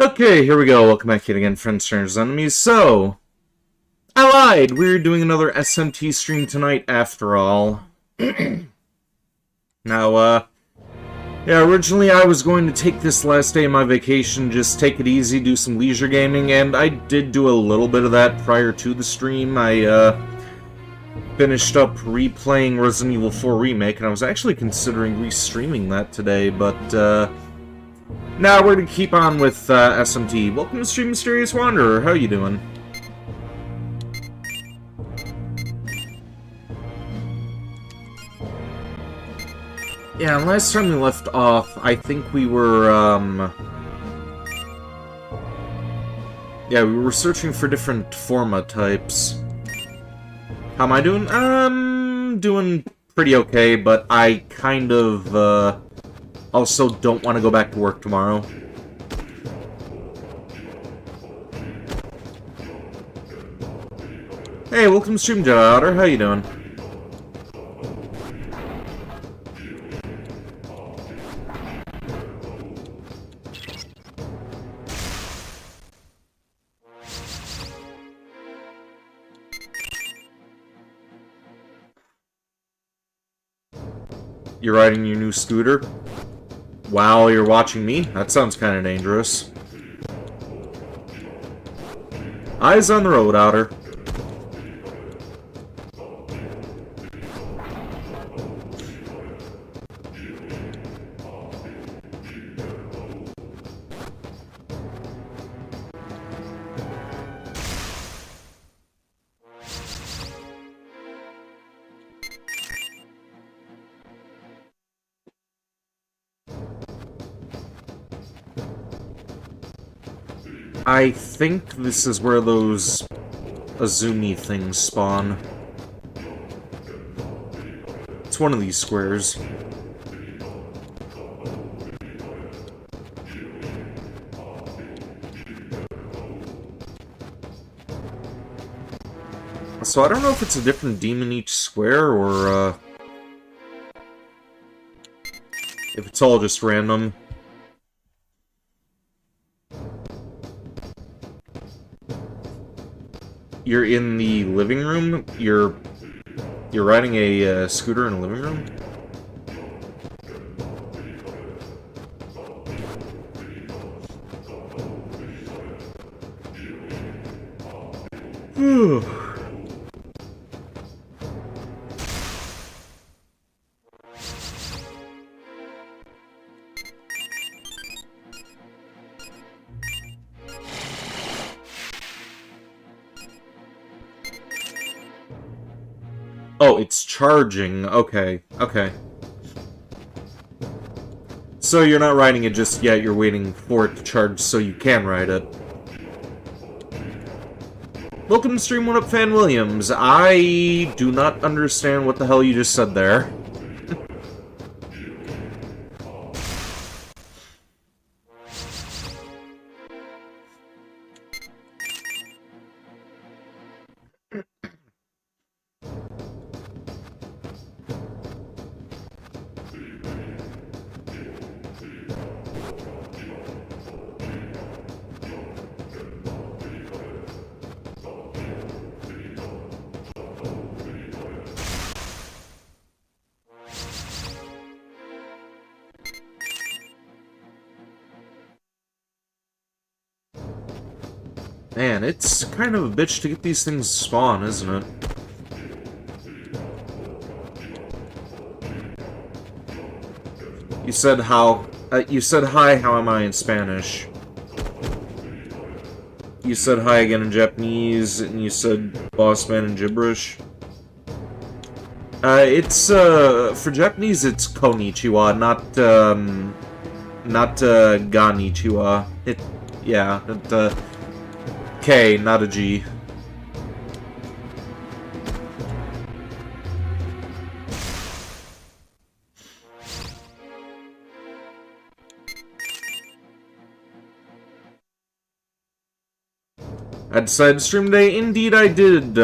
Okay, here we go. Welcome back yet again, friends, strangers, enemies. So, I lied! We're doing another SMT stream tonight, after all. Now, yeah, originally I was going to take this last day of my vacation, just take it easy, do some leisure gaming, and I did do a little bit of that prior to the stream. I, finished up replaying Resident Evil 4 Remake, and I was actually considering restreaming that today, but, now we're gonna keep on with SMT. Welcome to Stream Mysterious Wanderer. How you doing? Yeah, last time we left off, I think we were, yeah, we were searching for different forma types. How am I doing? Doing pretty okay, but I kind of, also don't want to go back to work tomorrow. Hey, welcome to Stream Jedi Otter. How you doing? You're riding your new scooter? Wow, you're watching me? That sounds kind of dangerous. Eyes on the road, Outer. I think this is where those Azumi things spawn. It's one of these squares. So I don't know if it's a different demon each square, or, if it's all just random. You're in the living room? You're riding a scooter in a living room? Oh, it's charging. Okay, okay. So you're not riding it just yet, you're waiting for it to charge so you can ride it. Welcome to Stream 1 Up Fan Williams. I do not understand what the hell you just said there. Man, it's kind of a bitch to get these things to spawn, isn't it? You said you said hi, how am I in Spanish? You said hi again in Japanese, and you said boss man in gibberish. For Japanese, it's konnichiwa, not ganichiwa. K, not a G. I decided to stream today. Indeed, I did,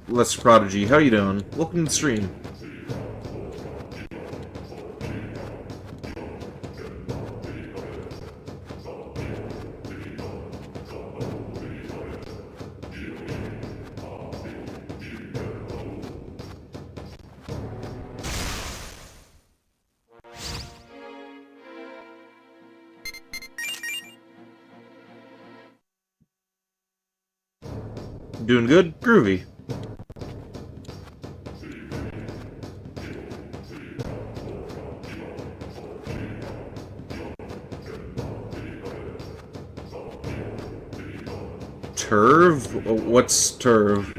Lesser Prodigy. How you doing? Welcome to the stream. Doing good? Groovy. Turv? What's Turv?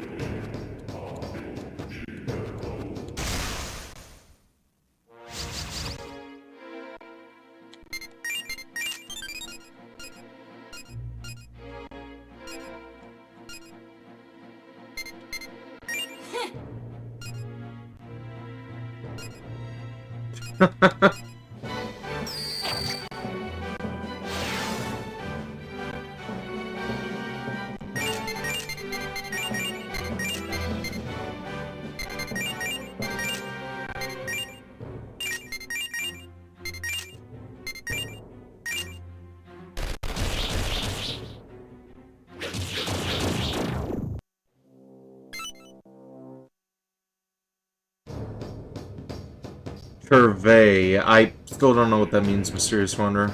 Purvey. I still don't know what that means, Mysterious Wanderer.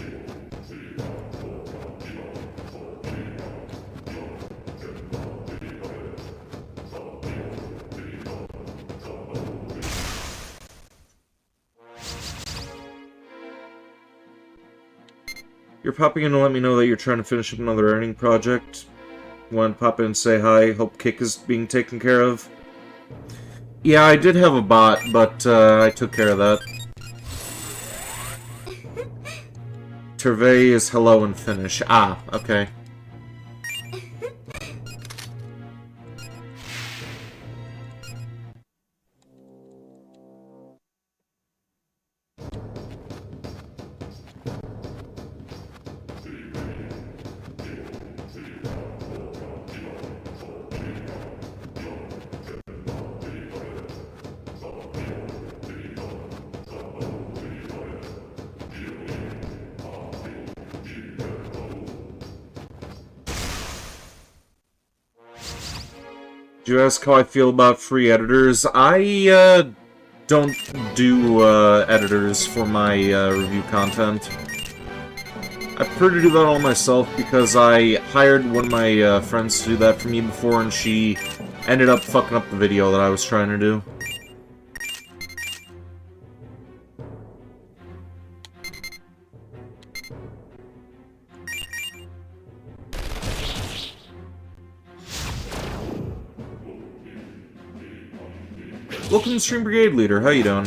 You're popping in to let me know that you're trying to finish up another earning project. Want to pop in and say hi. Hope Kick is being taken care of. Yeah, I did have a bot, but I took care of that. Turvey is hello in Finnish. Ah, okay. You ask how I feel about free editors. I don't do editors for my review content. I prefer to do that all myself because I hired one of my friends to do that for me before, and she ended up fucking up the video that I was trying to do. Welcome to Stream Brigade Leader, how you doing?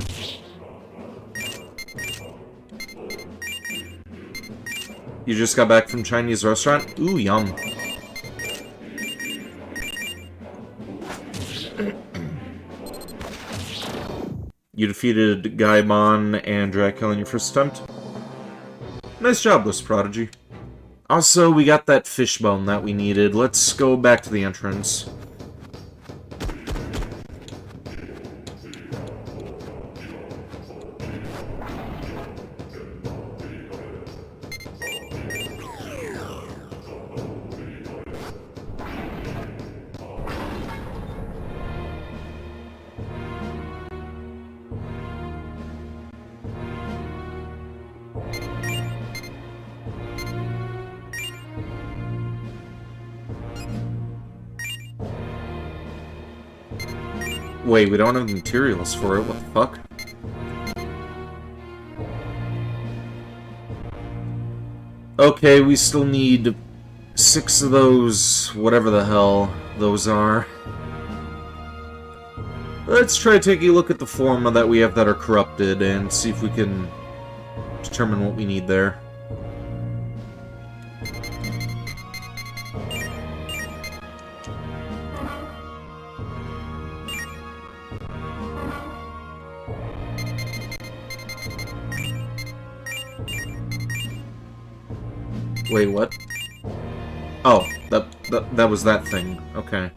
You just got back from Chinese restaurant? Ooh, yum. You defeated Gaimon and Dracula in your first attempt? Nice job, Bliss Prodigy. Also, we got that fishbone that we needed. Let's go back to the entrance. Wait, we don't have the materials for it, what the fuck? Okay, we still need 6 of those, whatever the hell those are. Let's try taking a look at the forma that we have that are corrupted and see if we can determine what we need there. Wait, what? Oh, that was that thing. Okay.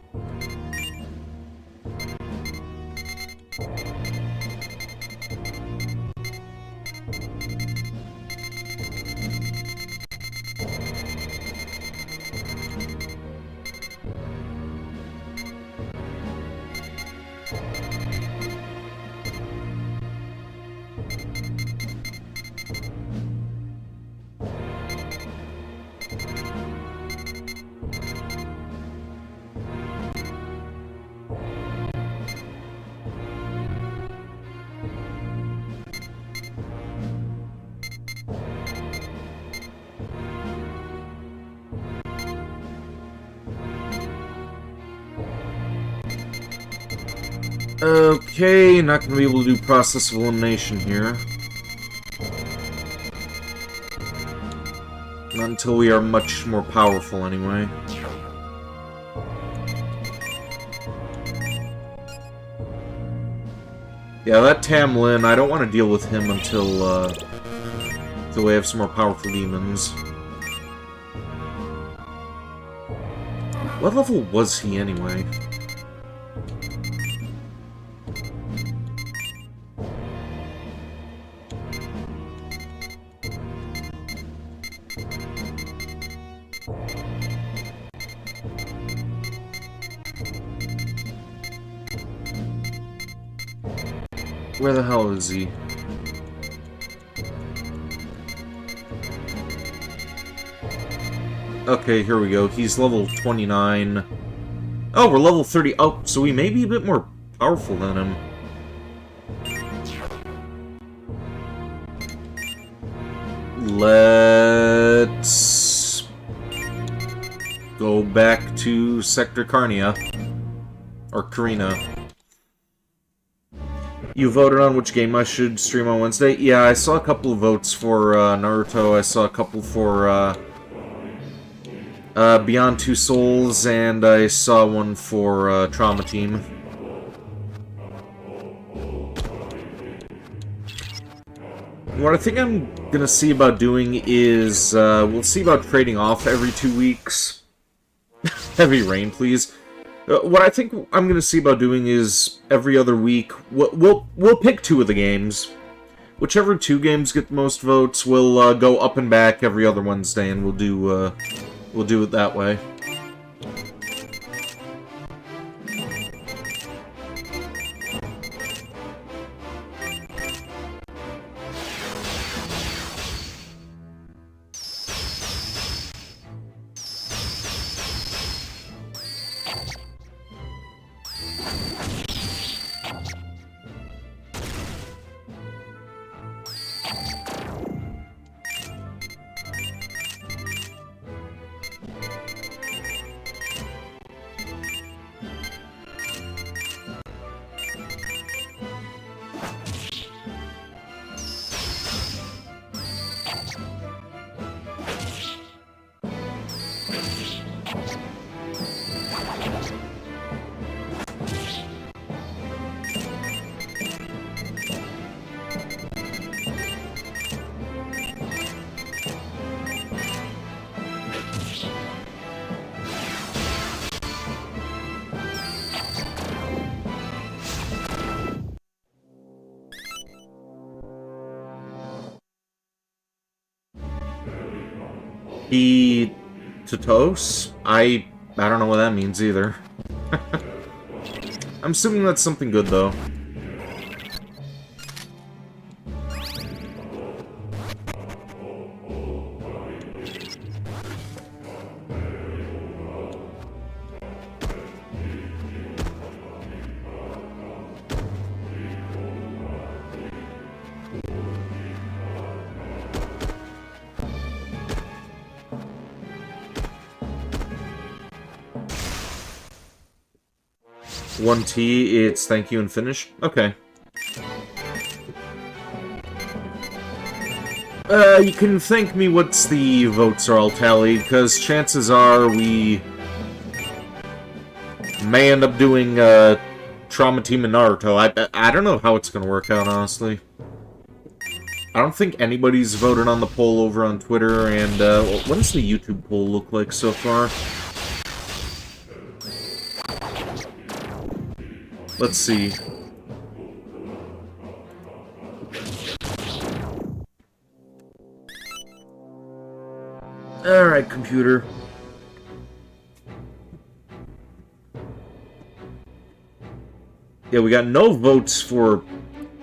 Okay, not gonna be able to do process of elimination here. Not until we are much more powerful, anyway. Yeah, that Tamlin, I don't want to deal with him until we have some more powerful demons. What level was he, anyway? Where the hell is he? Okay, here we go. He's level 29. Oh, we're level 30. Oh, so we may be a bit more powerful than him. Let's go back to Sector Carnia. Or Karina. You voted on which game I should stream on Wednesday? Yeah, I saw a couple of votes for Naruto. I saw a couple for Beyond Two Souls, and I saw one for Trauma Team. What I think I'm gonna see about doing is, we'll see about trading off every 2 weeks. Heavy rain, please. What I think I'm gonna see about doing is every other week we'll pick 2 of the games. Whichever 2 games get the most votes, we'll go up and back every other Wednesday, and we'll do it that way. Totos? I don't know what that means either. I'm assuming that's something good, though. One T, it's thank you and finish? Okay. You can thank me once the votes are all tallied, because chances are we may end up doing Trauma Team and Naruto. I don't know how it's gonna work out, honestly. I don't think anybody's voted on the poll over on Twitter, and what does the YouTube poll look like so far? Let's see. Alright, computer. Yeah, we got no votes for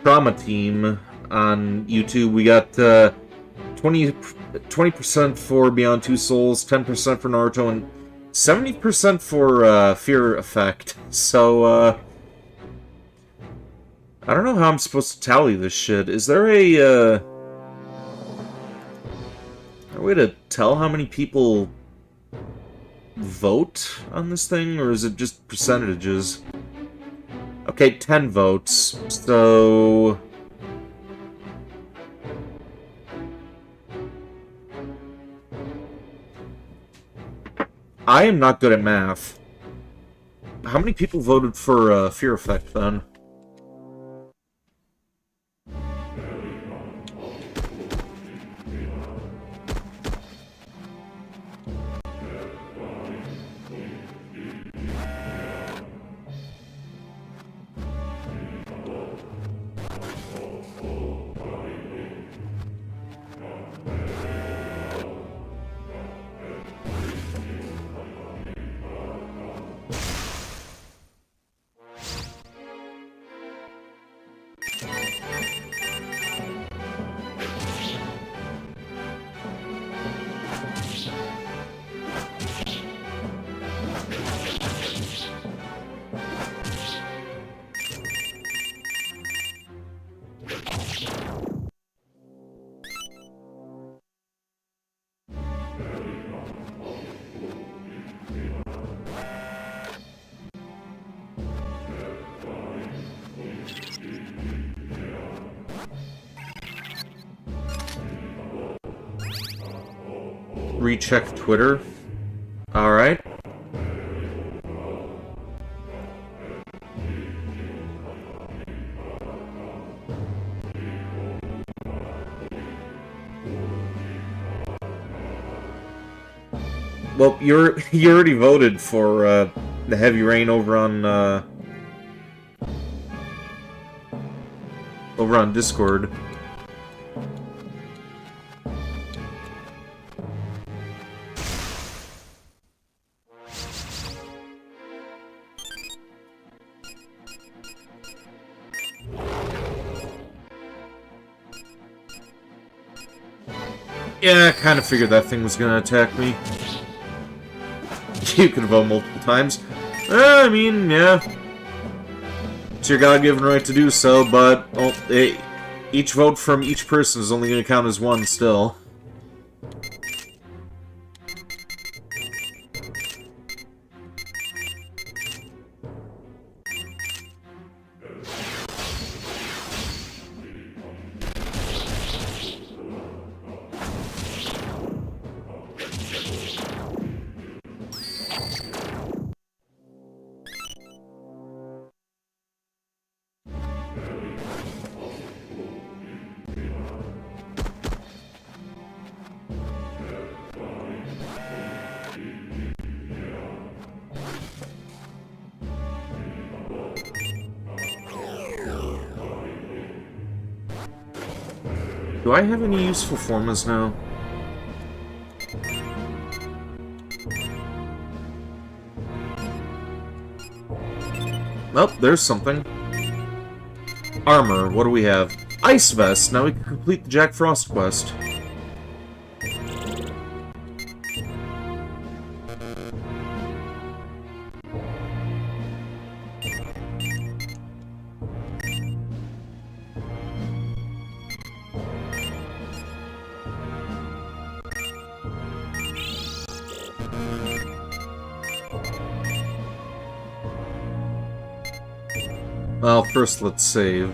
Trauma Team on YouTube. We got 20% for Beyond Two Souls, 10% for Naruto, and 70% for Fear Effect. So, I don't know how I'm supposed to tally this shit. Is there a way to tell how many people vote on this thing, or is it just percentages? Okay, 10 votes. So... I am not good at math. How many people voted for Fear Effect, then? Recheck Twitter. Alright. Well, you already voted for the heavy rain over on Discord. Yeah, I kind of figured that thing was gonna attack me. You could vote multiple times. I mean, yeah. It's your God-given right to do so, but each vote from each person is only gonna count as one still. Do I have any useful formulas now? Oh, there's something. Armor, what do we have? Ice Vest, now we can complete the Jack Frost quest. Well, first let's save.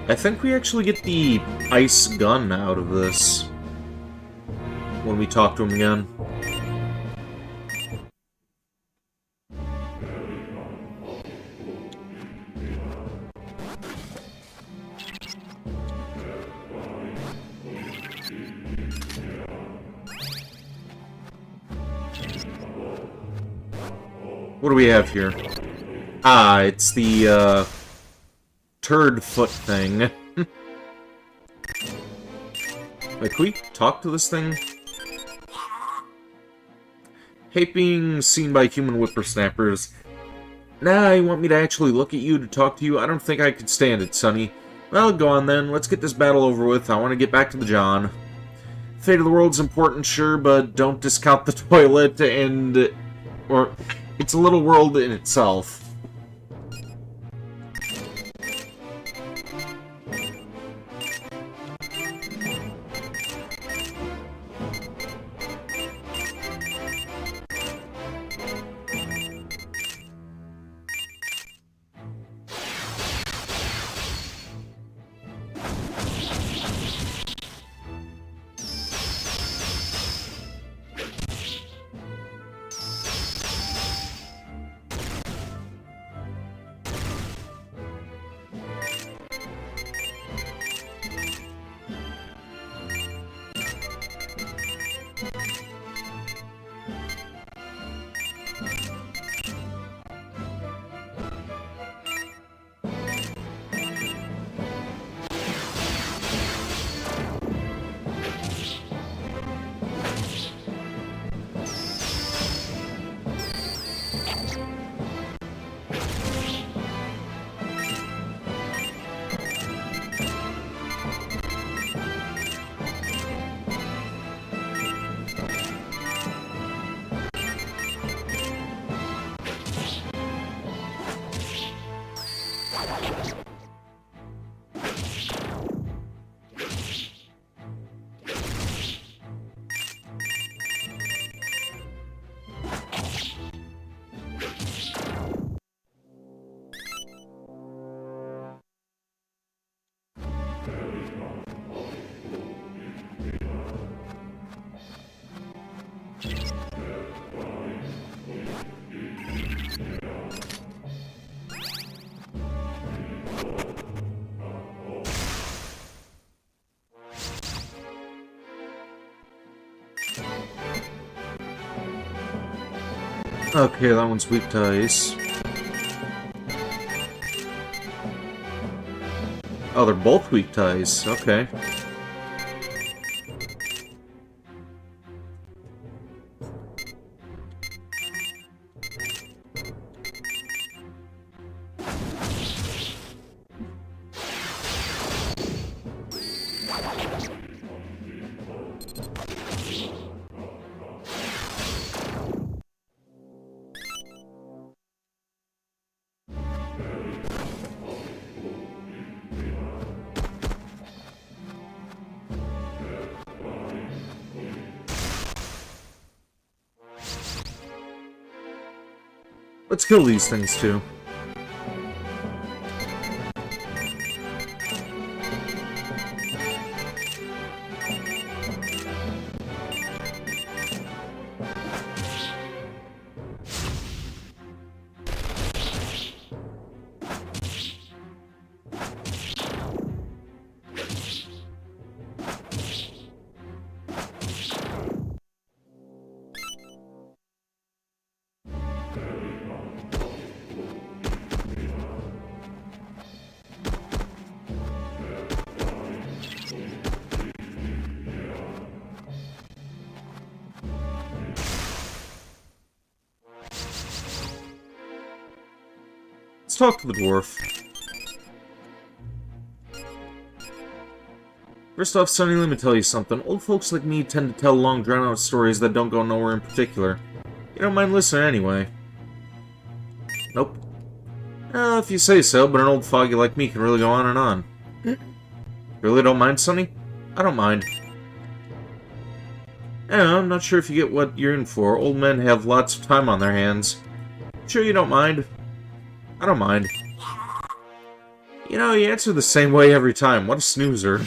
I think we actually get the ice gun out of this when we talk to him again. What do we have here? Ah, it's the, turd foot thing. Wait, can we talk to this thing? Hate being seen by human whippersnappers. Nah, you want me to actually look at you to talk to you? I don't think I could stand it, Sonny. Well, go on then. Let's get this battle over with. I want to get back to the John. Fate of the world's important, sure, but don't discount the toilet and... or... it's a little world in itself. Okay, that one's weak to ice. Oh, they're both weak to ice. Okay. Let's kill these things too. Let's talk to the dwarf. First off, Sonny, let me tell you something. Old folks like me tend to tell long, drawn-out stories that don't go nowhere in particular. You don't mind listening anyway. Nope. If you say so, but an old foggy like me can really go on and on. You really don't mind, Sonny? I don't mind. I'm not sure if you get what you're in for. Old men have lots of time on their hands. Sure you don't mind? I don't mind. You know, you answer the same way every time. What a snoozer.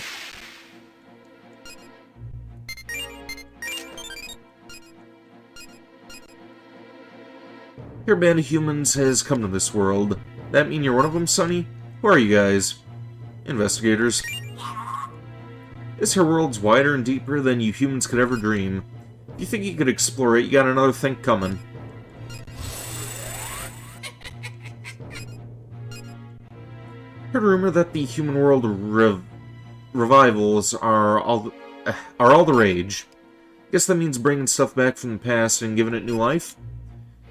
Your band of humans has come to this world. That mean you're one of them, Sonny? Who are you guys? Investigators. This here world's wider and deeper than you humans could ever dream. If you think you could explore it, you got another thing coming. Heard a rumor that the human world revivals are all the rage. Guess that means bringing stuff back from the past and giving it new life?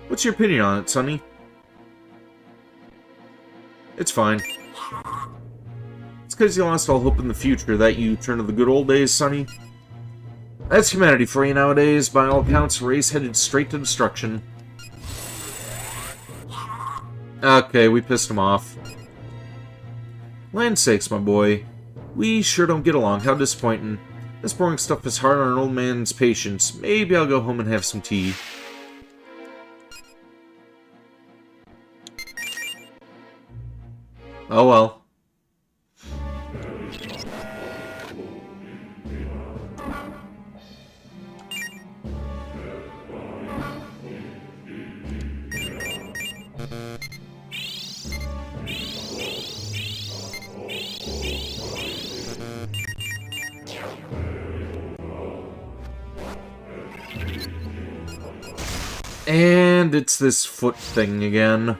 What's your opinion on it, Sonny? It's fine. It's because you lost all hope in the future that you turn to the good old days, Sonny. That's humanity for you nowadays. By all accounts, a race headed straight to destruction. Okay, we pissed him off. Land's sakes, my boy. We sure don't get along. How disappointing. This boring stuff is hard on an old man's patience. Maybe I'll go home and have some tea. Oh well. And it's this foot thing again.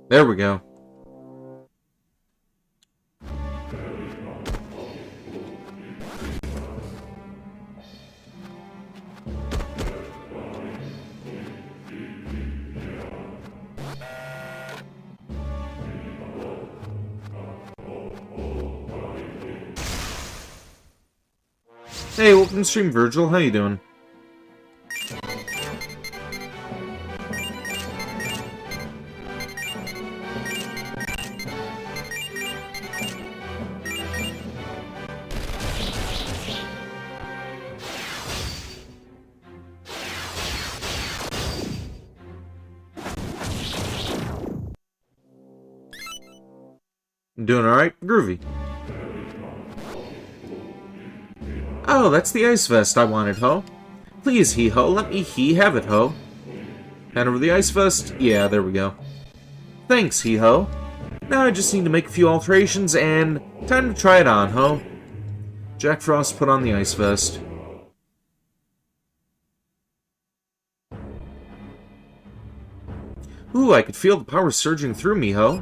There we go. Hey, welcome to stream, Virgil. How you doing? Doing alright? Groovy. Oh, that's the ice vest I wanted, ho. Please, he-ho, let me have it, ho. Hand over the ice vest? Yeah, there we go. Thanks, he-ho. Now I just need to make a few alterations, and time to try it on, ho. Jack Frost put on the ice vest. Ooh, I could feel the power surging through me, ho.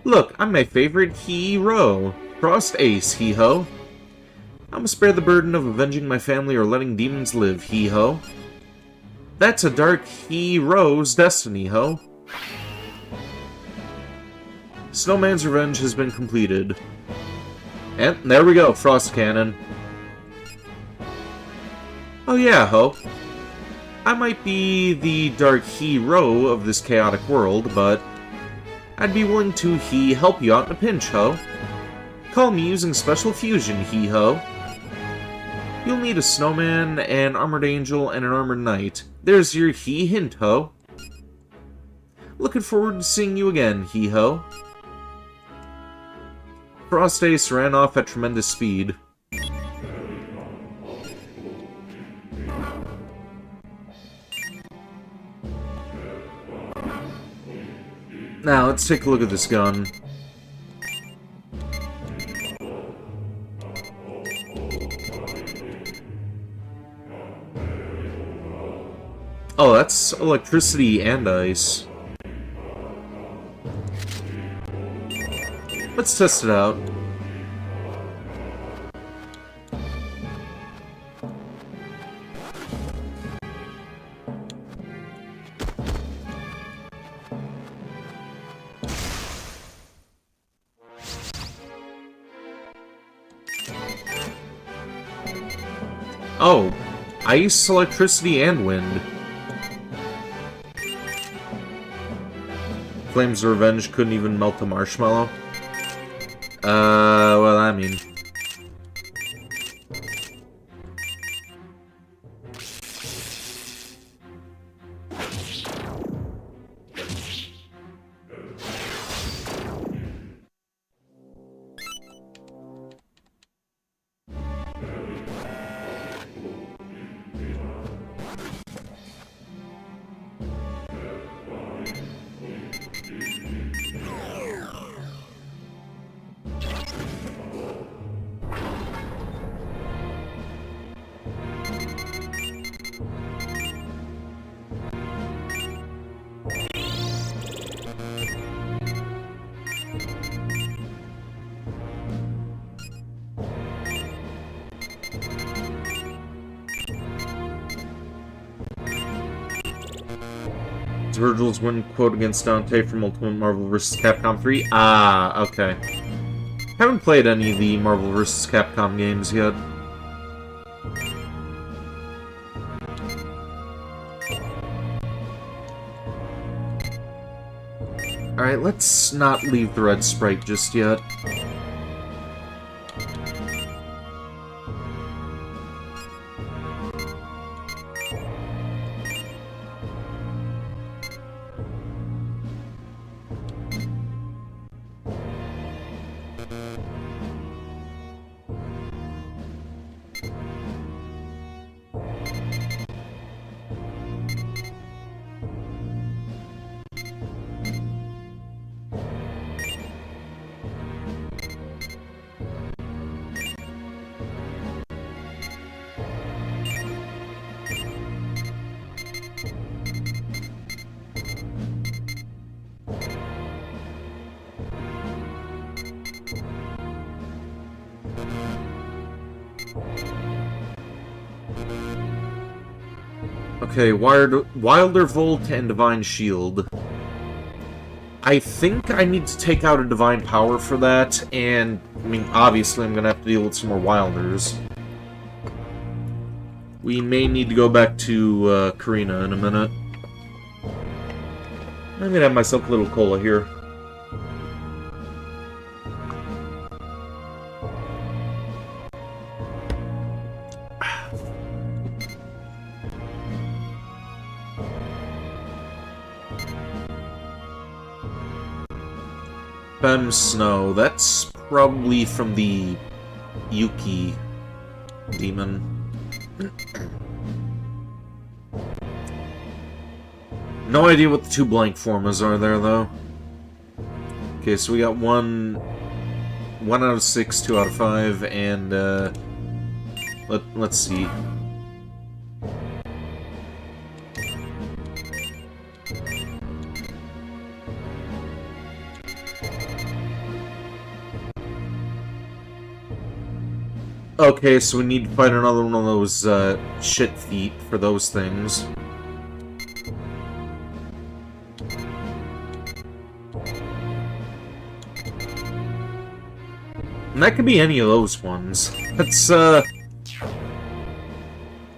Look, I'm my favorite hero. Frost Ace, he-ho. I'm gonna spare the burden of avenging my family or letting demons live, he-ho. That's a dark hero's destiny, ho. Snowman's revenge has been completed. And there we go, Frost Cannon. Oh yeah, ho. I might be the dark hero of this chaotic world, but I'd be willing to help you out in a pinch, ho. Call me using special fusion, he-ho. You'll need a snowman, an armored angel, and an armored knight. There's your hint, ho. Looking forward to seeing you again, he-ho. Frost Ace ran off at tremendous speed. Now, let's take a look at this gun. Oh, that's electricity and ice. Let's test it out. Oh, ice, electricity, and wind. Flames of Revenge couldn't even melt the marshmallow. Well, I mean... Virgil's win quote against Dante from Ultimate Marvel vs. Capcom 3? Ah, okay. Haven't played any of the Marvel vs. Capcom games yet. Alright, let's not leave the red sprite just yet. Okay, Wilder Volt and Divine Shield. I think I need to take out a Divine Power for that, and, I mean, obviously I'm gonna have to deal with some more Wilders. We may need to go back to, Karina in a minute. I'm gonna have myself a little cola here. Fem Snow. That's probably from the Yuki demon. No idea what the two blank formas are there, though. Okay, so we got 1 out of 6, 2 out of 5, and let's see. Okay, so we need to find another one of those shit feet for those things. And that could be any of those ones. That's,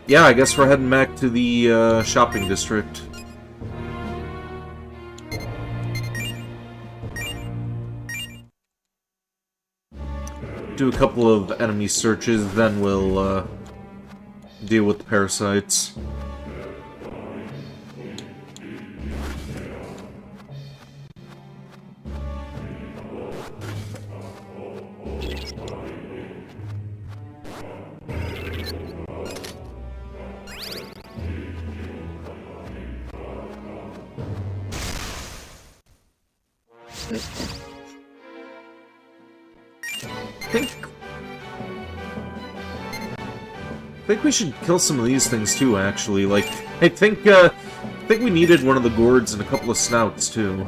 yeah, I guess we're heading back to the, shopping district. Do a couple of enemy searches, then we'll, deal with the parasites. I think we should kill some of these things too, actually. Like, I think we needed one of the gourds and a couple of snouts too.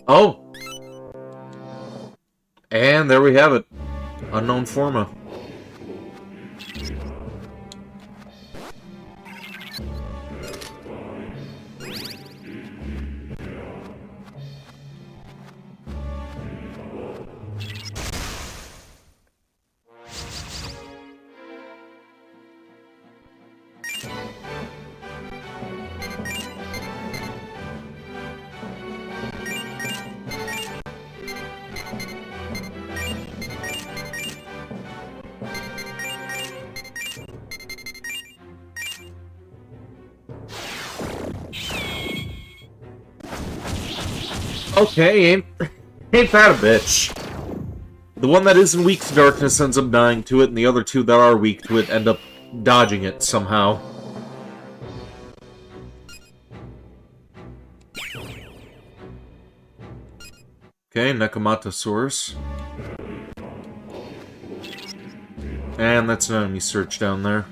Oh! And there we have it. Unknown Forma. Okay, ain't that a bitch? The one that isn't weak to darkness ends up dying to it, and the other two that are weak to it end up dodging it somehow. Okay, Nekomatosaurus. And that's an enemy search down there.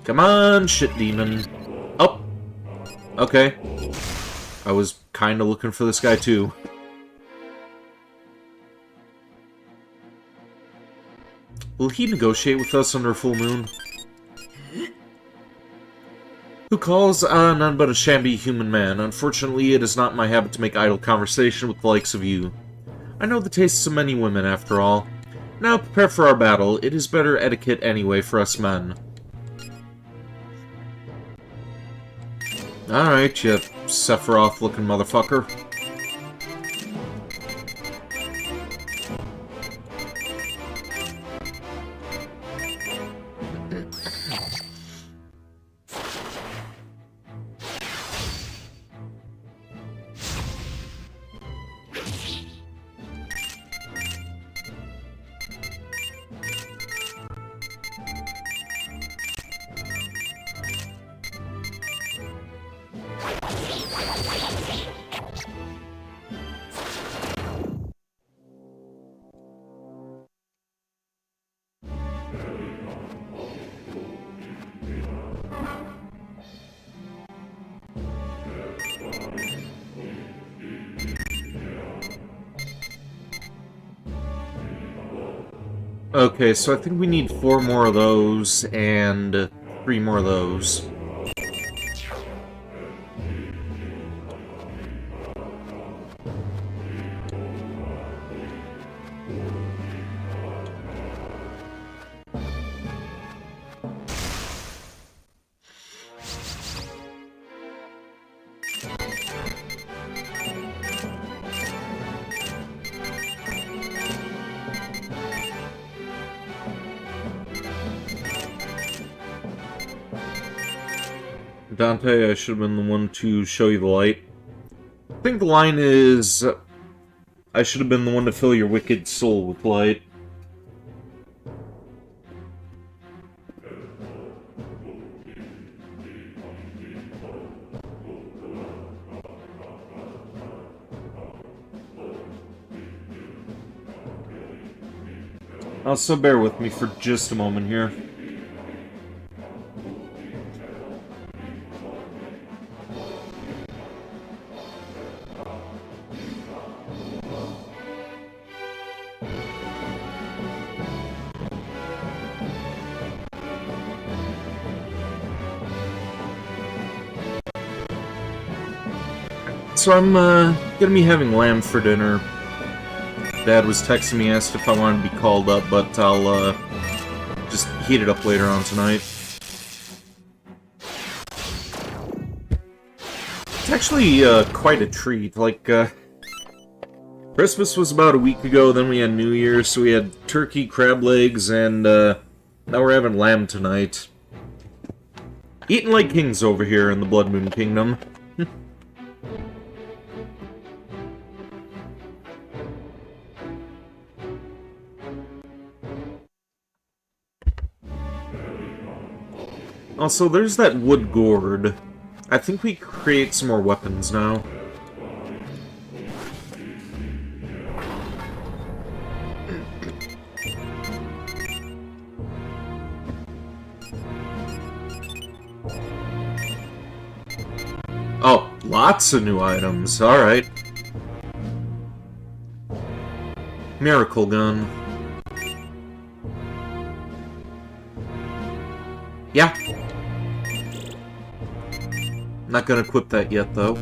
Come on, shit demon. Oh! Okay. I was kinda looking for this guy too. Will he negotiate with us under full moon? Who calls? None but a shabby human man. Unfortunately, it is not my habit to make idle conversation with the likes of you. I know the tastes of many women, after all. Now prepare for our battle. It is better etiquette anyway for us men. Alright, you Sephiroth-looking motherfucker. Okay, so I think we need 4 more of those, and 3 more of those. Dante, I should have been the one to show you the light. I think the line is, I should have been the one to fill your wicked soul with light. Also, bear with me for just a moment here. So I'm gonna be having lamb for dinner. Dad was texting me, asked if I wanted to be called up, but I'll just heat it up later on tonight. It's actually quite a treat. Like, Christmas was about a week ago, then we had New Year's, so we had turkey, crab legs, and now we're having lamb tonight. Eating like kings over here in the Blood Moon Kingdom. Also, there's that wood gourd. I think we create some more weapons now. Oh, lots of new items. Alright. Miracle gun. Yeah. Not gonna equip that yet, though.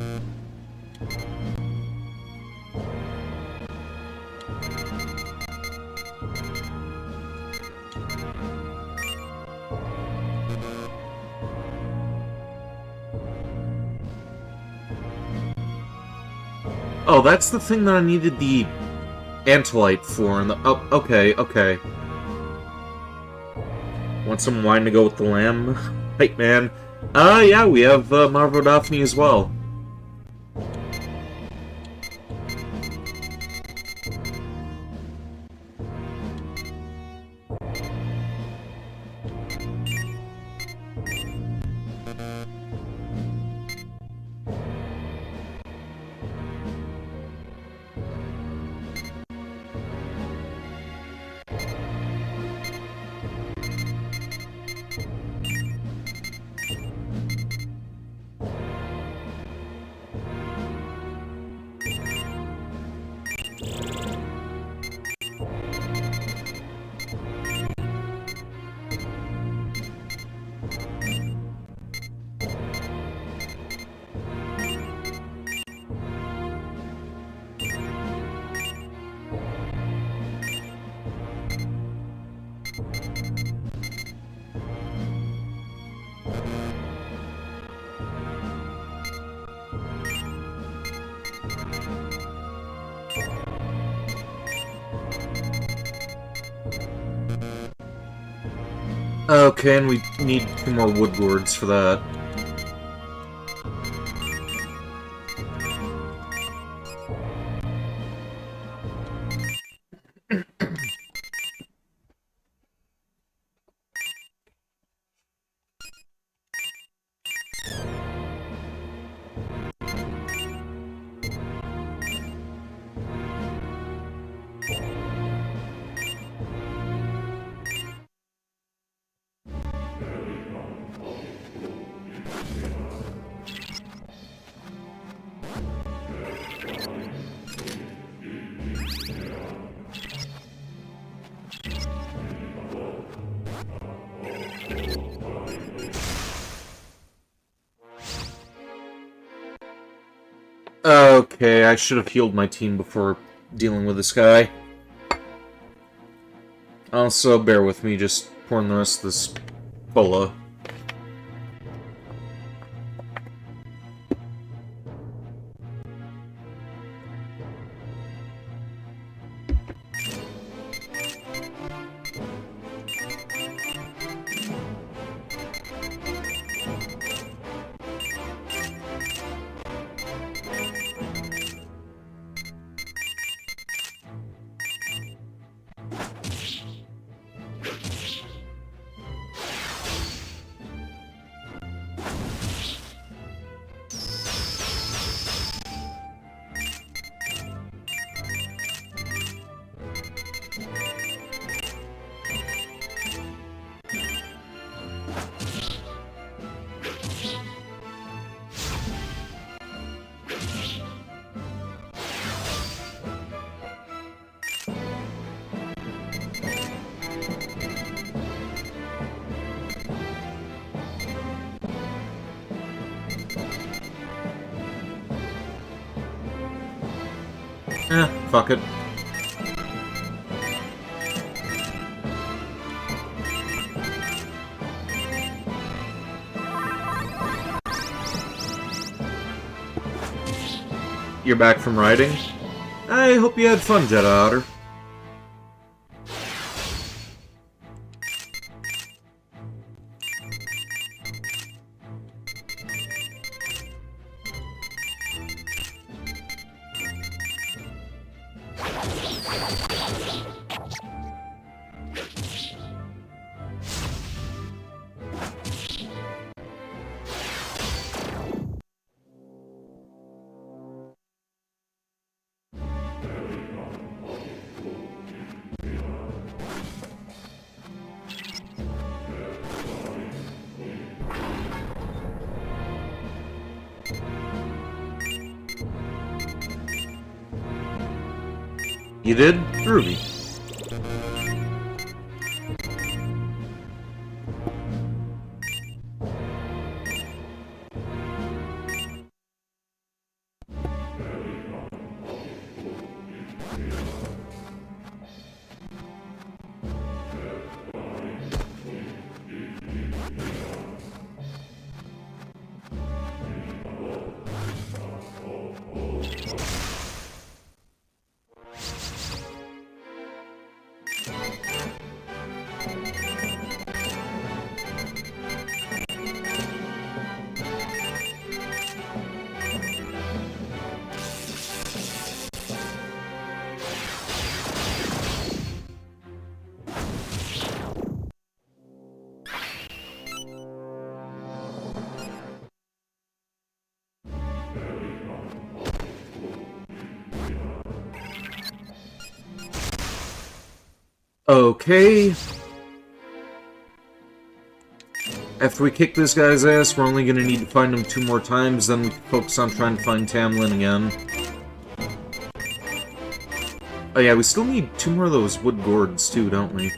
Oh, that's the thing that I needed the Antolite for. And the oh, okay, okay. Want some wine to go with the lamb? Right, man. Yeah, we have Marvodaphne as well. Okay, and we need 2 more wood gourds for that. Okay, I should have healed my team before dealing with this guy. Also, bear with me, just pouring the rest of this bola. Fuck it. You're back from riding? I hope you had fun, Jedi Otter. You did? Groovy. Okay. After we kick this guy's ass, we're only gonna need to find him 2 more times, then we can focus on trying to find Tamlin again. Oh yeah, we still need 2 more of those wood gourds too, don't we?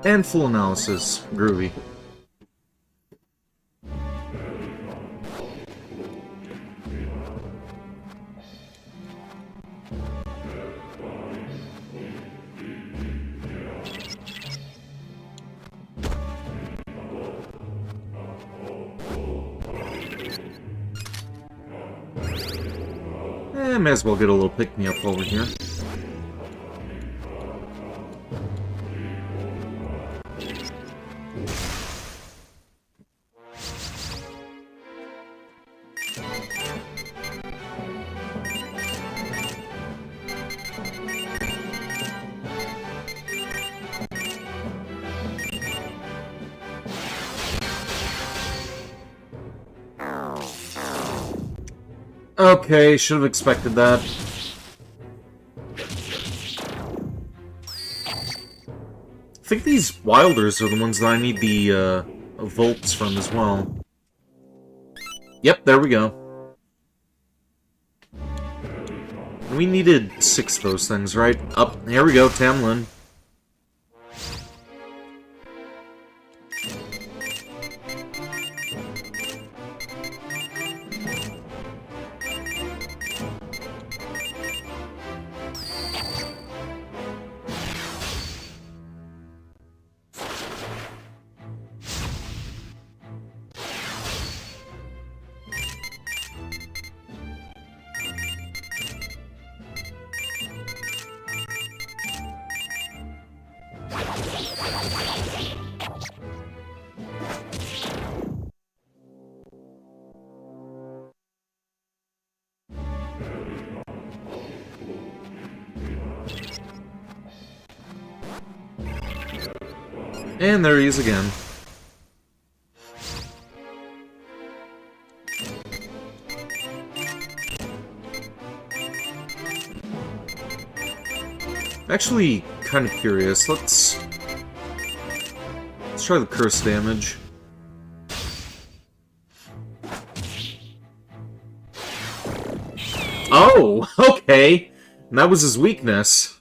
And full analysis. Groovy. May as well get a little pick-me-up over here. Okay, should have expected that. I think these Wilders are the ones that I need the volts from as well. Yep, there we go. We needed 6 of those things, right? Up, here we go, Tamlin. And there he is again. Actually, kind of curious. Let's try the curse damage. Oh, okay. And that was his weakness.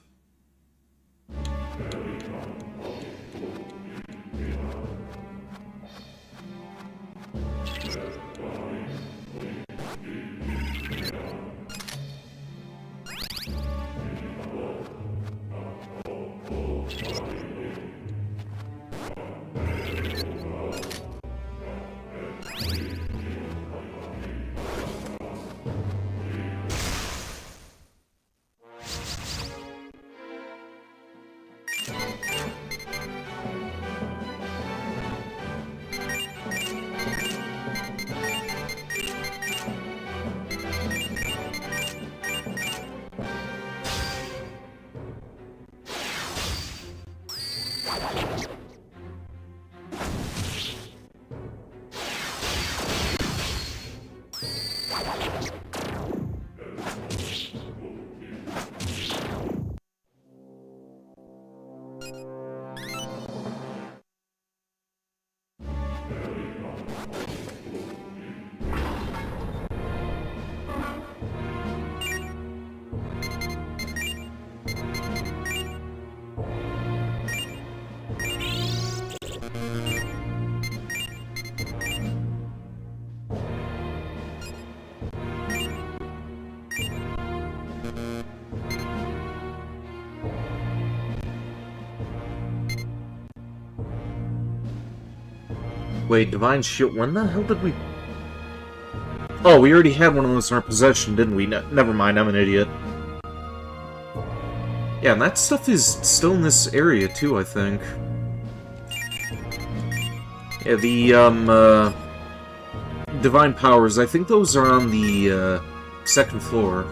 Wait, Divine Shield, when the hell did we... Oh, we already had one of those in our possession, didn't we? Never mind, I'm an idiot. Yeah, and that stuff is still in this area, too, I think. Yeah, the, Divine Powers, I think those are on the, second floor.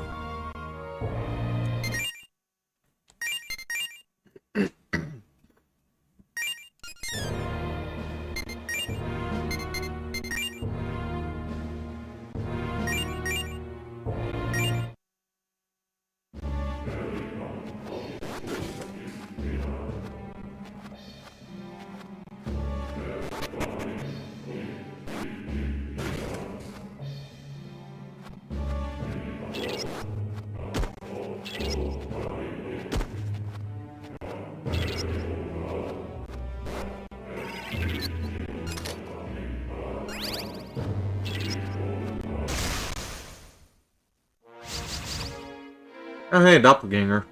Oh, hey, Doppelganger.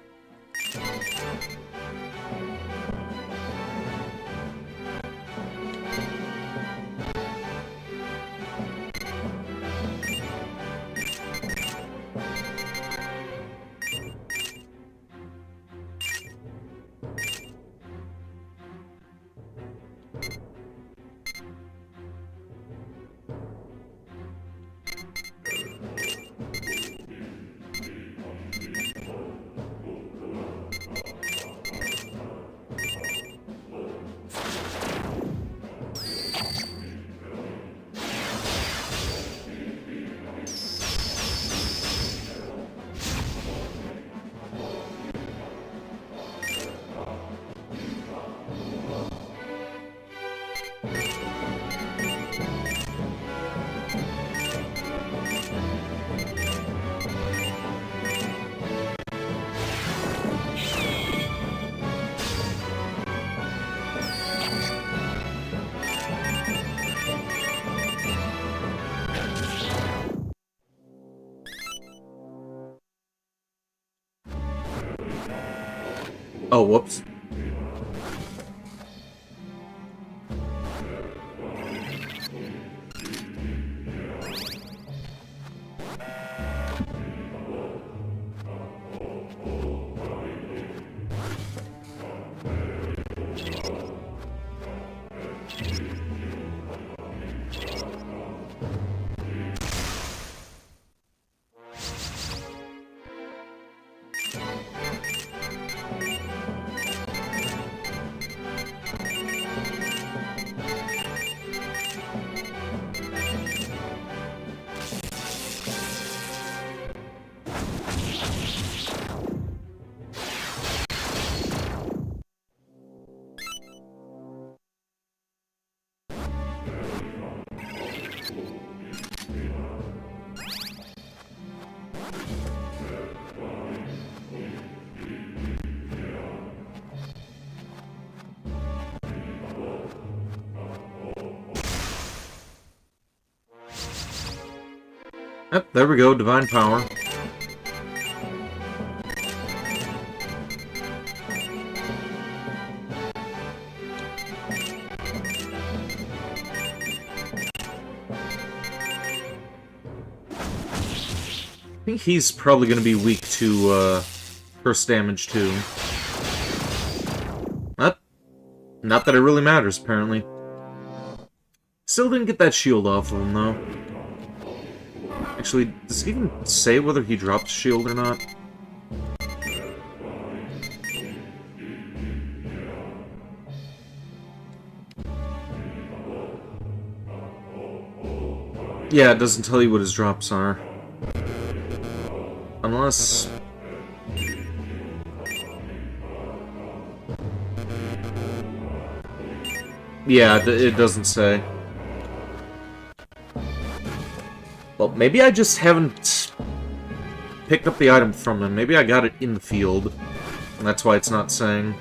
Oh, whoops. Yep, there we go, Divine Power. I think he's probably going to be weak to curse damage too. Not that it really matters, apparently. Still didn't get that shield off of him, though. Actually, does it even say whether he dropped a shield or not? Yeah, it doesn't tell you what his drops are. Unless... yeah, it doesn't say. Well, maybe I just haven't picked up the item from him. Maybe I got it in the field, and that's why it's not saying.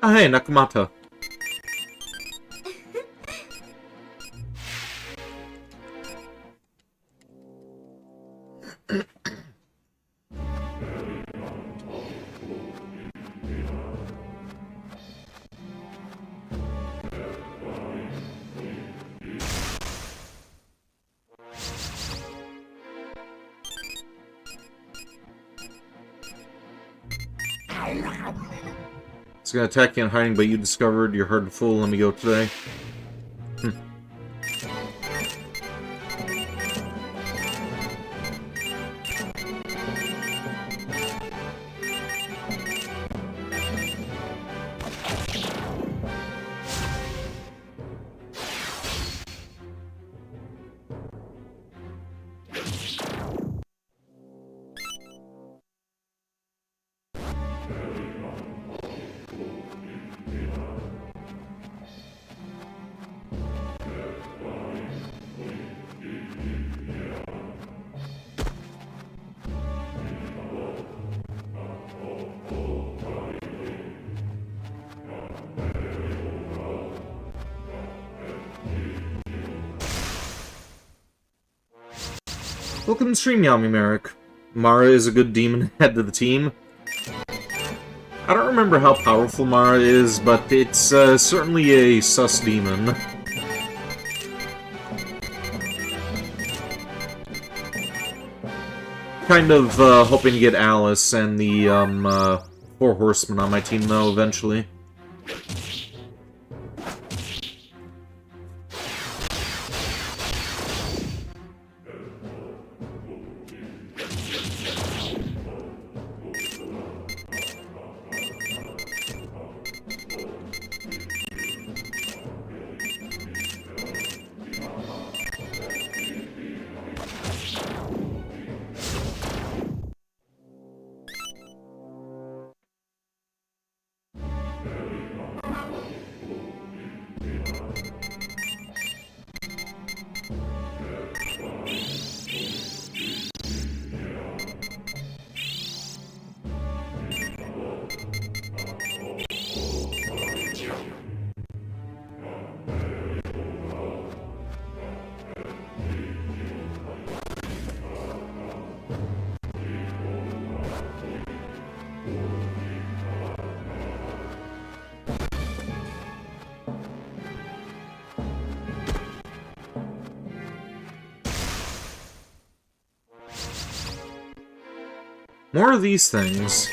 Ah, hey, Nakamata. It's gonna attack you in hiding, but you discovered you're hard to fool. Let me go today. Welcome to stream, Yami Merrick. Mara is a good demon head to the team. I don't remember how powerful Mara is, but it's certainly a sus demon. Kind of hoping to get Alice and the Four Horsemen on my team, though, eventually. More of these things.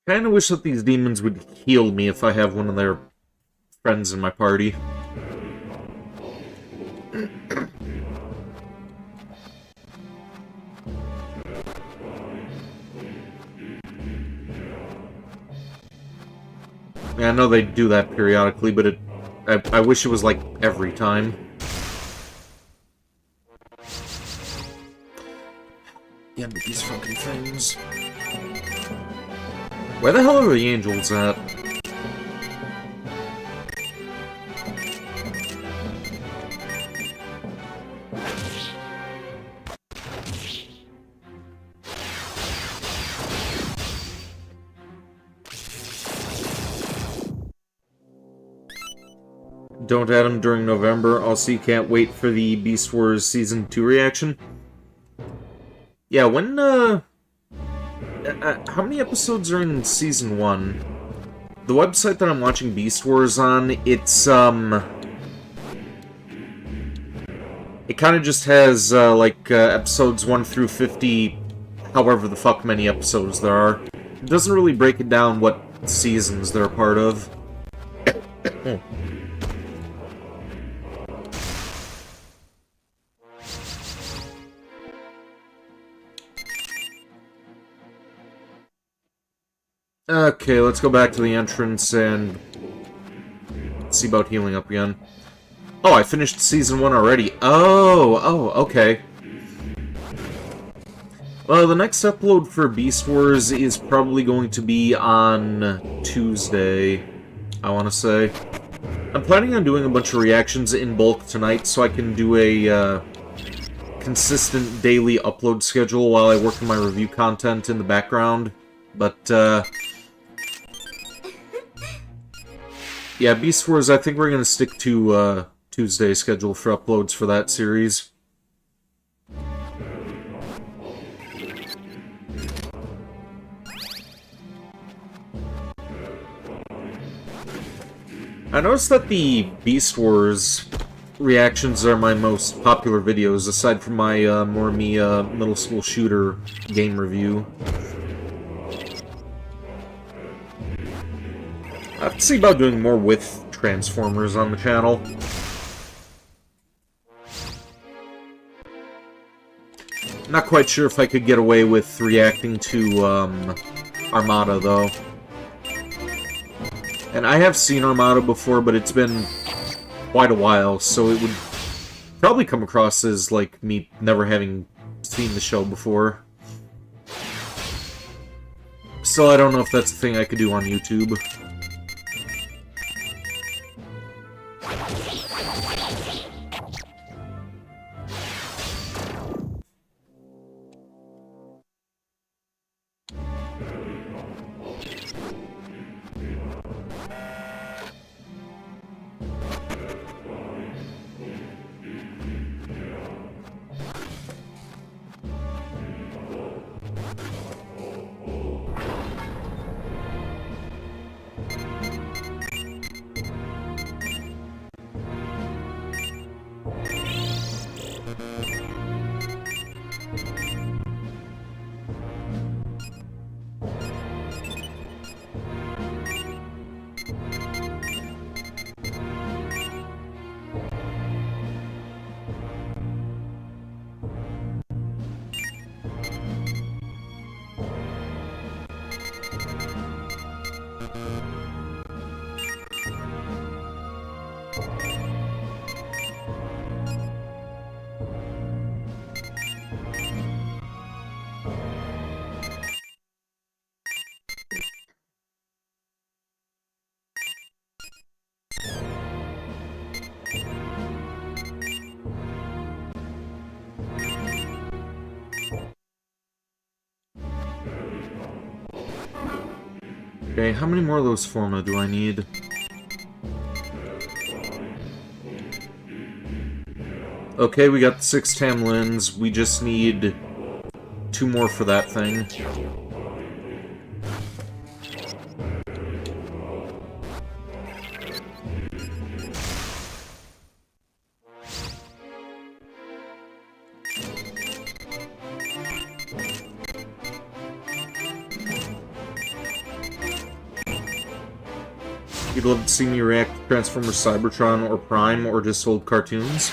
Kinda wish that these demons would heal me if I have one of their friends in my party. Yeah, I know they do that periodically, but I wish it was like every time. The end of these fucking things. Where the hell are the angels at? Don't add them during November. Also, you can't wait for the Beast Wars Season 2 reaction. Yeah, when, how many episodes are in Season 1? The website that I'm watching Beast Wars on, it's, it kind of just has, episodes 1 through 50, however the fuck many episodes there are. It doesn't really break it down what seasons they're a part of. Okay, let's go back to the entrance and see about healing up again. Oh, I finished Season 1 already. Oh, okay. Well, the next upload for Beast Wars is probably going to be on Tuesday, I want to say. I'm planning on doing a bunch of reactions in bulk tonight so I can do a consistent daily upload schedule while I work on my review content in the background. But, yeah, Beast Wars, I think we're going to stick to Tuesday schedule for uploads for that series. I noticed that the Beast Wars reactions are my most popular videos, aside from my more me middle school shooter game review. I have to see about doing more with Transformers on the channel. Not quite sure if I could get away with reacting to Armada, though. And I have seen Armada before, but it's been quite a while, so it would probably come across as, like, me never having seen the show before. So I don't know if that's a thing I could do on YouTube. Okay, how many more of those Forma do I need? Okay, we got the 6 Tamlins. We just need 2 more for that thing. You'd love to see me react to Transformers Cybertron or Prime or just old cartoons?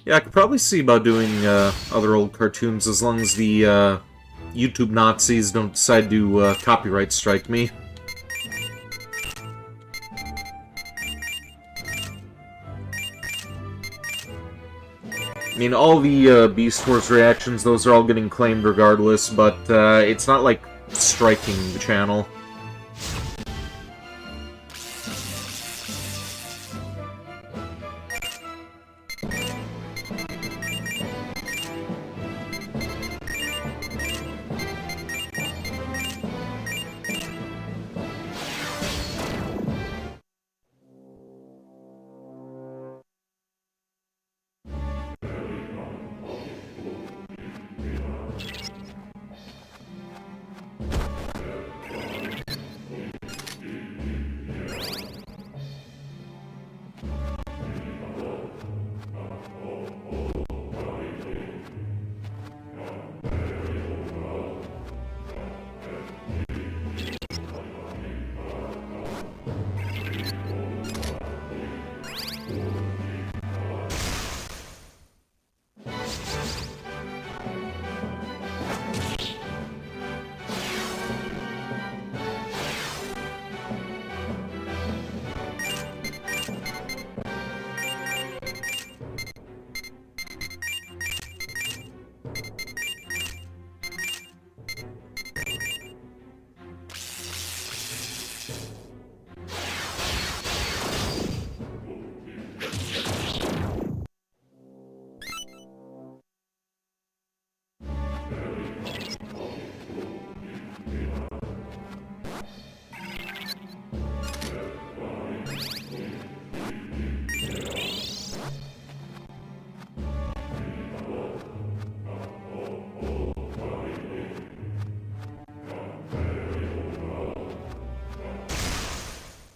Yeah, I could probably see about doing other old cartoons as long as the YouTube Nazis don't decide to copyright strike me. I mean, all the Beast Wars reactions, those are all getting claimed regardless, but it's not like striking the channel.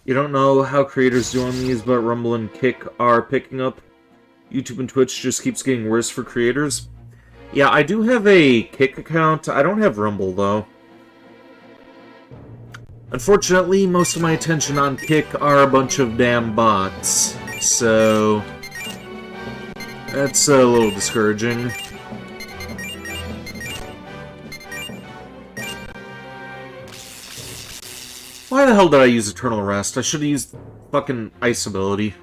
You don't know how creators do on these, but Rumble and Kick are picking up. YouTube and Twitch just keeps getting worse for creators. Yeah, I do have a Kick account. I don't have Rumble, though. Unfortunately, most of my attention on Kick are a bunch of damn bots. So that's a little discouraging. Why the hell did I use Eternal Rest? I should have used fucking Ice ability.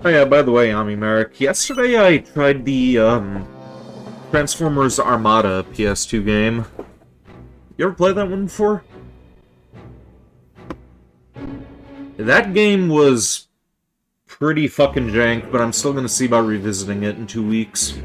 Oh yeah, by the way, Ami Merrick, yesterday I tried the Transformers Armada PS2 game. You ever played that one before? That game was pretty fucking jank, but I'm still gonna see about revisiting it in 2 weeks.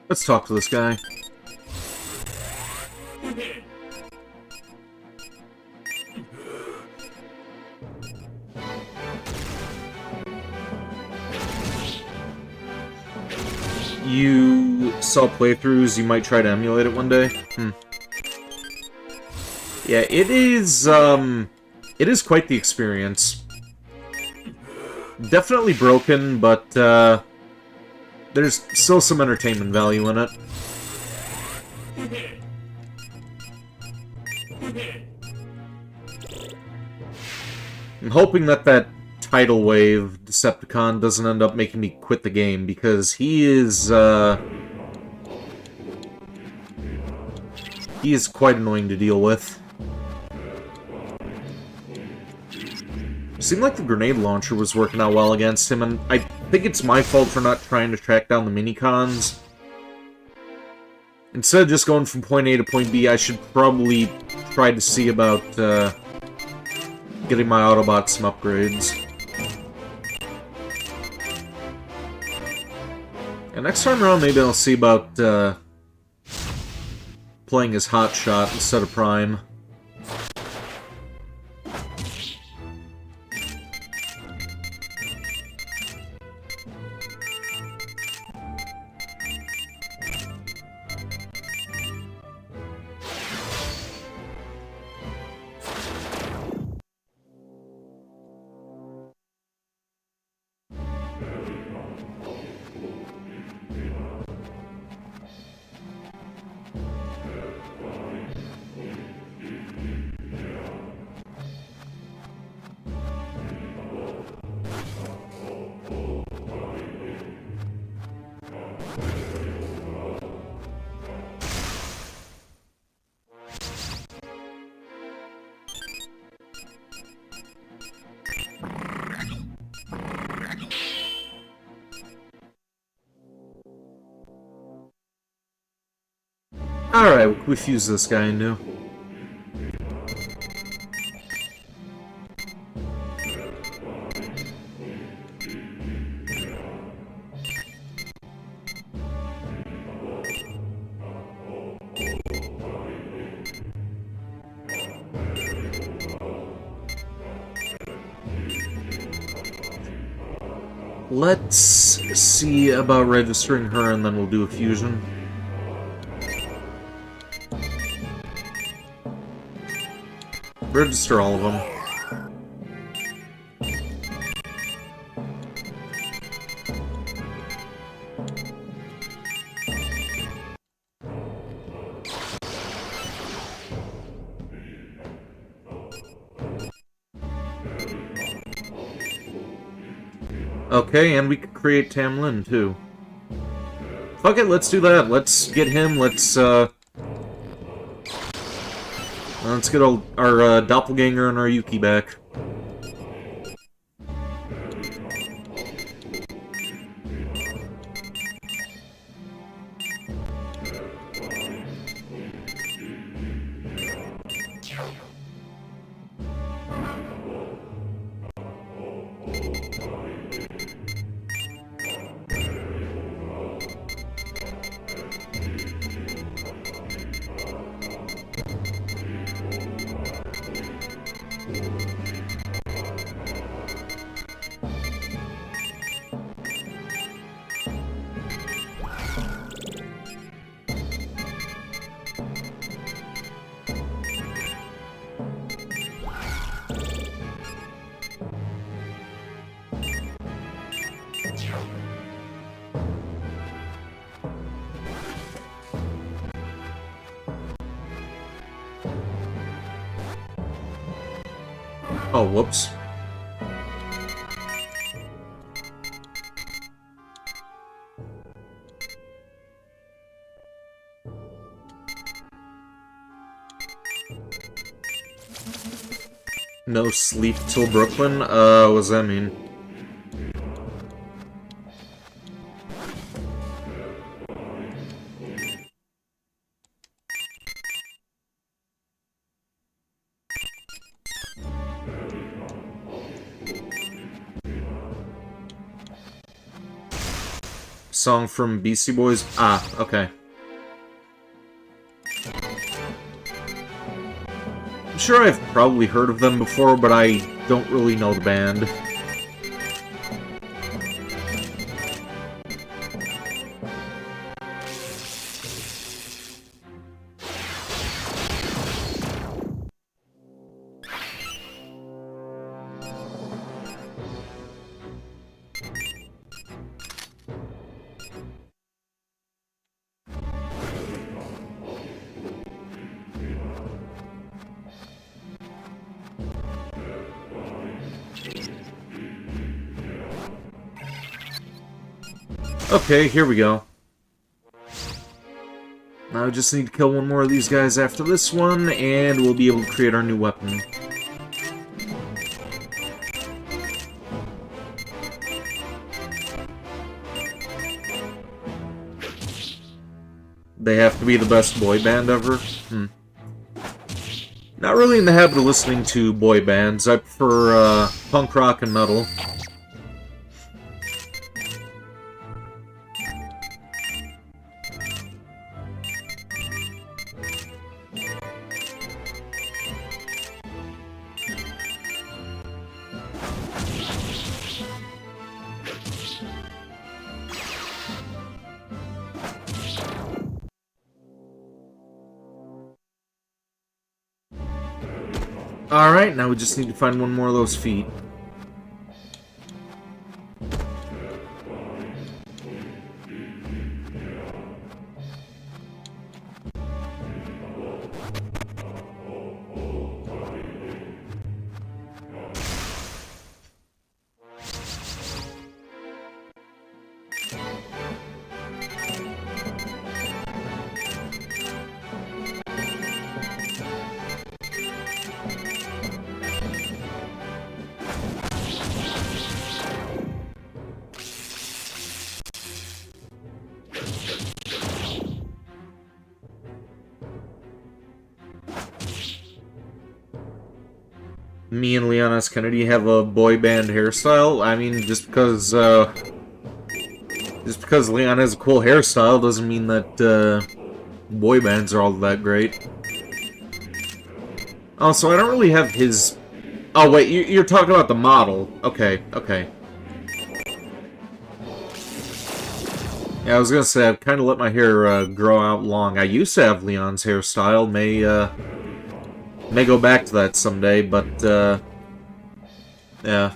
Let's talk to this guy. You saw playthroughs, you might try to emulate it one day? Yeah, it is quite the experience. Definitely broken, but, there's still some entertainment value in it. I'm hoping that tidal wave Decepticon doesn't end up making me quit the game, because he is quite annoying to deal with. Seemed like the grenade launcher was working out well against him, and I think it's my fault for not trying to track down the minicons. Instead of just going from point A to point B, I should probably try to see about getting my Autobots some upgrades. And next time around, maybe I'll see about playing as Hotshot instead of Prime. Alright, we fuse this guy into. Let's see about registering her, and then we'll do a fusion. Register all of them. Okay, and we could create Tamlin, too. Fuck it, let's do that. Let's get him, let's get our Doppelganger and our Yuki back. Oh, whoops. No sleep till Brooklyn? What does that mean? Song from Beastie Boys? Ah, okay. I'm sure I've probably heard of them before, but I don't really know the band. Okay, here we go. Now I just need to kill one more of these guys after this one, and we'll be able to create our new weapon. They have to be the best boy band ever? Not really in the habit of listening to boy bands. I prefer punk rock and metal. Alright, now we just need to find one more of those feet. Me and Leon S. Kennedy have a boy band hairstyle. I mean, just because Leon has a cool hairstyle doesn't mean that boy bands are all that great. Also, I don't really have his... Oh, wait, you're talking about the model. Okay, okay. Yeah, I was gonna say, I've kind of let my hair grow out long. I used to have Leon's hairstyle. May go back to that someday, but, yeah.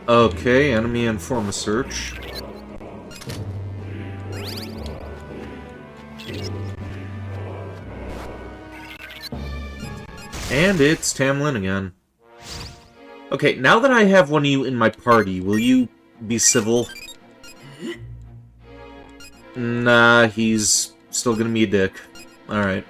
Okay, enemy and form a search. And it's Tamlin again. Okay, now that I have one of you in my party, will you be civil? Nah, he's still gonna be a dick. Alright.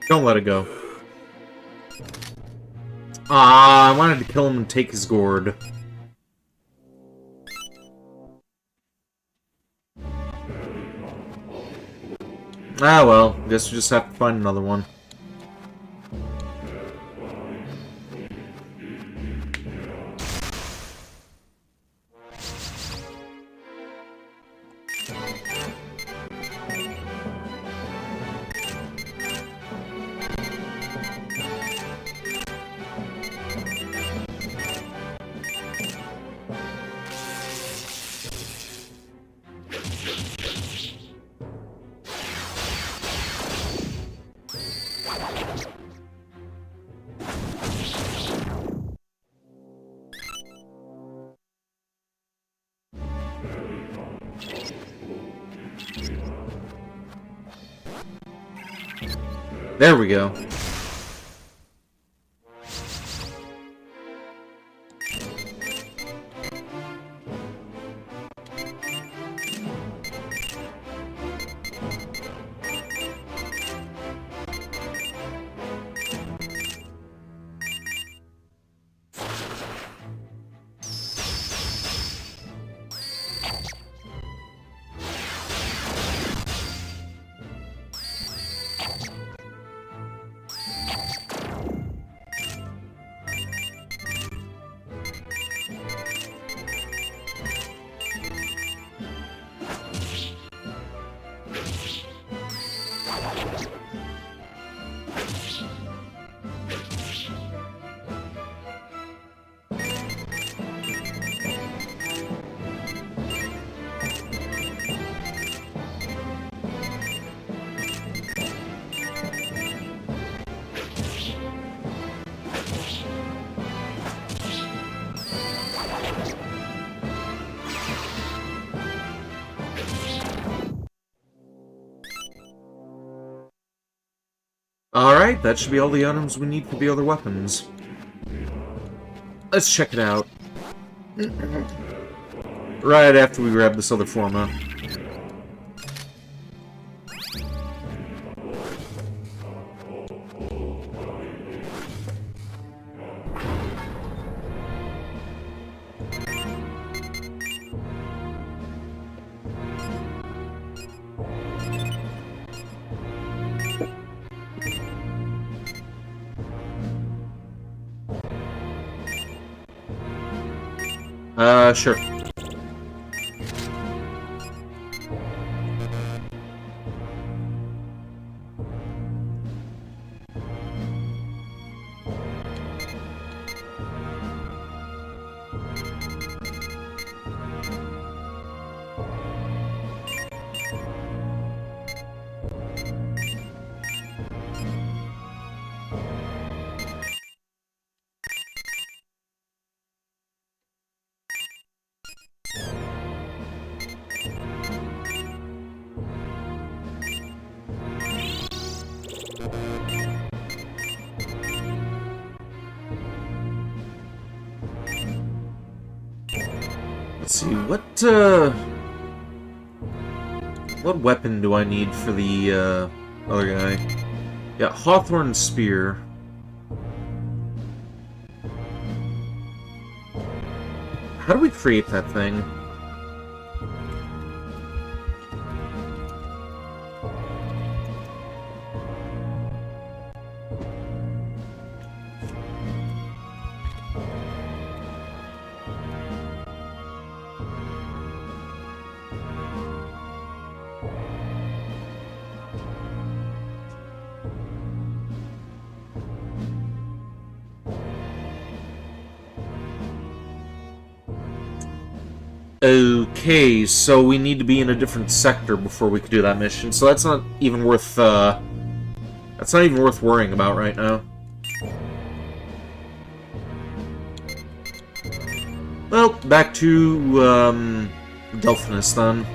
Don't let it go. Ah, I wanted to kill him and take his gourd. Ah well, guess we just have to find another one. There we go. Alright, that should be all the items we need for the other weapons. Let's check it out. Right after we grab this other forma. Sure. Let's see, what weapon do I need for the, other guy? Yeah, Hawthorne Spear. How do we create that thing? Okay, so we need to be in a different sector before we could do that mission, so that's not even worth, worrying about right now. Well, back to, Delphinus then.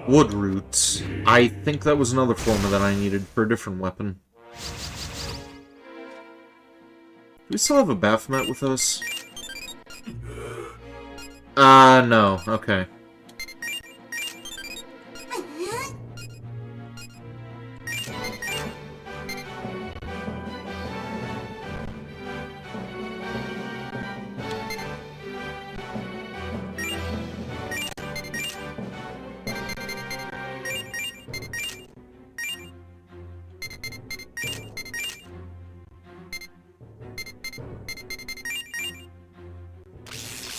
Wood roots. I think that was another form that I needed for a different weapon. Do we still have a Baphomet with us? No. Okay.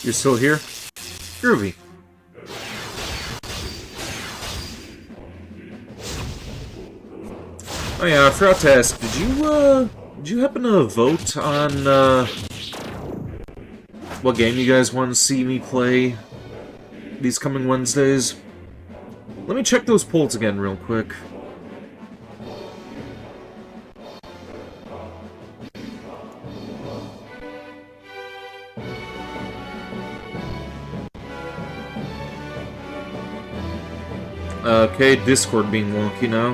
You're still here? Groovy. Oh yeah, I forgot to ask, did you happen to vote on, what game you guys want to see me play these coming Wednesdays? Let me check those polls again real quick. Okay, Discord being wonky now.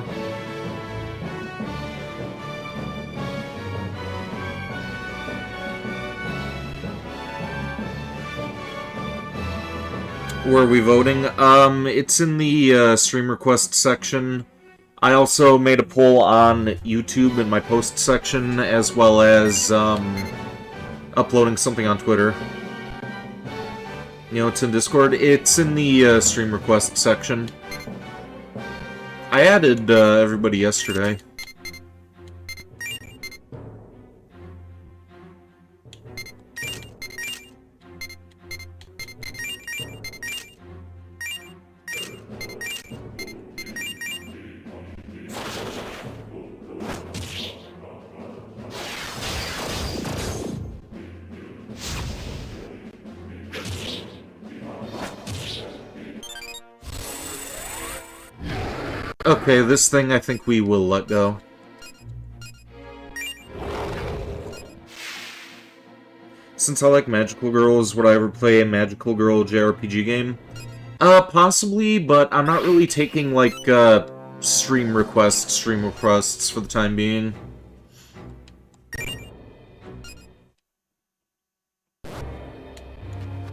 Where are we voting? It's in the stream request section. I also made a poll on YouTube in my post section, as well as uploading something on Twitter. You know, it's in Discord. It's in the stream request section. I added everybody yesterday. Okay, this thing I think we will let go. Since I like magical girls, would I ever play a magical girl JRPG game? Possibly, but I'm not really taking, like, stream requests for the time being.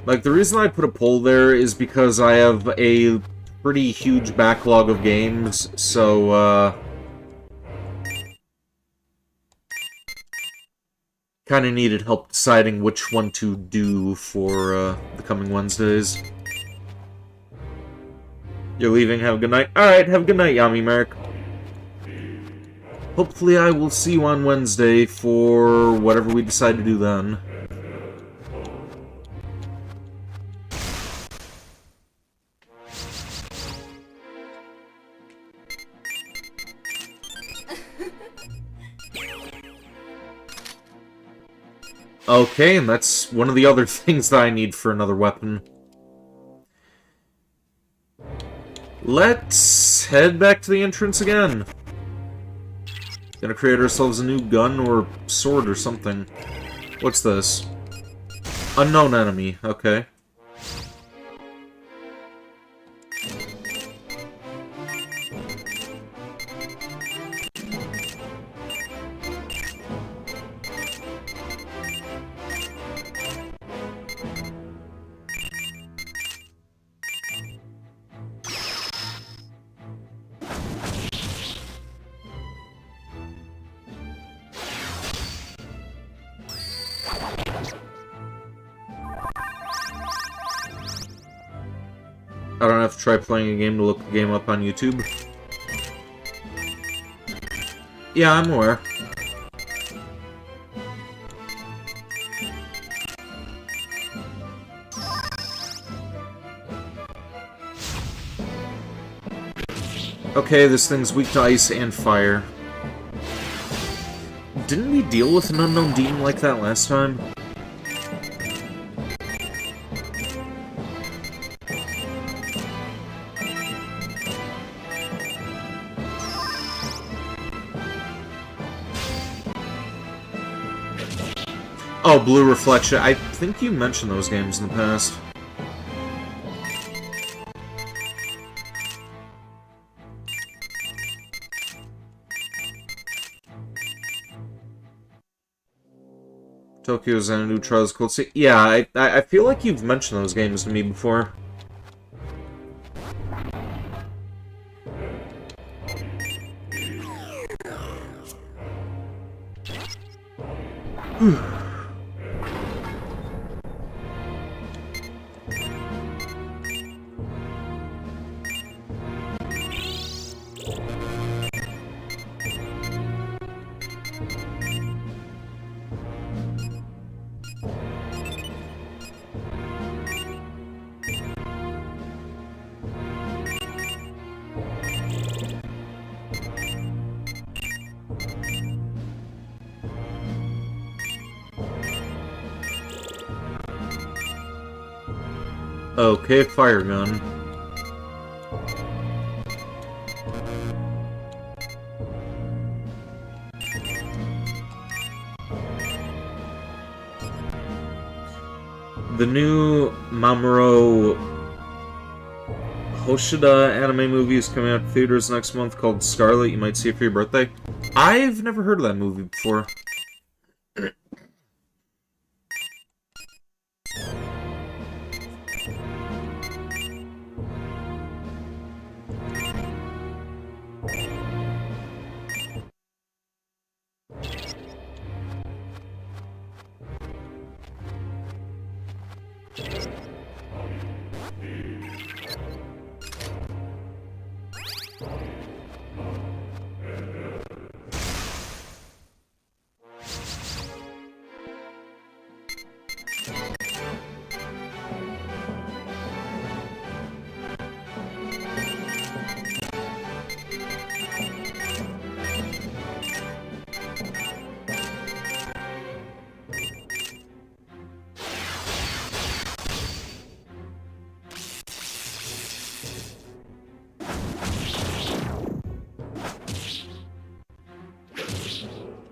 Like, the reason I put a poll there is because I have a pretty huge backlog of games, so, kinda needed help deciding which one to do for, the coming Wednesdays. You're leaving, have a good night? Alright, have a good night, Yami Merrick. Hopefully I will see you on Wednesday for whatever we decide to do then. Okay, and that's one of the other things that I need for another weapon. Let's head back to the entrance again. Gonna create ourselves a new gun or sword or something. What's this? Unknown enemy, okay. I don't have to try playing a game to look the game up on YouTube. Yeah, I'm aware. Okay, this thing's weak to ice and fire. Didn't we deal with an unknown demon like that last time? Oh, Blue Reflection. I think you mentioned those games in the past. Tokyo Xanadu Trials Cold Sea. Yeah, I feel like you've mentioned those games to me before. Okay, fire gun. The new Mamoru Hoshida anime movie is coming out to theaters next month called Scarlet. You might see it for your birthday. I've never heard of that movie before.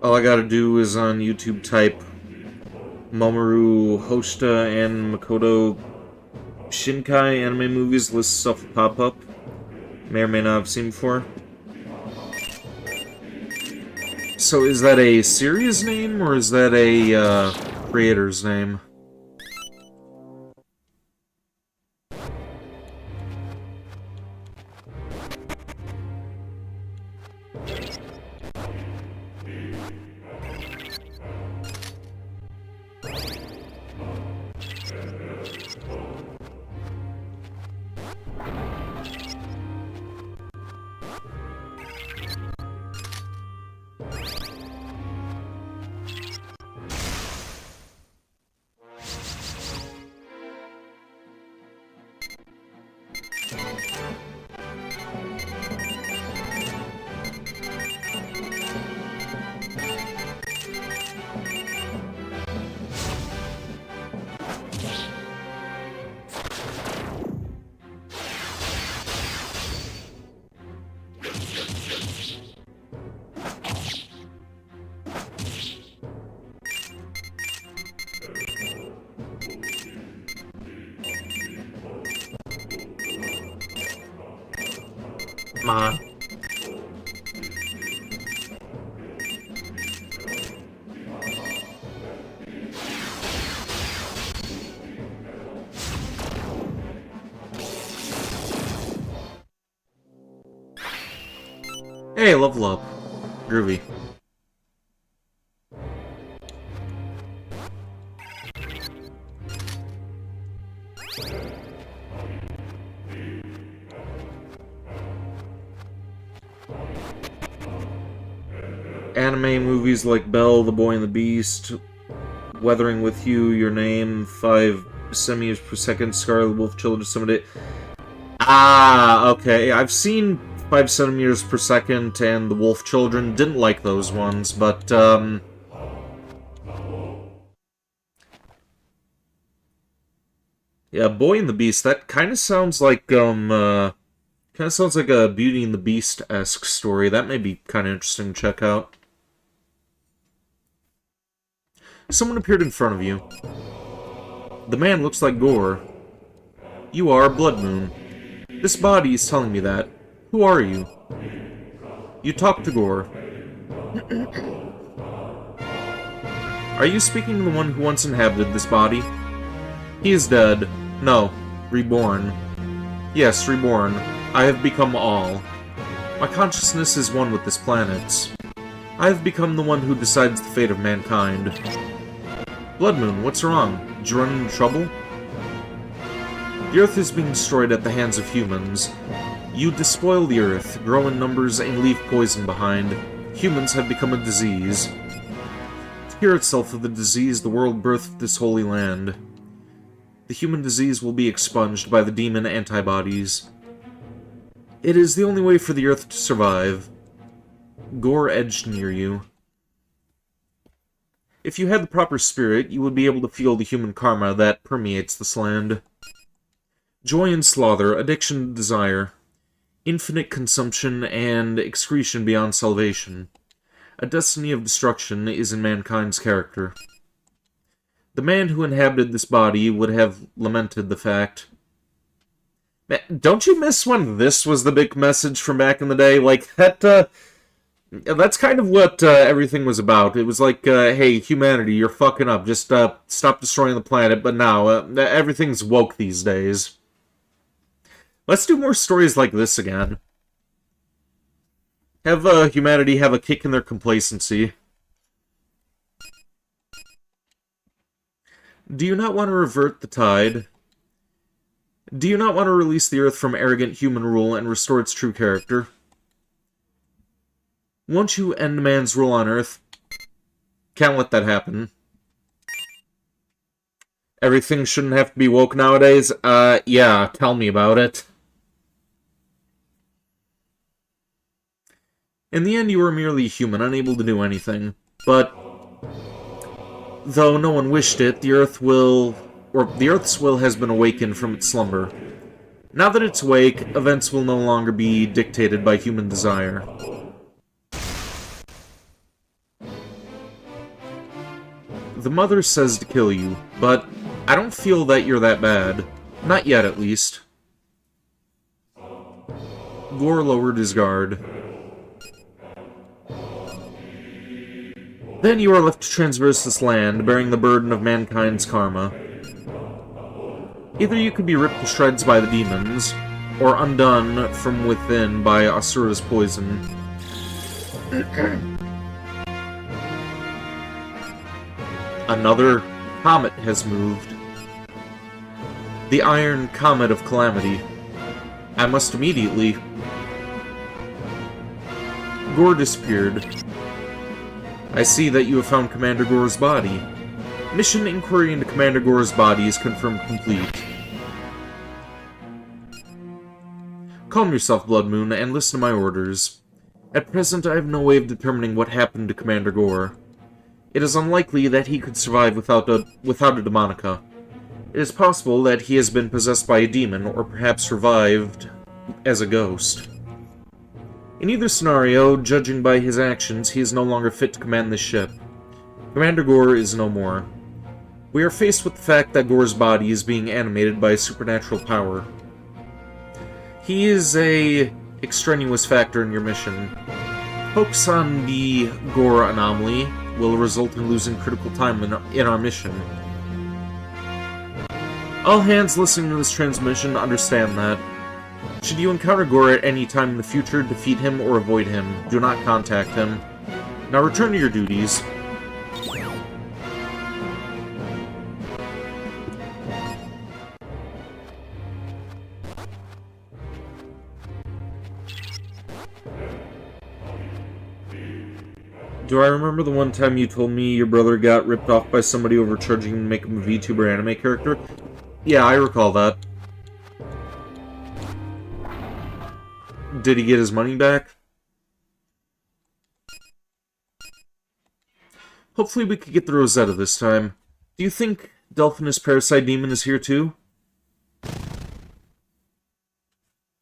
All I gotta do is on YouTube type Mamoru Hoshida and Makoto Shinkai anime movies, list stuff will pop up. May or may not have seen before. So is that a series name, or is that a creator's name? on. Hey, level up. Groovy. Anime movies like Belle, The Boy and the Beast, Weathering with You, Your Name, 5 centimeters per second, Scarlet Wolf, Children, some of it. Ah, okay. I've seen 5 centimeters per second and The Wolf Children. Didn't like those ones, but, yeah, Boy and the Beast, that kind of sounds like, kind of sounds like a Beauty and the Beast-esque story. That may be kind of interesting to check out. Someone appeared in front of you. The man looks like Gore. You are Blood Moon. This body is telling me that. Who are you? You talk to Gore. Are you speaking to the one who once inhabited this body? He is dead. No, reborn. Yes, reborn. I have become all. My consciousness is one with this planet's. I have become the one who decides the fate of mankind. Blood Moon, what's wrong? Did you run into trouble? The Earth is being destroyed at the hands of humans. You despoil the Earth, grow in numbers, and leave poison behind. Humans have become a disease. To cure itself of the disease, the world birthed this holy land. The human disease will be expunged by the demon antibodies. It is the only way for the Earth to survive. Gore edged near you. If you had the proper spirit, you would be able to feel the human karma that permeates this land. Joy and slaughter, addiction and desire, infinite consumption and excretion beyond salvation. A destiny of destruction is in mankind's character. The man who inhabited this body would have lamented the fact. Man, don't you miss when this was the big message from back in the day? Like, that's kind of what everything was about. It was like, hey, humanity, you're fucking up. Just stop destroying the planet. But now, everything's woke these days. Let's do more stories like this again. Have humanity have a kick in their complacency. Do you not want to revert the tide? Do you not want to release the Earth from arrogant human rule and restore its true character? Won't you end man's rule on Earth? Can't let that happen. Everything shouldn't have to be woke nowadays? Yeah, tell me about it. In the end, you are merely human, unable to do anything. But, though no one wished it, the Earth's will has been awakened from its slumber. Now that it's awake, events will no longer be dictated by human desire. The mother says to kill you, but I don't feel that you're that bad. Not yet, at least. Gore lowered his guard. Then you are left to transverse this land, bearing the burden of mankind's karma. Either you could be ripped to shreds by the demons, or undone from within by Asura's poison. Another comet has moved. The Iron Comet of Calamity. I must immediately... Gore disappeared. I see that you have found Commander Gore's body. Mission inquiry into Commander Gore's body is confirmed complete. Calm yourself, Blood Moon, and listen to my orders. At present, I have no way of determining what happened to Commander Gore. It is unlikely that he could survive without a Demonica. It is possible that he has been possessed by a demon, or perhaps revived as a ghost. In either scenario, judging by his actions, he is no longer fit to command this ship. Commander Gore is no more. We are faced with the fact that Gore's body is being animated by a supernatural power. He is a extraneous factor in your mission. Focus on the gore anomaly will result in losing critical time in our mission. All hands listening to this transmission understand that. Should you encounter Gore at any time in the future, defeat him or avoid him. Do not contact him. Now return to your duties. Do I remember the one time you told me your brother got ripped off by somebody overcharging him to make him a VTuber anime character? Yeah, I recall that. Did he get his money back? Hopefully we could get the Rosetta this time. Do you think Delphinus Parasite Demon is here too?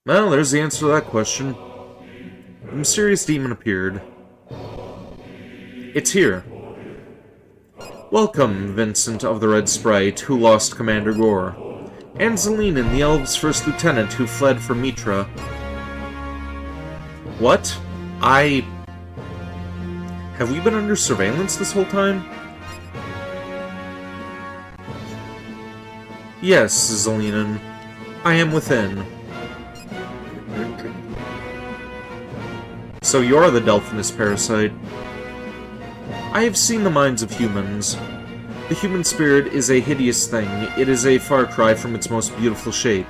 Well, there's the answer to that question. The mysterious demon appeared. It's here. Welcome, Vincent of the Red Sprite, who lost Commander Gore. And Zelinin, the Elves' first lieutenant, who fled from Mitra. What? Have we been under surveillance this whole time? Yes, Zelinin. I am within. So you're the Delphinus Parasite. I have seen the minds of humans. The human spirit is a hideous thing. It is a far cry from its most beautiful shape.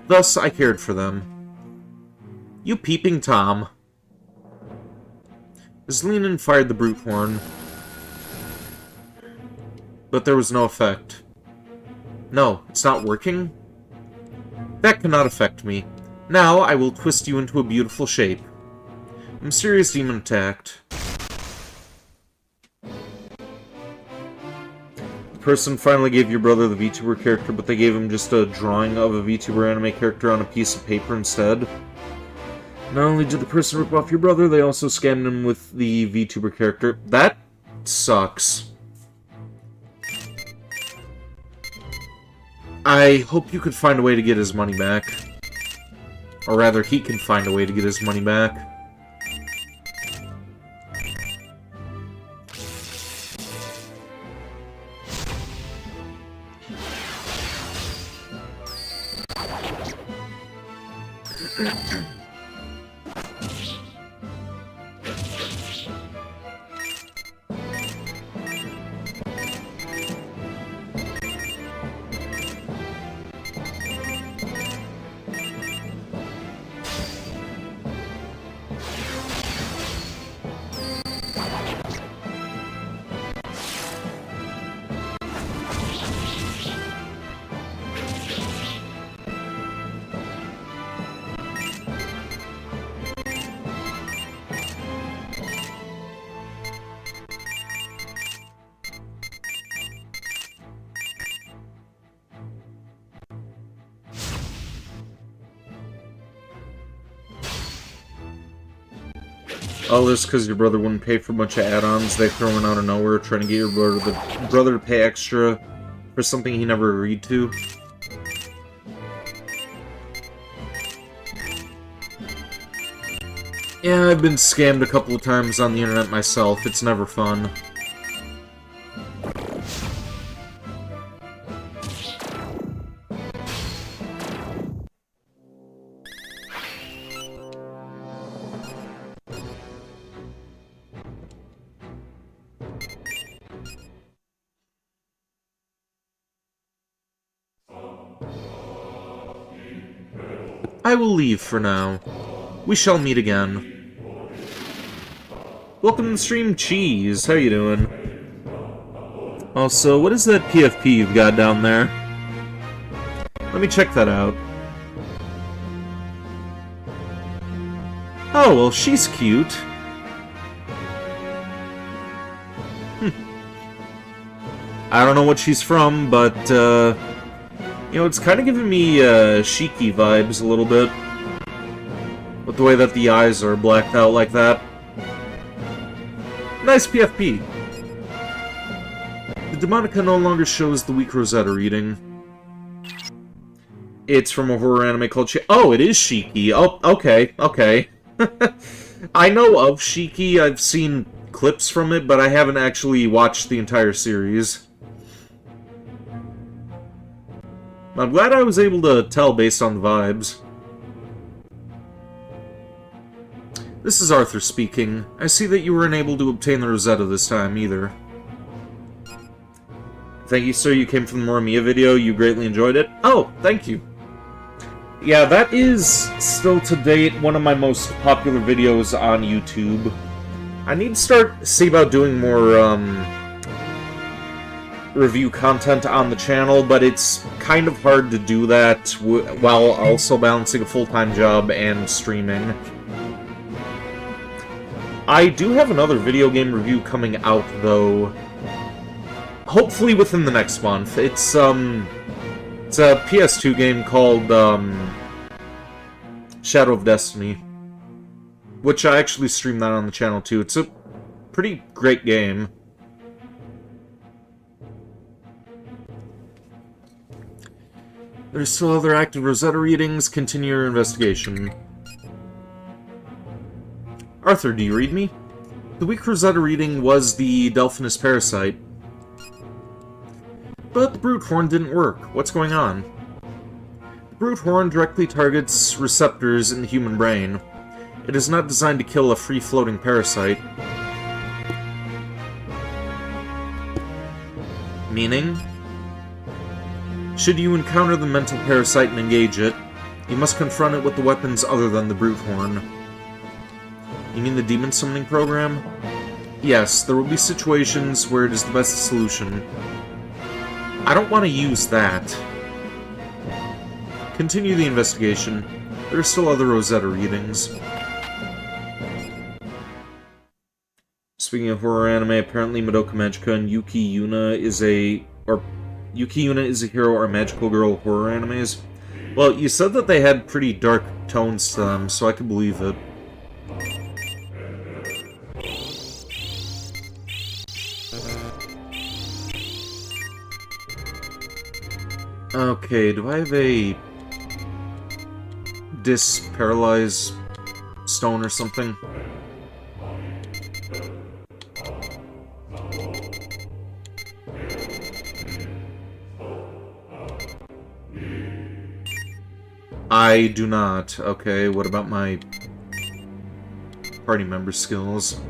Thus, I cared for them. You peeping Tom. Zelinin fired the brute horn, but there was no effect. No, it's not working? That cannot affect me. Now I will twist you into a beautiful shape. A mysterious demon attacked. The person finally gave your brother the VTuber character, but they gave him just a drawing of a VTuber anime character on a piece of paper instead. Not only did the person rip off your brother, they also scammed him with the VTuber character. That sucks. I hope you could find a way to get his money back. Or rather, he can find a way to get his money back. All this because your brother wouldn't pay for a bunch of add-ons they throw in out of nowhere, trying to get your brother to pay extra for something he never agreed to. Yeah, I've been scammed a couple of times on the internet myself. It's never fun. I will leave for now. We shall meet again. Welcome to the stream, Cheese. How you doing? Also, what is that PFP you've got down there? Let me check that out. Oh, well, she's cute. I don't know what she's from, but, you know, it's kind of giving me, Shiki vibes a little bit. With the way that the eyes are blacked out like that. Nice PFP. The Demonica no longer shows the weak Rosetta reading. It's from a horror anime called Oh, it is Shiki. Oh, okay, okay. I know of Shiki, I've seen clips from it, but I haven't actually watched the entire series. I'm glad I was able to tell based on the vibes. This is Arthur speaking. I see that you were unable to obtain the Rosetta this time, either. Thank you, sir. You came from the Morimiya video. You greatly enjoyed it. Oh, thank you. Yeah, that is still to date one of my most popular videos on YouTube. I need to see about doing more, review content on the channel, but it's kind of hard to do that while also balancing a full-time job and streaming. I do have another video game review coming out, though. Hopefully within the next month. It's a PS2 game called, Shadow of Destiny. Which I actually stream that on the channel, too. It's a pretty great game. There's still other active Rosetta readings. Continue your investigation. Arthur, do you read me? The weak Rosetta reading was the Delphinus Parasite. But the Brute Horn didn't work. What's going on? The Brute Horn directly targets receptors in the human brain. It is not designed to kill a free-floating parasite. Meaning? Should you encounter the mental parasite and engage it, you must confront it with the weapons other than the Brute Horn. You mean the demon summoning program? Yes, there will be situations where it is the best solution. I don't want to use that. Continue the investigation. There are still other Rosetta readings. Speaking of horror anime, apparently Madoka Magica and Yuki Yuna is a hero or magical girl horror animes. Well, you said that they had pretty dark tones to them, so I can believe it. Okay, do I have a Dis-Paralyze stone or something? I do not. Okay, what about my party member skills?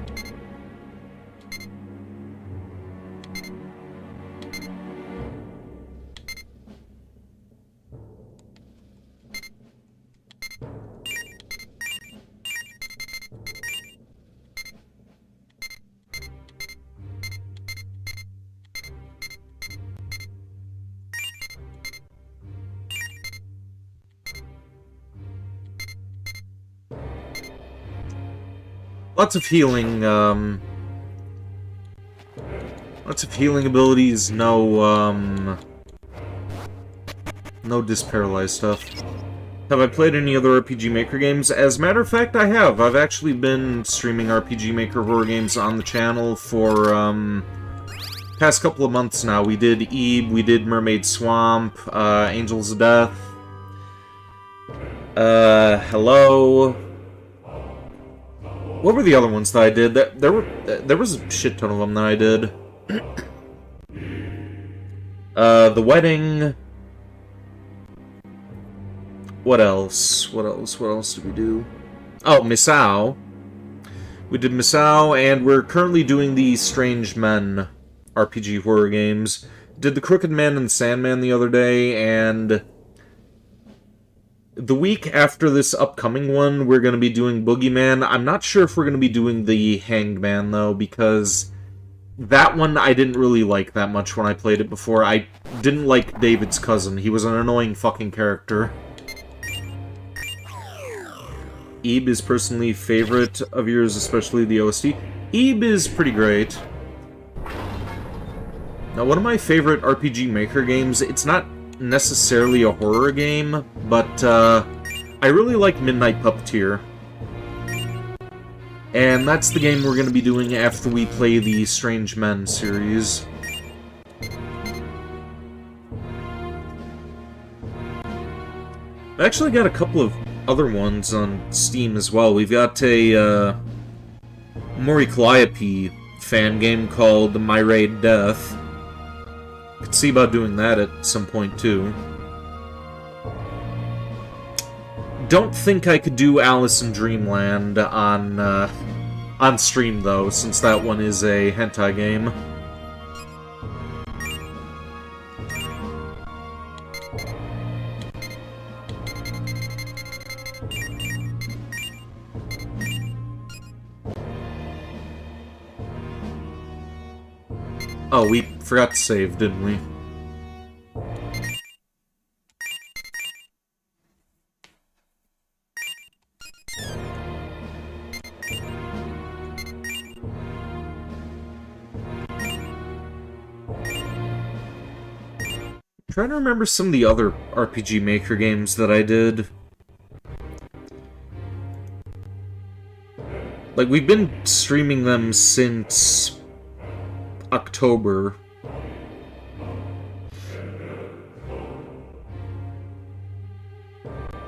Lots of healing, lots of healing abilities, no Dis-Paralyze stuff. Have I played any other RPG Maker games? As a matter of fact, I have. I've actually been streaming RPG Maker horror games on the channel for, past couple of months now. We did Eve, we did Mermaid Swamp, Angels of Death, Hello... What were the other ones that I did? There was a shit ton of them that I did. The Wedding. What else? What else did we do? Oh, Misao. We did Misao, and we're currently doing the Strange Men RPG horror games. Did the Crooked Man and Sandman the other day, and... the week after this upcoming one, we're going to be doing Boogeyman. I'm not sure if we're going to be doing the Hanged Man, though, because that one I didn't really like that much when I played it before. I didn't like David's cousin. He was an annoying fucking character. Ebe is personally favorite of yours, especially the OST. Ebe is pretty great. Now, one of my favorite RPG Maker games, it's not necessarily a horror game, but I really like Midnight Puppeteer. And that's the game we're going to be doing after we play the Strange Men series. I actually got a couple of other ones on Steam as well. We've got a Mori Calliope fan game called My Raid Death. Could see about doing that at some point too. Don't think I could do Alice in Dreamland on stream though, since that one is a hentai game. Oh, we forgot to save, didn't we? I'm trying to remember some of the other RPG Maker games that I did. Like, we've been streaming them since October.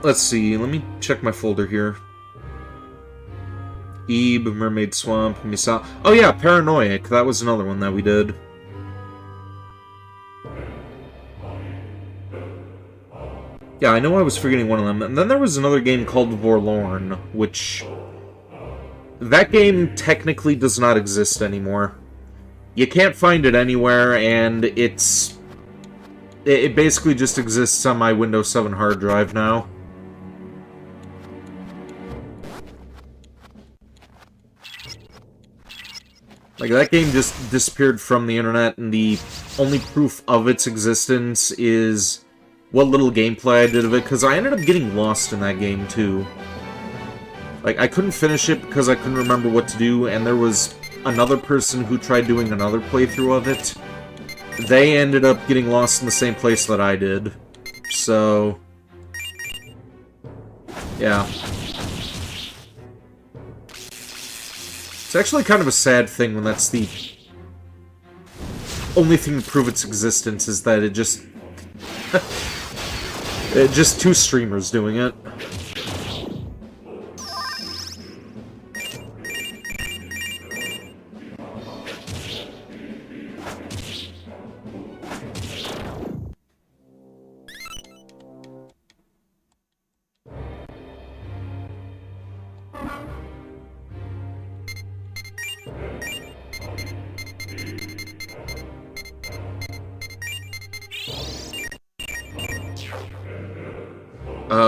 Let's see, let me check my folder here. Ebe, Mermaid Swamp, Misa. Oh yeah, Paranoiac. That was another one that we did. Yeah, I know I was forgetting one of them. And then there was another game called Forlorn, which... that game technically does not exist anymore. You can't find it anywhere, and it basically just exists on my Windows 7 hard drive now. Like, that game just disappeared from the internet, and the only proof of its existence is what little gameplay I did of it, because I ended up getting lost in that game, too. Like, I couldn't finish it because I couldn't remember what to do, and there was another person who tried doing another playthrough of it. They ended up getting lost in the same place that I did. So... yeah. It's actually kind of a sad thing when that's the only thing to prove its existence, is that it just... just two streamers doing it.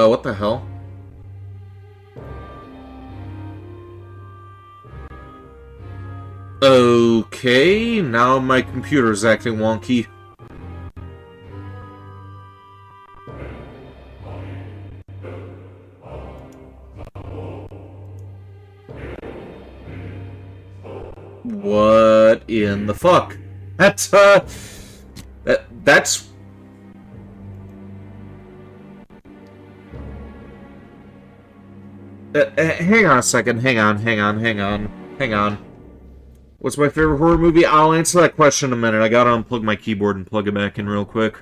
What the hell? Okay, now my computer's acting wonky. What in the fuck? That's, that's... hang on a second, hang on. What's my favorite horror movie? I'll answer that question in a minute. I gotta unplug my keyboard and plug it back in real quick.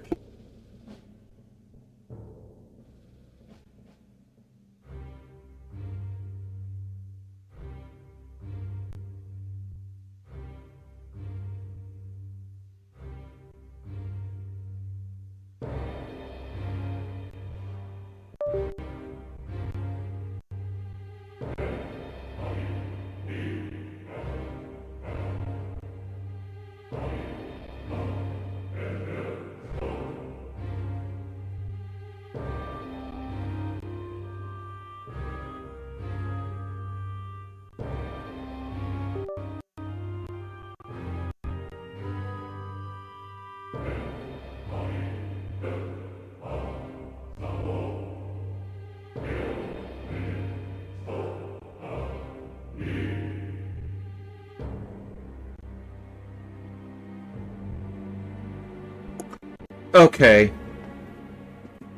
Okay.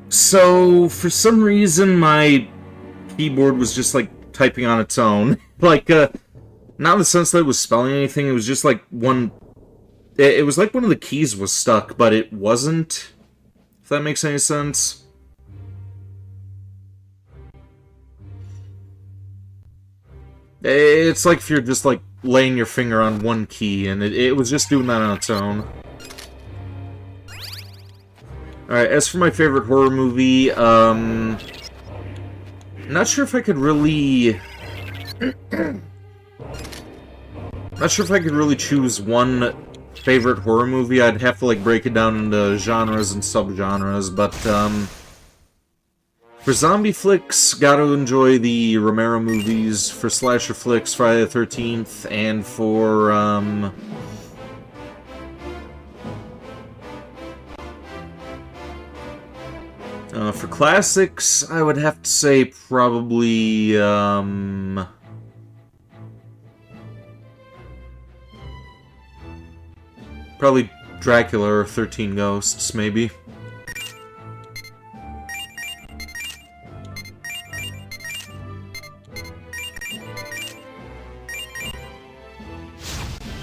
So, for some reason, my keyboard was just, like, typing on its own. Like, not in the sense that it was spelling anything, it was just, like, one... It was like one of the keys was stuck, but it wasn't. If that makes any sense. It's like if you're just, like, laying your finger on one key, and it was just doing that on its own. Alright, as for my favorite horror movie, not sure if I could really... Not sure if I could really choose one favorite horror movie. I'd have to, like, break it down into genres and subgenres, but, for zombie flicks, gotta enjoy the Romero movies. For slasher flicks, Friday the 13th, and for, for classics, I would have to say probably, probably Dracula or 13 Ghosts, maybe.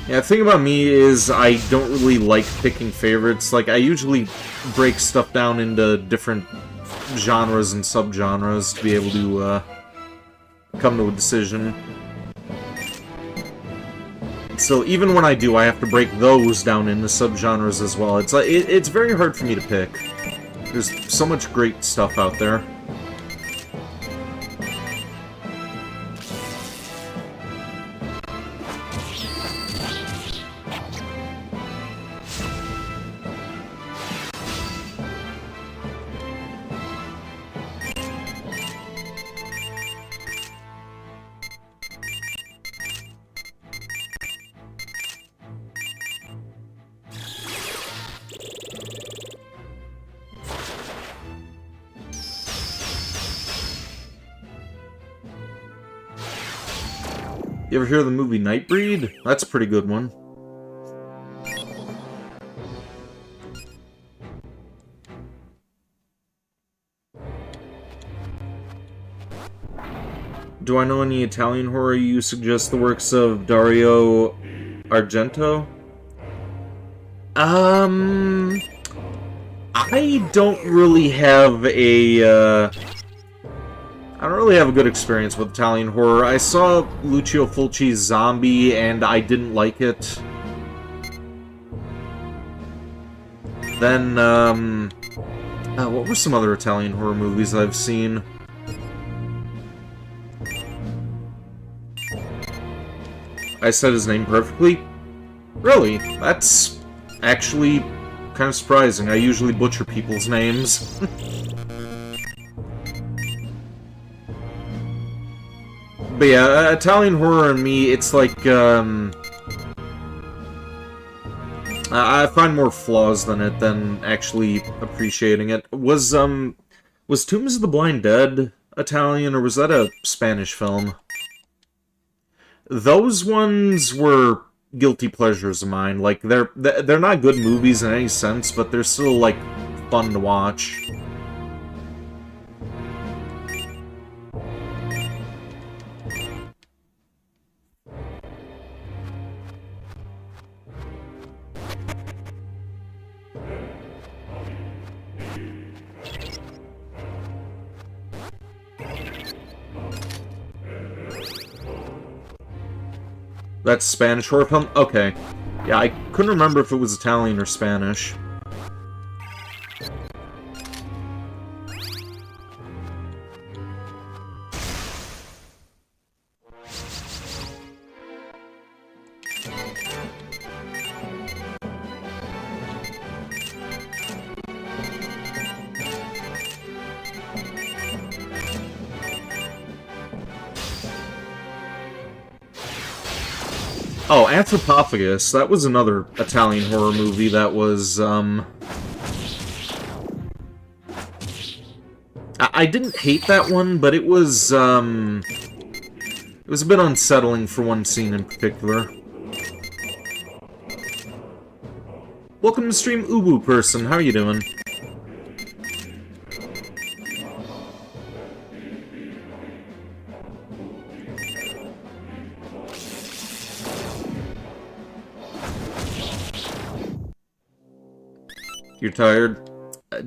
Yeah, the thing about me is I don't really like picking favorites. Like, I usually break stuff down into different genres and subgenres to be able to come to a decision. So even when I do, I have to break those down into subgenres as well. It's like it's very hard for me to pick. There's so much great stuff out there. You ever hear of the movie Nightbreed? That's a pretty good one. Do I know any Italian horror? You suggest the works of Dario Argento? I don't really have a, I don't really have a good experience with Italian horror. I saw Lucio Fulci's Zombie, and I didn't like it. Then, what were some other Italian horror movies I've seen? I said his name perfectly? Really? That's actually kind of surprising. I usually butcher people's names. But yeah, Italian horror and me, it's like, I find more flaws than it than actually appreciating it. Was Tombs of the Blind Dead Italian, or was that a Spanish film? Those ones were guilty pleasures of mine. Like, they're not good movies in any sense, but they're still, like, fun to watch. That's Spanish horror film? Okay. Yeah, I couldn't remember if it was Italian or Spanish. Oh, Anthropophagus. That was another Italian horror movie that was, I didn't hate that one, but it was a bit unsettling for one scene in particular. Welcome to stream, Ubu person. How are you doing? You're tired?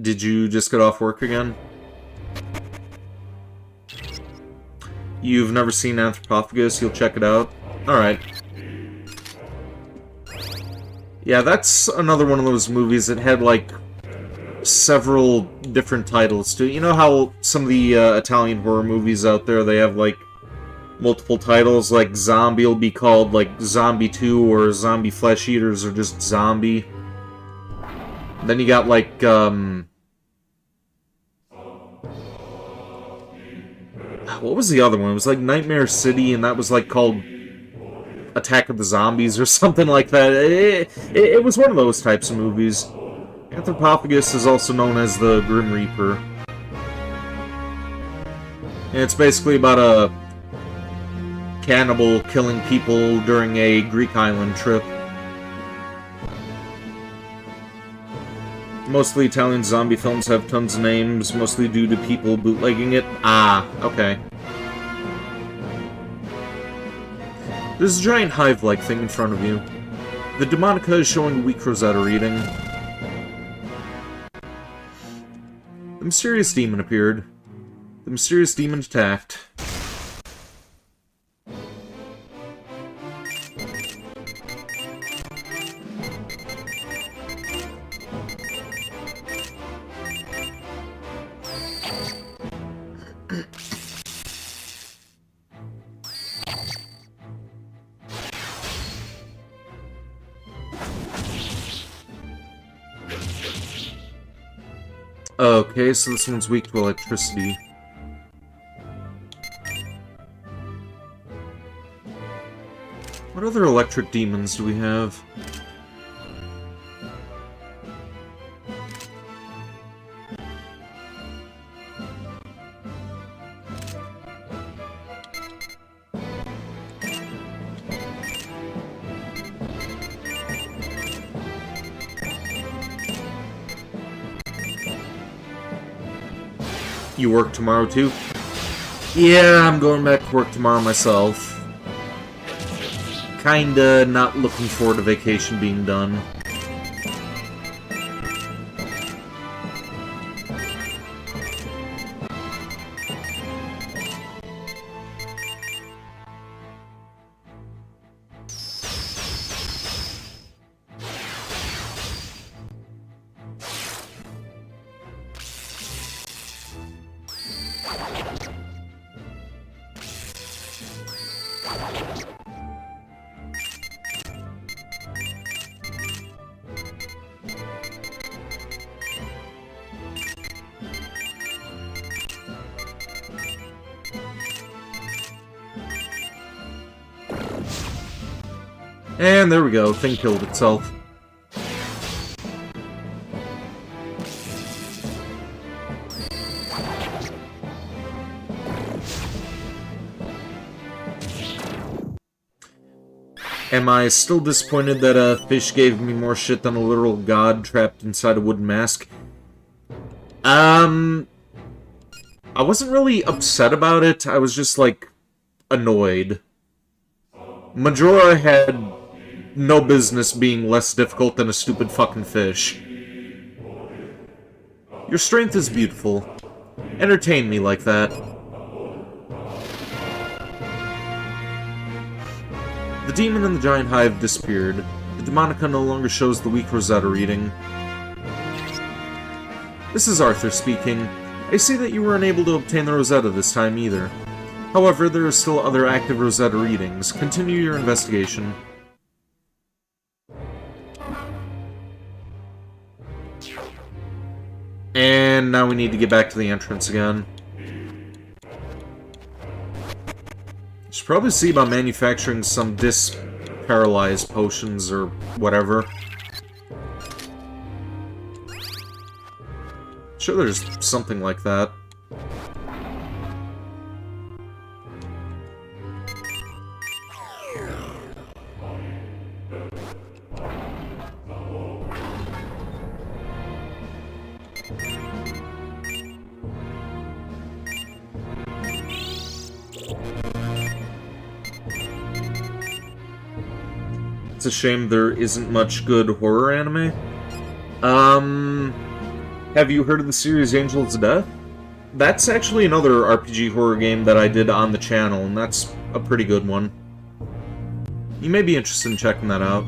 Did you just get off work again? You've never seen Anthropophagus, you'll check it out? Alright. Yeah, that's another one of those movies that had, like, several different titles to it. You know how some of the Italian horror movies out there, they have, like, multiple titles, like Zombie will be called, like, Zombie 2, or Zombie Flesh Eaters, or just Zombie. Then you got, like, what was the other one? It was, like, Nightmare City, and that was, like, called Attack of the Zombies, or something like that. It was one of those types of movies. Anthropophagus is also known as the Grim Reaper. And it's basically about a cannibal killing people during a Greek island trip. Mostly Italian zombie films have tons of names, mostly due to people bootlegging it. Ah, okay. There's a giant hive-like thing in front of you. The Demonica is showing a weak Rosetta reading. The mysterious demon appeared. The mysterious demon attacked. Okay, so this one's weak to electricity. What other electric demons do we have? You work tomorrow too? Yeah, I'm going back to work tomorrow myself. Kinda not looking forward to vacation being done. And there we go, thing killed itself. Am I still disappointed that a fish gave me more shit than a literal god trapped inside a wooden mask? I wasn't really upset about it, I was just, like, annoyed. Majora had no business being less difficult than a stupid fucking fish. Your strength is beautiful. Entertain me like that. The demon in the giant hive disappeared. The Demonica no longer shows the weak Rosetta reading. This is Arthur speaking. I see that you were unable to obtain the Rosetta this time either. However, there are still other active Rosetta readings. Continue your investigation. And now we need to get back to the entrance again. Should probably see about manufacturing some dis-paralyzed potions or whatever. Sure, there's something like that. It's a shame there isn't much good horror anime. Have you heard of the series Angels of Death? That's actually another RPG horror game that I did on the channel, and that's a pretty good one. You may be interested in checking that out.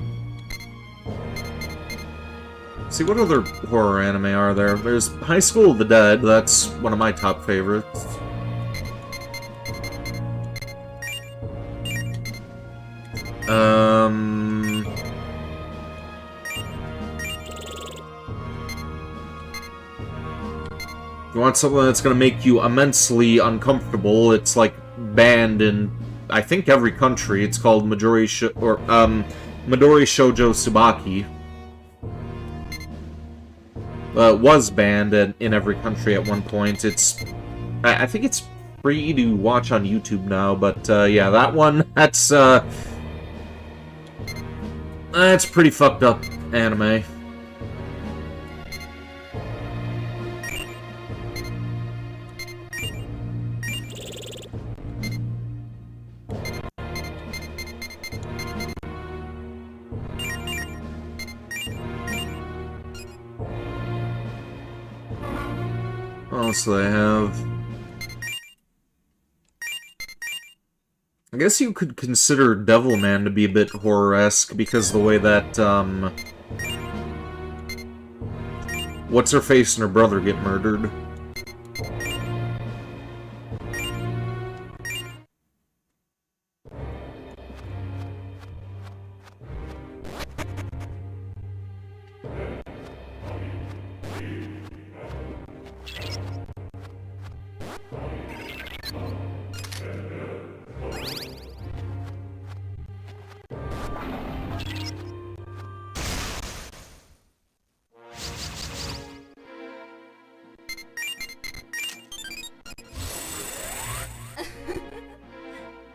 See, what other horror anime are there? There's High School of the Dead, that's one of my top favorites. If you want something that's going to make you immensely uncomfortable, it's like banned in, I think, every country. It's called Midori Shoujo Tsubaki. It was banned in every country at one point. I think it's free to watch on YouTube now, but yeah, that one, that's pretty fucked up anime. What else do they have? I guess you could consider Devilman to be a bit horror-esque because of the way that, What's-Her-Face and her brother get murdered.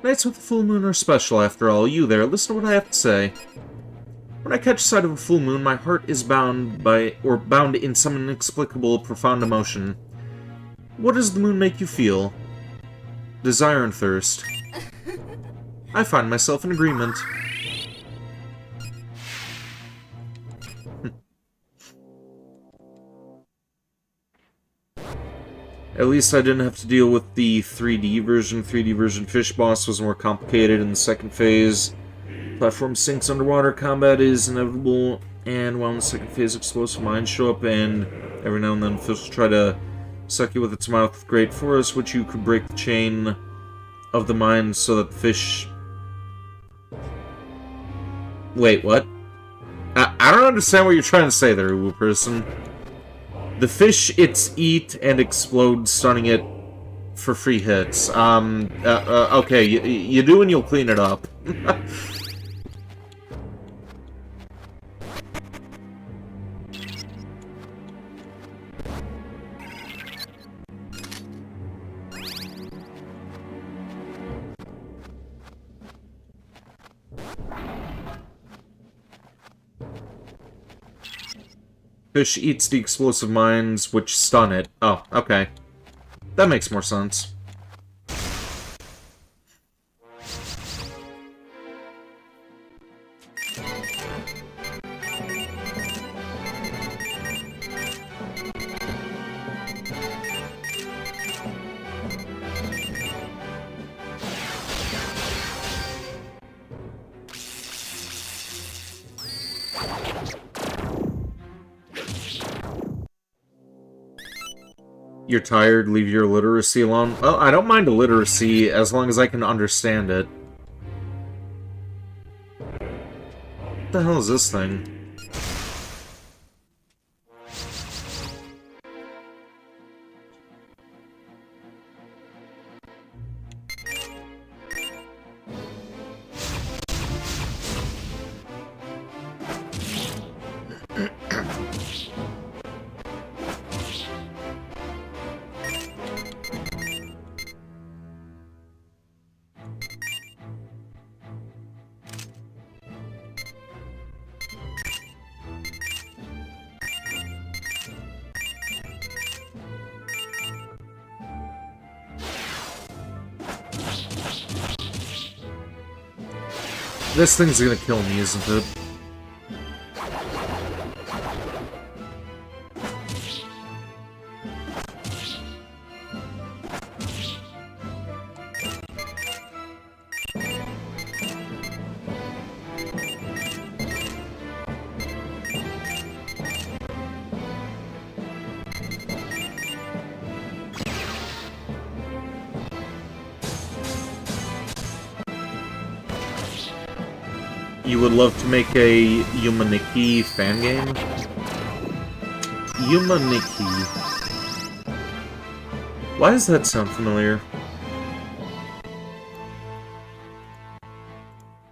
Nights with the full moon are special, after all. You there, listen to what I have to say. When I catch sight of a full moon, my heart is bound in some inexplicable, profound emotion. What does the moon make you feel? Desire and thirst. I find myself in agreement. At least I didn't have to deal with the 3D version. 3D version fish boss was more complicated in the second phase. Platform sinks underwater, combat is inevitable, and while in the second phase, explosive mines show up, and every now and then fish will try to suck you with its mouth with great force, which you could break the chain of the mines so that the fish... Wait, what? I don't understand what you're trying to say there, Woo person. The fish eat and explode, stunning it for free hits. Okay, you do and you'll clean it up. Fish eats the explosive mines, which stun it. Oh, okay. That makes more sense. You're tired, leave your illiteracy alone. Well, I don't mind illiteracy as long as I can understand it. What the hell is this thing? This thing's gonna kill me, isn't it? You would love to make a Yumaniki fan game? Yumaniki. Why does that sound familiar?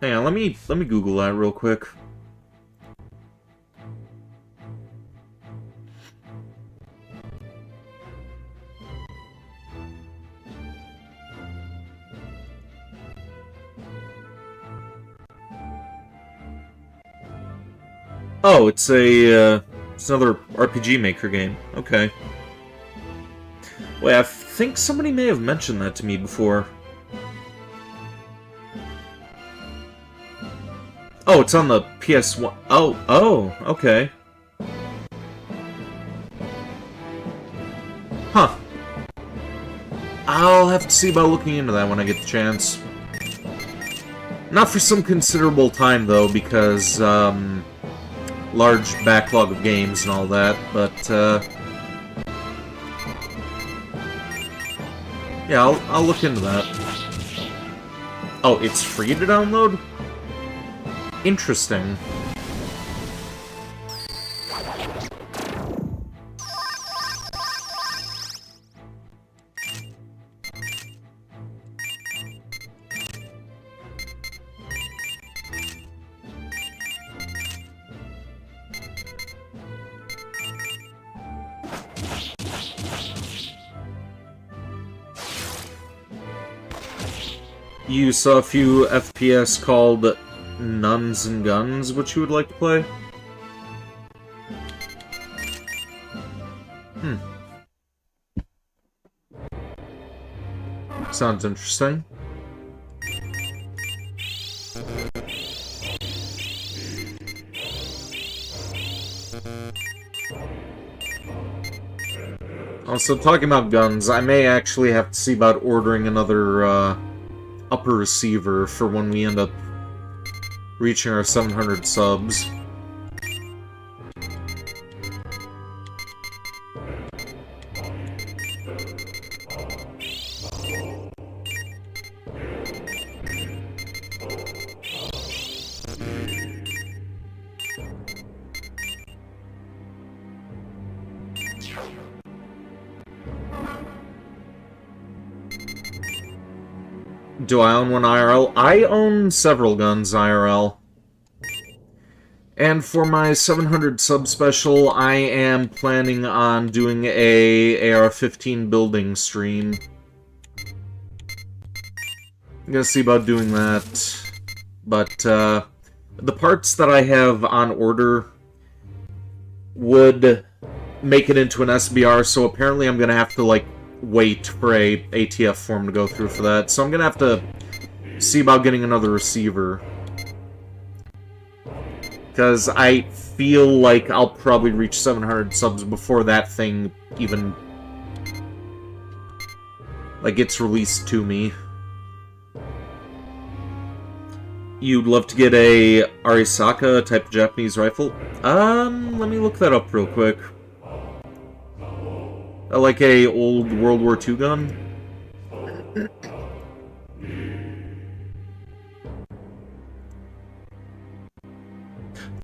Hang on, let me Google that real quick. Oh, it's another RPG Maker game. Okay. Wait, I think somebody may have mentioned that to me before. Oh, it's on the PS1. Oh, okay. Huh. I'll have to see about looking into that when I get the chance. Not for some considerable time, though, because, large backlog of games and all that, but, yeah, I'll look into that. Oh, it's free to download? Interesting. You saw a few FPS called Nuns and Guns, which you would like to play? Sounds interesting. Also, talking about guns, I may actually have to see about ordering another, upper receiver for when we end up reaching our 700 subs. Do I own one IRL? I own several guns IRL. And for my 700 sub special, I am planning on doing a AR-15 building stream. I'm gonna see about doing that. But, the parts that I have on order would make it into an SBR, so apparently I'm gonna have to, like, wait for a ATF form to go through for that. So I'm gonna have to see about getting another receiver. Because I feel like I'll probably reach 700 subs before that thing even, like, gets released to me. You'd love to get a Arisaka type of Japanese rifle? Let me look that up real quick. Like a old World War II gun?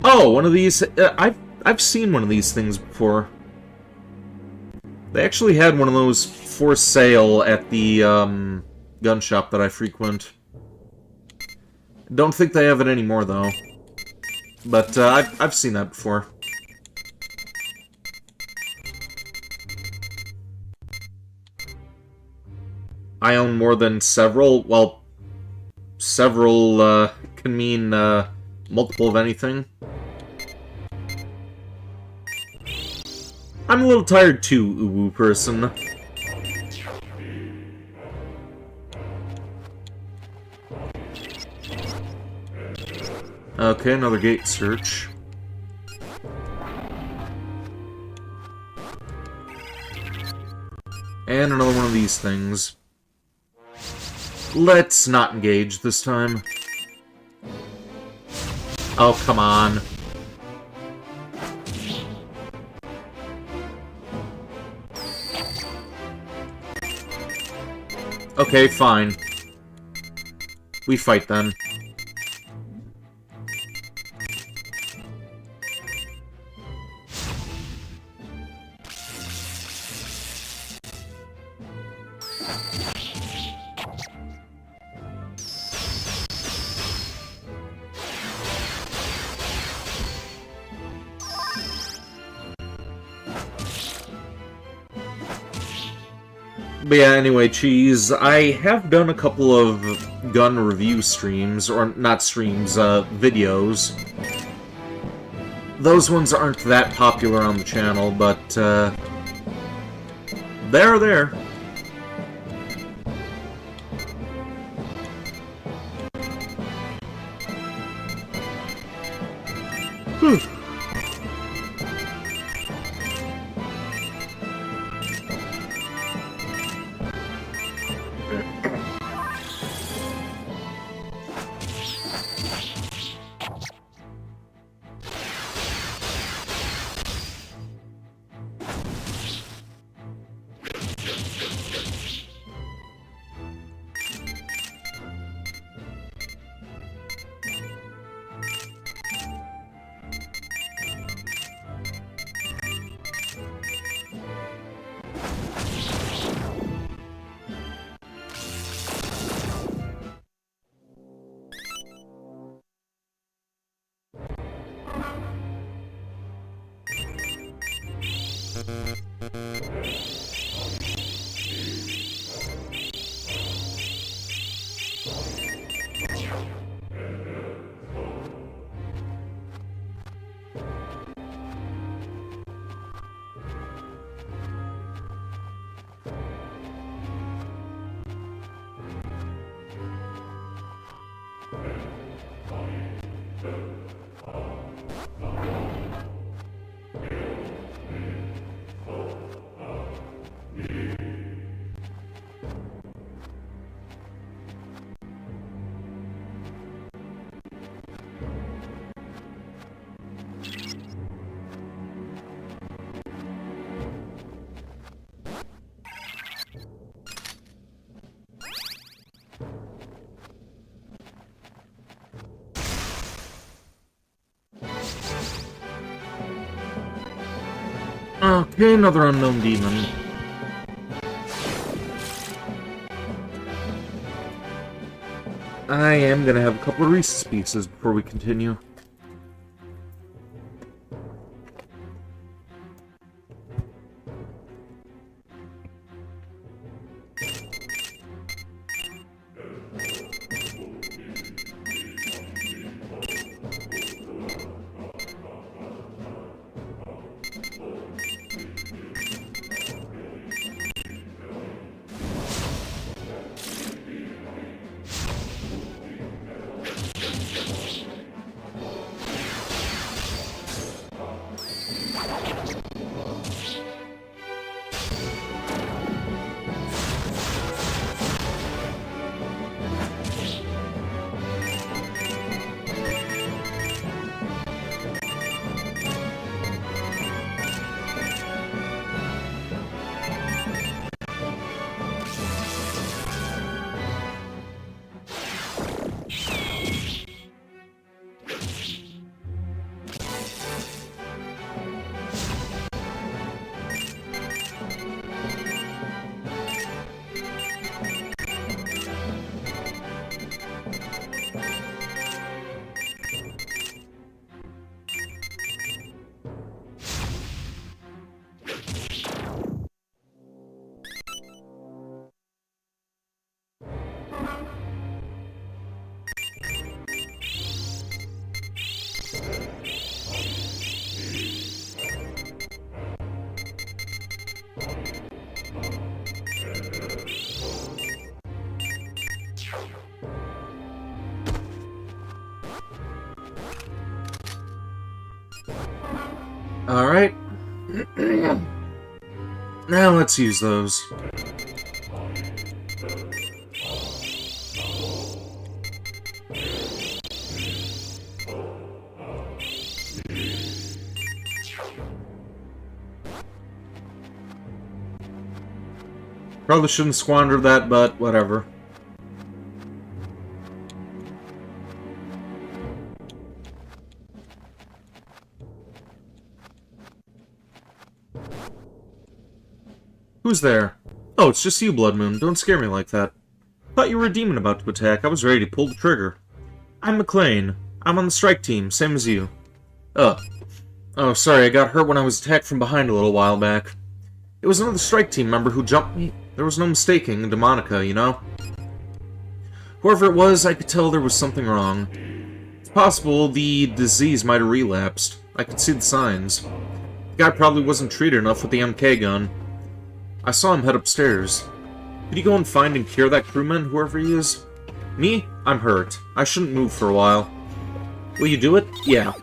Oh, one of these. I've seen one of these things before. They actually had one of those for sale at the gun shop that I frequent. Don't think they have it anymore though. But I've seen that before. I own more than several. Well, several can mean multiple of anything. I'm a little tired too, uwu person. Okay, another gate search. And another one of these things. Let's not engage this time. Oh, come on. Okay, fine. We fight then. But yeah, anyway, Cheese, I have done a couple of gun review streams, or not streams, videos. Those ones aren't that popular on the channel, but, they're there. Whew. Okay, another unknown demon. I am gonna have a couple of Reese's Pieces before we continue. Alright. Now let's use those. Probably shouldn't squander that, but whatever. Who's there? Oh, it's just you, Blood Moon. Don't scare me like that. Thought you were a demon about to attack. I was ready to pull the trigger. I'm McLean. I'm on the strike team, same as you. Oh, sorry, I got hurt when I was attacked from behind a little while back. It was another strike team member who jumped me. There was no mistaking Demonica, you know? Whoever it was, I could tell there was something wrong. It's possible the disease might have relapsed. I could see the signs. The guy probably wasn't treated enough with the MK gun. I saw him head upstairs. Could you go and find and cure that crewman, whoever he is? Me? I'm hurt. I shouldn't move for a while. Will you do it? Yeah.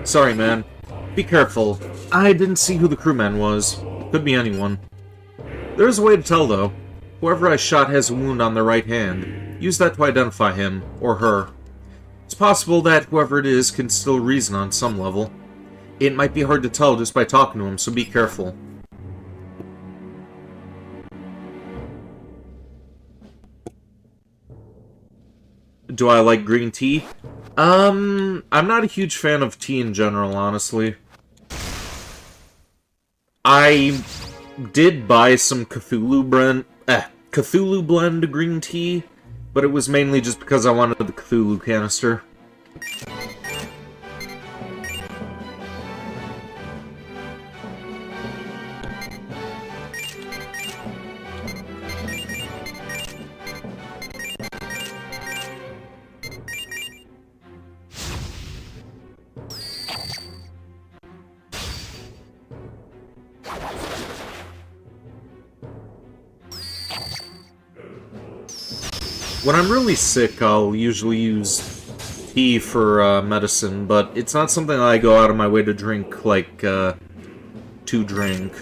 Sorry, man. Be careful. I didn't see who the crewman was. Could be anyone. There is a way to tell, though. Whoever I shot has a wound on their right hand. Use that to identify him, or her. It's possible that whoever it is can still reason on some level. It might be hard to tell just by talking to him, so be careful. Do I like green tea? I'm not a huge fan of tea in general, honestly. I did buy some Cthulhu blend green tea, but it was mainly just because I wanted the Cthulhu canister. When I'm really sick, I'll usually use tea for medicine, but it's not something I go out of my way to drink, like, to drink.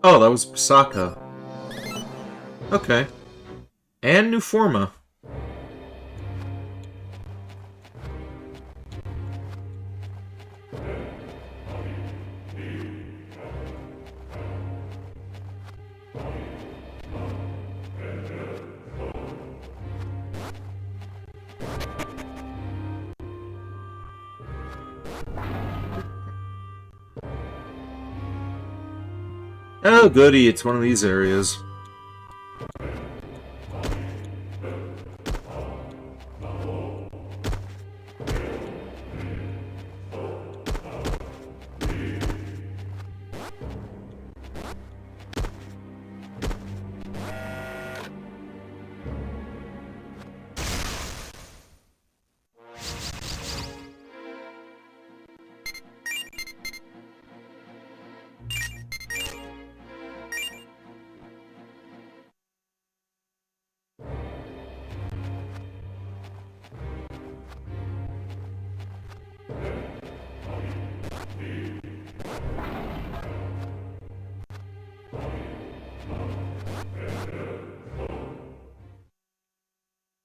Oh, that was Pasaka. Okay. And new forma. Oh, goody, it's one of these areas.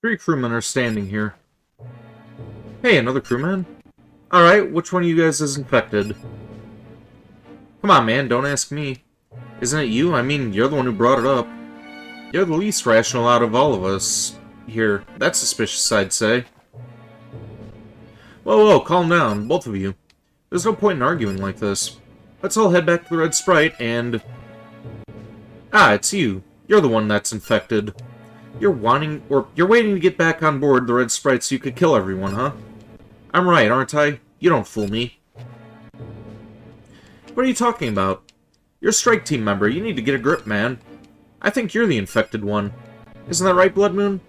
Three crewmen are standing here. Hey, another crewman? Alright, which one of you guys is infected? Come on, man, don't ask me. Isn't it you? I mean, you're the one who brought it up. You're the least rational out of all of us here. That's suspicious, I'd say. Whoa, calm down, both of you. There's no point in arguing like this. Let's all head back to the Red Sprite and... Ah, it's you. You're the one that's infected. You're waiting to get back on board the Red Sprite so you could kill everyone, huh? I'm right, aren't I? You don't fool me. What are you talking about? You're a strike team member. You need to get a grip, man. I think you're the infected one. Isn't that right, Blood Moon?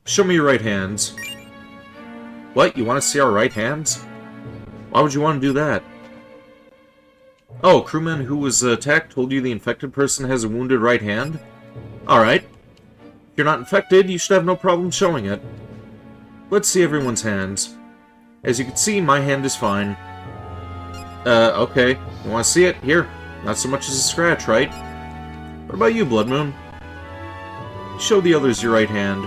Show me your right hands. What? You want to see our right hands? Why would you want to do that? Oh, crewman who was attacked told you the infected person has a wounded right hand? Alright. If you're not infected, you should have no problem showing it. Let's see everyone's hands. As you can see, my hand is fine. Okay. You want to see it? Here. Not so much as a scratch, right? What about you, Blood Moon? Show the others your right hand.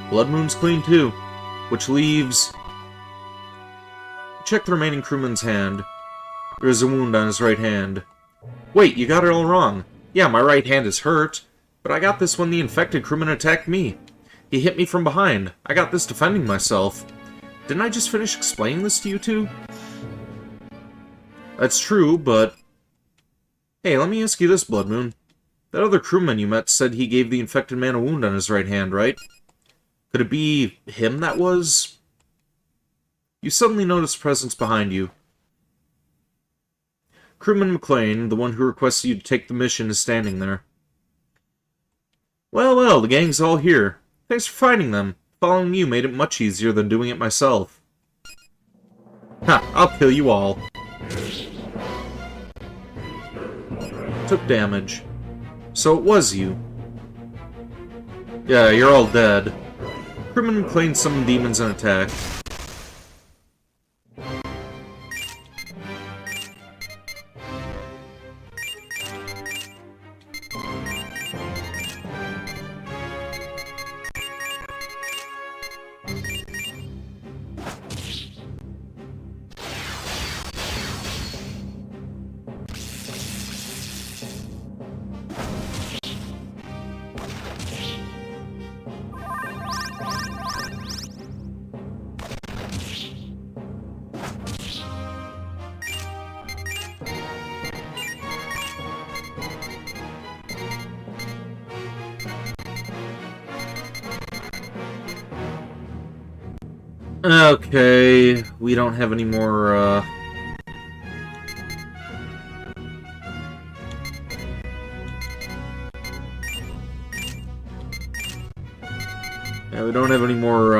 Blood Moon's clean too. Which leaves... Check the remaining crewman's hand. There is a wound on his right hand. Wait, you got it all wrong. Yeah, my right hand is hurt, but I got this when the infected crewman attacked me. He hit me from behind. I got this defending myself. Didn't I just finish explaining this to you two? That's true, but... Hey, let me ask you this, Blood Moon. That other crewman you met said he gave the infected man a wound on his right hand, right? Could it be him that was? You suddenly notice presence behind you. Crewman McLean, the one who requested you to take the mission, is standing there. Well, well, the gang's all here. Thanks for fighting them. Following you made it much easier than doing it myself. Ha, I'll kill you all. Took damage. So it was you. Yeah, you're all dead. Crewman McLean summoned demons and attacked. Okay, we don't have any more, Yeah, we don't have any more,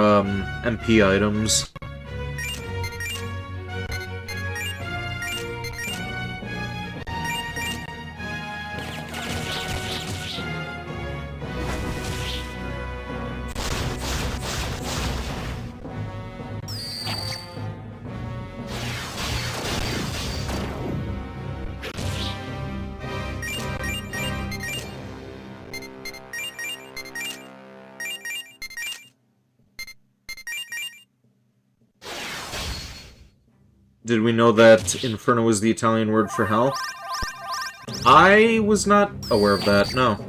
MP items. Did we know that Inferno is the Italian word for hell? I was not aware of that, no.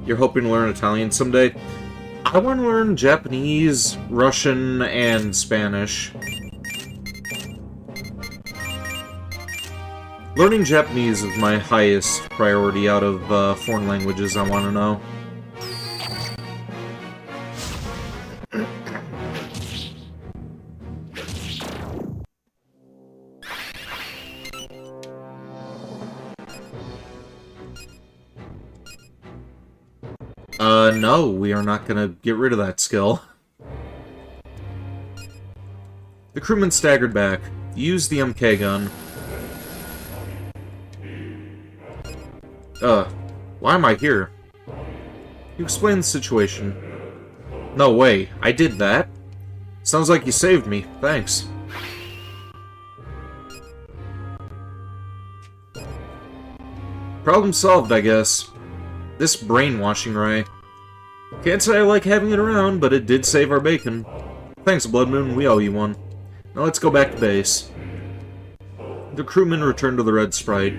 You're hoping to learn Italian someday? I want to learn Japanese, Russian, and Spanish. Learning Japanese is my highest priority out of foreign languages I want to know. No, we are not gonna get rid of that skill. The crewman staggered back. Used the MK gun. Why am I here? You explain the situation. No way, I did that? Sounds like you saved me, thanks. Problem solved, I guess. This brainwashing ray. Can't say I like having it around, but it did save our bacon. Thanks, Blood Moon, we owe you one. Now let's go back to base. The crewman returned to the red sprite.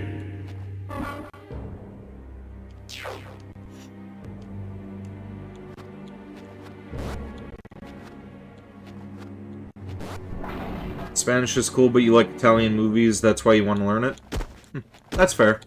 Spanish is cool, but you like Italian movies, that's why you want to learn it? That's fair.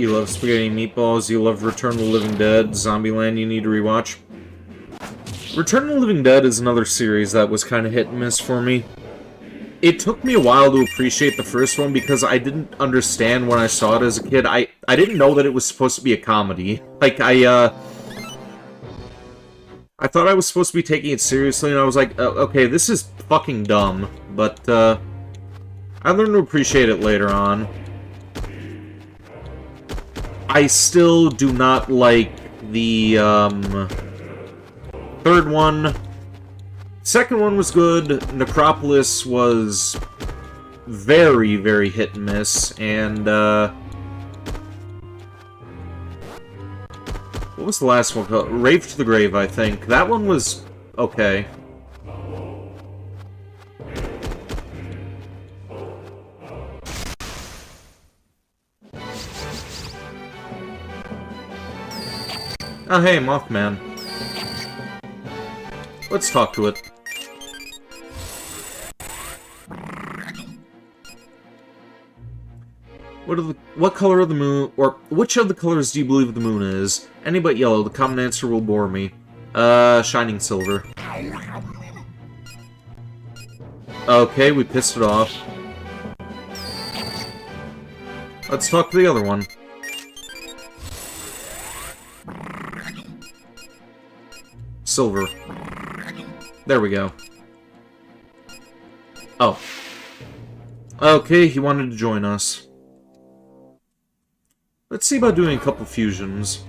You love spaghetti and meatballs, you love Return of the Living Dead, Zombieland you need to rewatch. Return of the Living Dead is another series that was kind of hit and miss for me. It took me a while to appreciate the first one because I didn't understand when I saw it as a kid. I didn't know that it was supposed to be a comedy. Like, I thought I was supposed to be taking it seriously, and I was like, okay, this is fucking dumb. But, I learned to appreciate it later on. I still do not like the, third one. Second one was good. Necropolis was very, very hit and miss. And, what was the last one called? Rave to the Grave, I think. That one was okay. Oh, hey, Mothman. Let's talk to it. What color of the moon, or which of the colors do you believe the moon is? Any but yellow. The common answer will bore me. Shining silver. Okay, we pissed it off. Let's talk to the other one. Silver. There we go. Oh. Okay, he wanted to join us. Let's see about doing a couple fusions.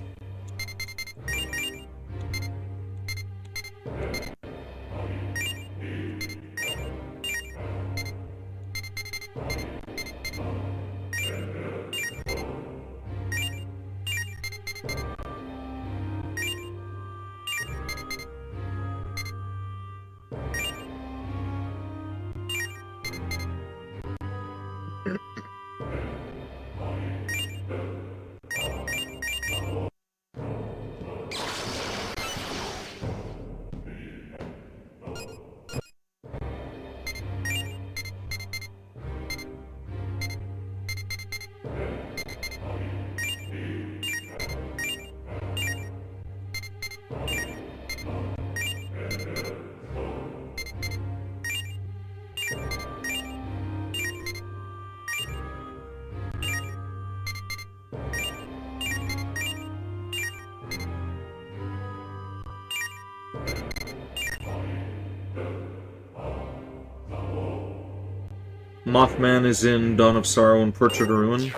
Mothman is in Dawn of Sorrow and Portrait of Ruin.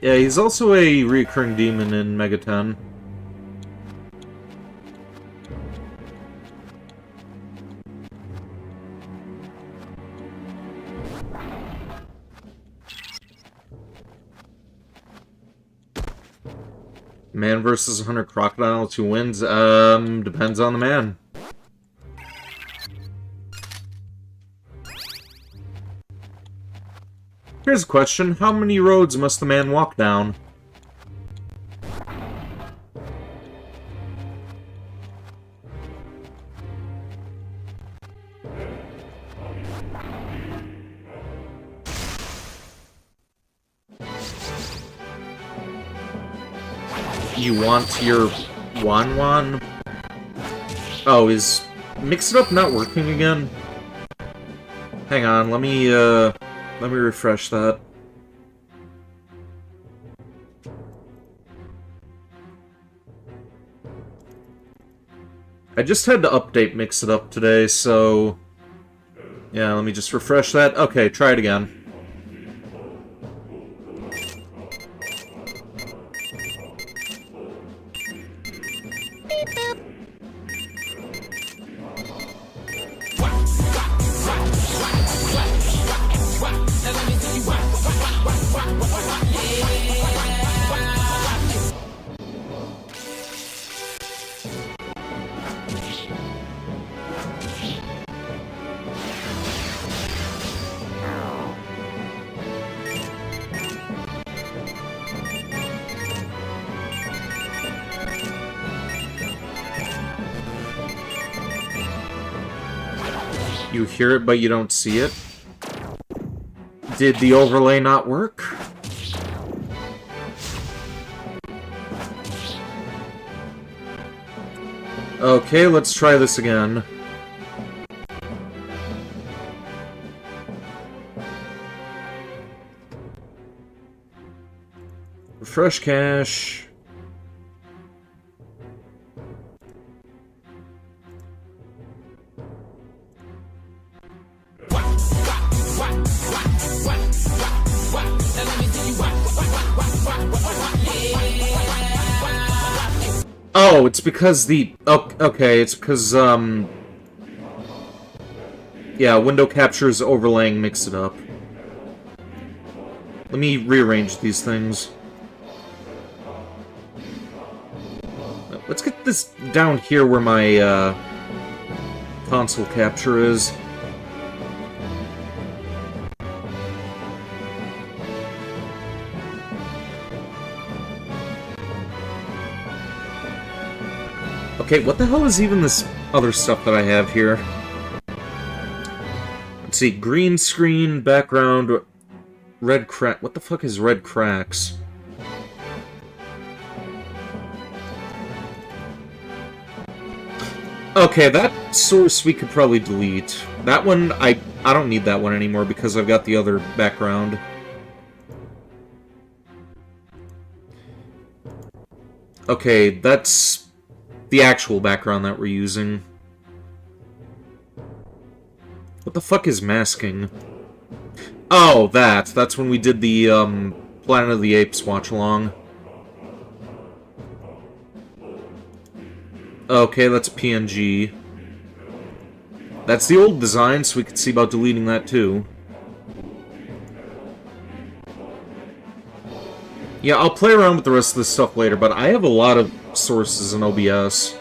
Yeah, he's also a recurring demon in Mega 10. Man versus 100 crocodiles, who wins? Depends on the man. Here's a question. How many roads must the man walk down? You want your Wan? Oh, is Mix It Up not working again? Hang on, let me refresh that. I just had to update Mix It Up today, so... yeah, let me just refresh that. Okay, try it again. You hear it, but you don't see it? Did the overlay not work? Okay, let's try this again. Refresh cache. Oh, it's because the... Oh, okay, it's because, yeah, window captures overlaying mix it up. Let me rearrange these things. Let's get this down here where my, console capture is. Okay, what the hell is even this other stuff that I have here? Let's see, green screen, background, red crack. What the fuck is red cracks? Okay, that source we could probably delete. That one, I don't need that one anymore because I've got the other background. Okay, that's the actual background that we're using. What the fuck is masking? Oh, that's when we did the, Planet of the Apes watch-along. Okay, that's PNG. That's the old design, so we could see about deleting that too. Yeah, I'll play around with the rest of this stuff later, but I have a lot of sources in OBS.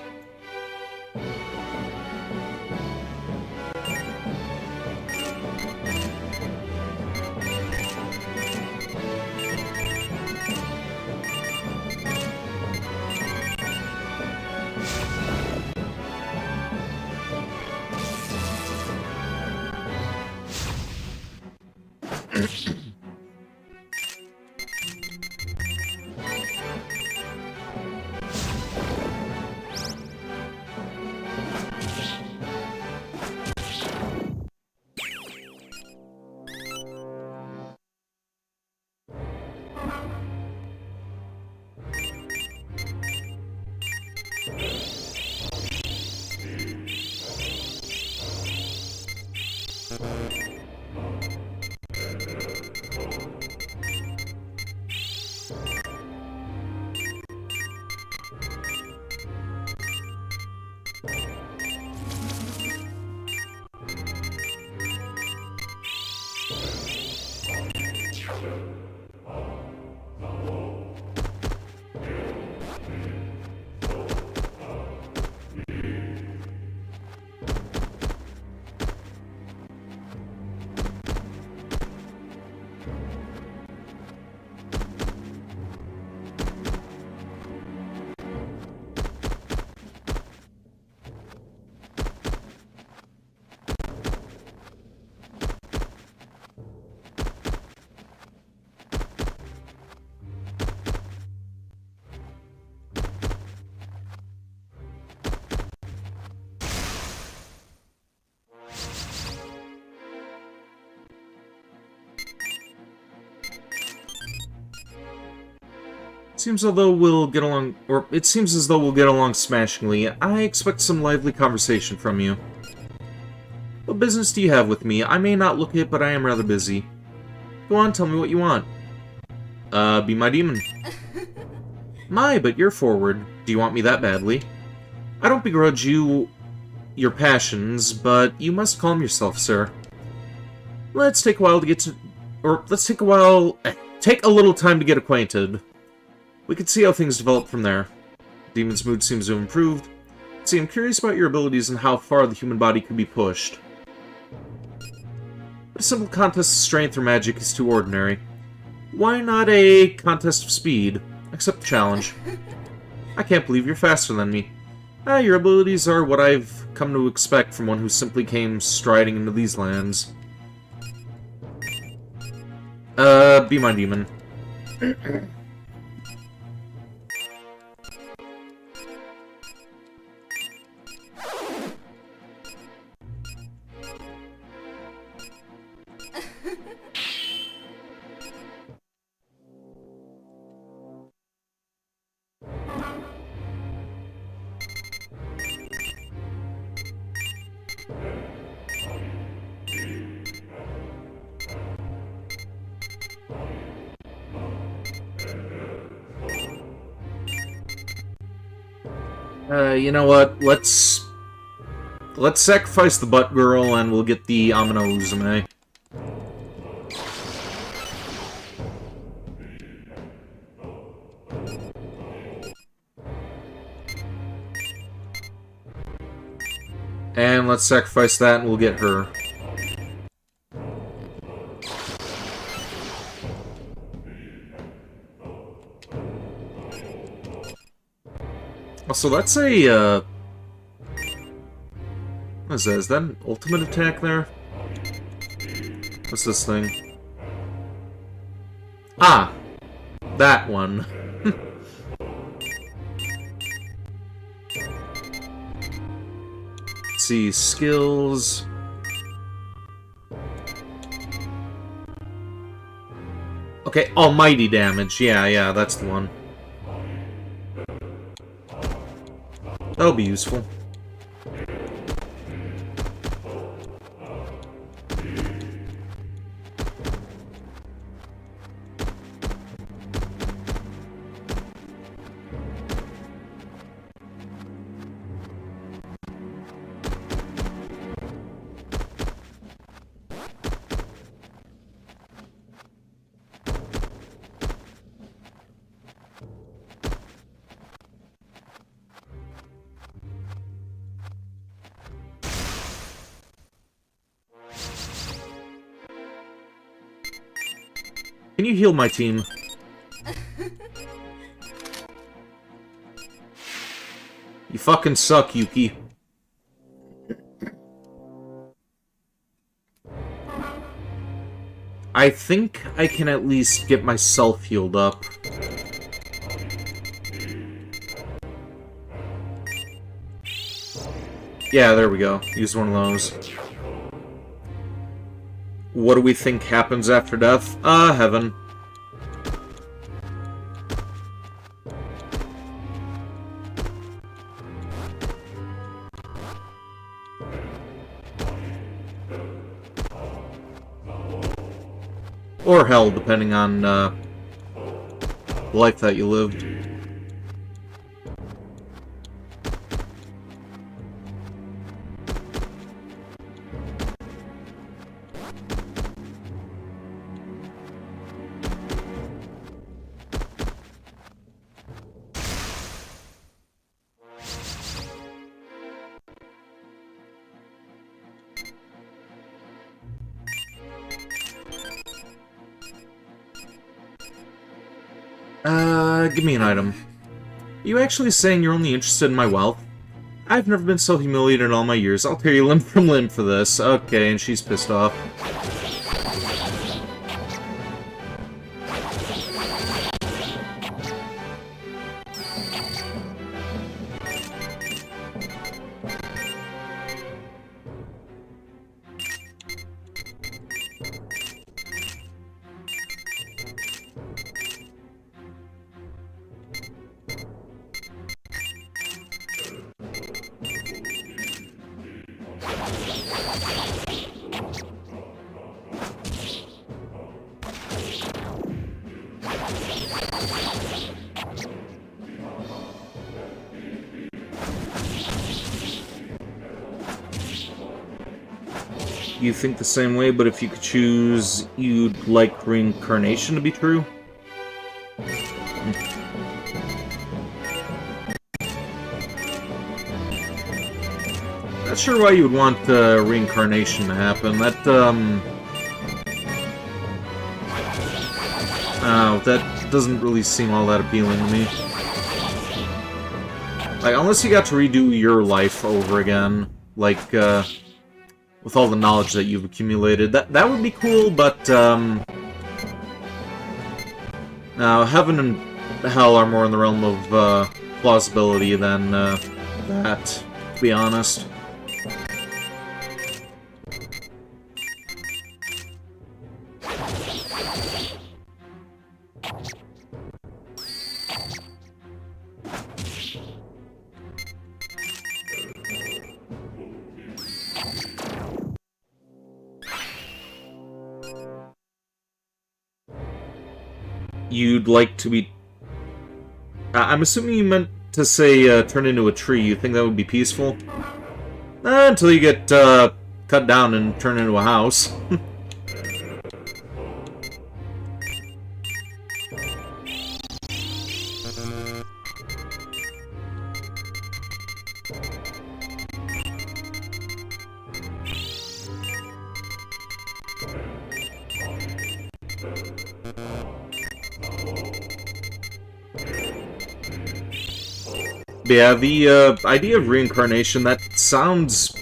Seems as though we'll get along, or it seems as though we'll get along smashingly. I expect some lively conversation from you. What business do you have with me? I may not look it, but I am rather busy. Go on, tell me what you want. Be my demon. My, but you're forward. Do you want me that badly? I don't begrudge you your passions, but you must calm yourself, sir. Let's take a while to get to... Or, let's take a while... Take a little time to get acquainted. We can see how things develop from there. Demon's mood seems to have improved. See, I'm curious about your abilities and how far the human body can be pushed. But a simple contest of strength or magic is too ordinary. Why not a contest of speed? Accept the challenge. I can't believe you're faster than me. Your abilities are what I've come to expect from one who simply came striding into these lands. Be my demon. You know what? Let's sacrifice the butt girl and we'll get the Amino Uzume. And let's sacrifice that and we'll get her. Also, that's a, what is that? Is that an ultimate attack there? What's this thing? Ah! That one. Let's see, skills... Okay, almighty damage. Yeah, that's the one. That'll be useful. Can you heal my team? You fucking suck, Yuki. I think I can at least get myself healed up. Yeah, there we go. Use one of those. What do we think happens after death? Heaven. Or hell, depending on, the life that you lived. Give me an item. Are you actually saying you're only interested in my wealth? I've never been so humiliated in all my years. I'll tear you limb from limb for this. Okay, and she's pissed off. You think the same way, but if you could choose, you'd like reincarnation to be true? Not sure why you would want reincarnation to happen. That, that doesn't really seem all that appealing to me. Like, unless you got to redo your life over again, like, with all the knowledge that you've accumulated. That would be cool, but, now, heaven and hell are more in the realm of, plausibility than, that, to be honest. you'd like to be... I'm assuming you meant to say turn into a tree. You think that would be peaceful? Until you get cut down and turn into a house. Yeah, the idea of reincarnation, that sounds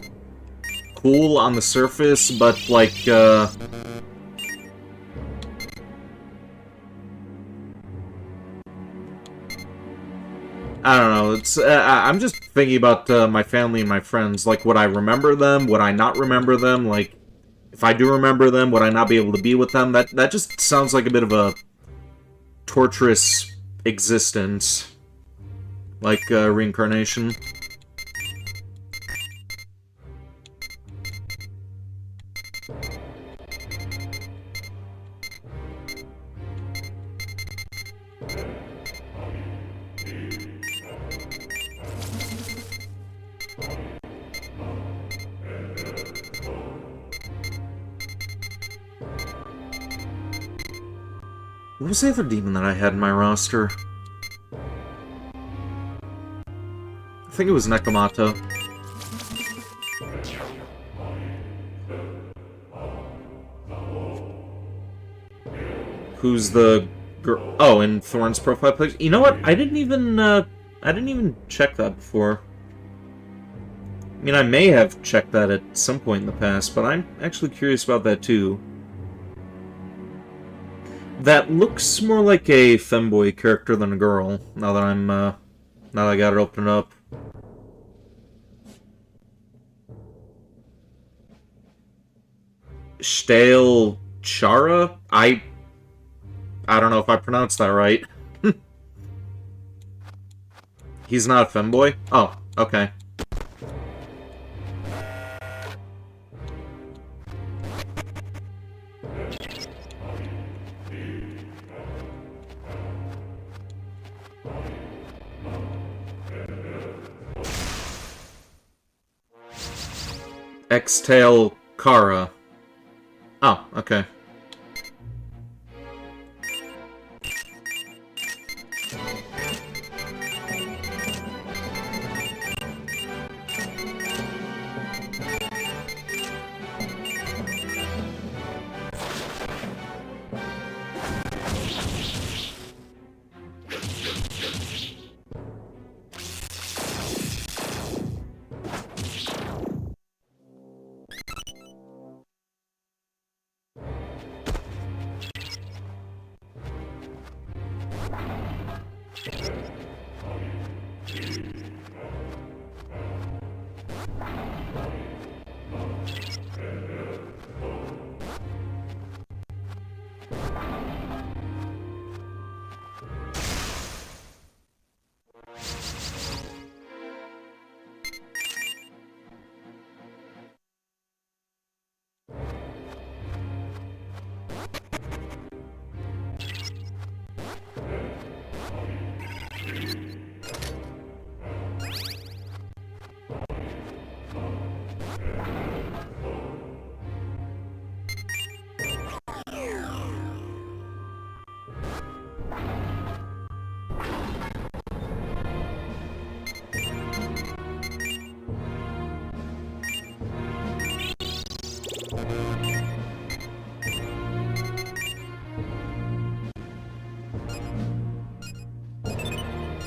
cool on the surface, but, like, I don't know, it's, I'm just thinking about my family and my friends. Like, would I remember them? Would I not remember them? Like, if I do remember them, would I not be able to be with them? That just sounds like a bit of a torturous existence. Like, reincarnation. What was the other demon that I had in my roster? I think it was Nekomato. Who's the girl? Oh, in Thorn's profile picture. You know what? I didn't even check that before. I mean, I may have checked that at some point in the past, but I'm actually curious about that too. That looks more like a femboy character than a girl. Now that now that I got it opened up. Stale Chara? I don't know if I pronounced that right. He's not a femboy? Oh, okay. X-Tail Kara. Oh, okay.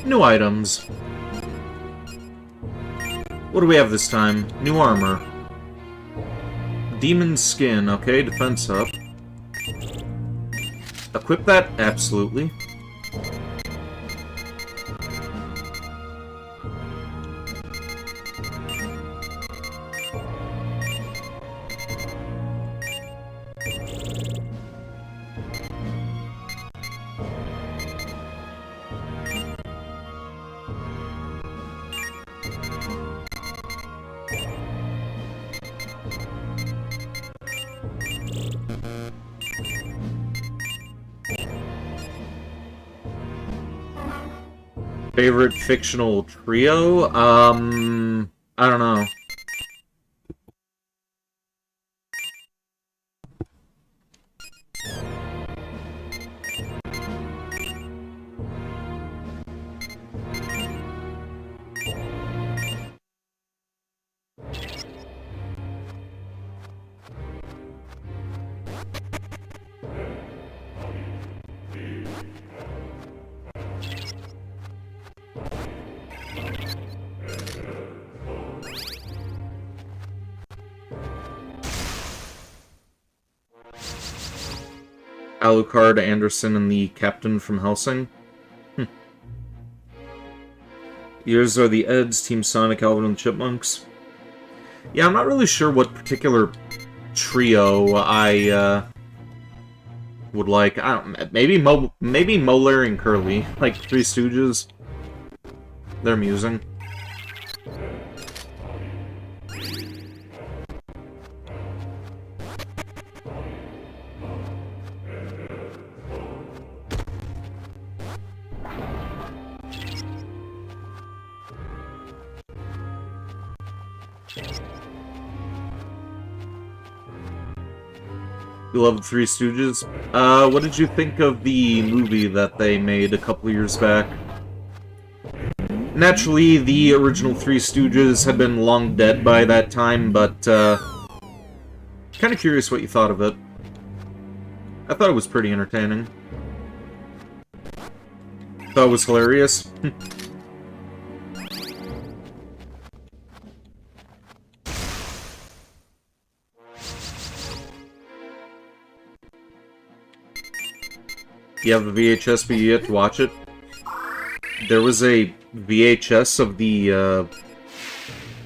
New items. What do we have this time? New armor. Demon skin. Okay, defense up. Equip that? Absolutely. Favorite fictional trio? I don't know. Alucard, Anderson, and the Captain from Helsing. Yours are the Eds, Team Sonic, Alvin, and the Chipmunks. Yeah, I'm not really sure what particular trio I would like. I don't, maybe Moeller and Curly, like Three Stooges. They're amusing. You love the Three Stooges? What did you think of the movie that they made a couple of years back? Naturally, the original Three Stooges had been long dead by that time, but, kind of curious what you thought of it. I thought it was pretty entertaining. Thought it was hilarious. You have the VHS, but you yet to watch it? There was a VHS of the,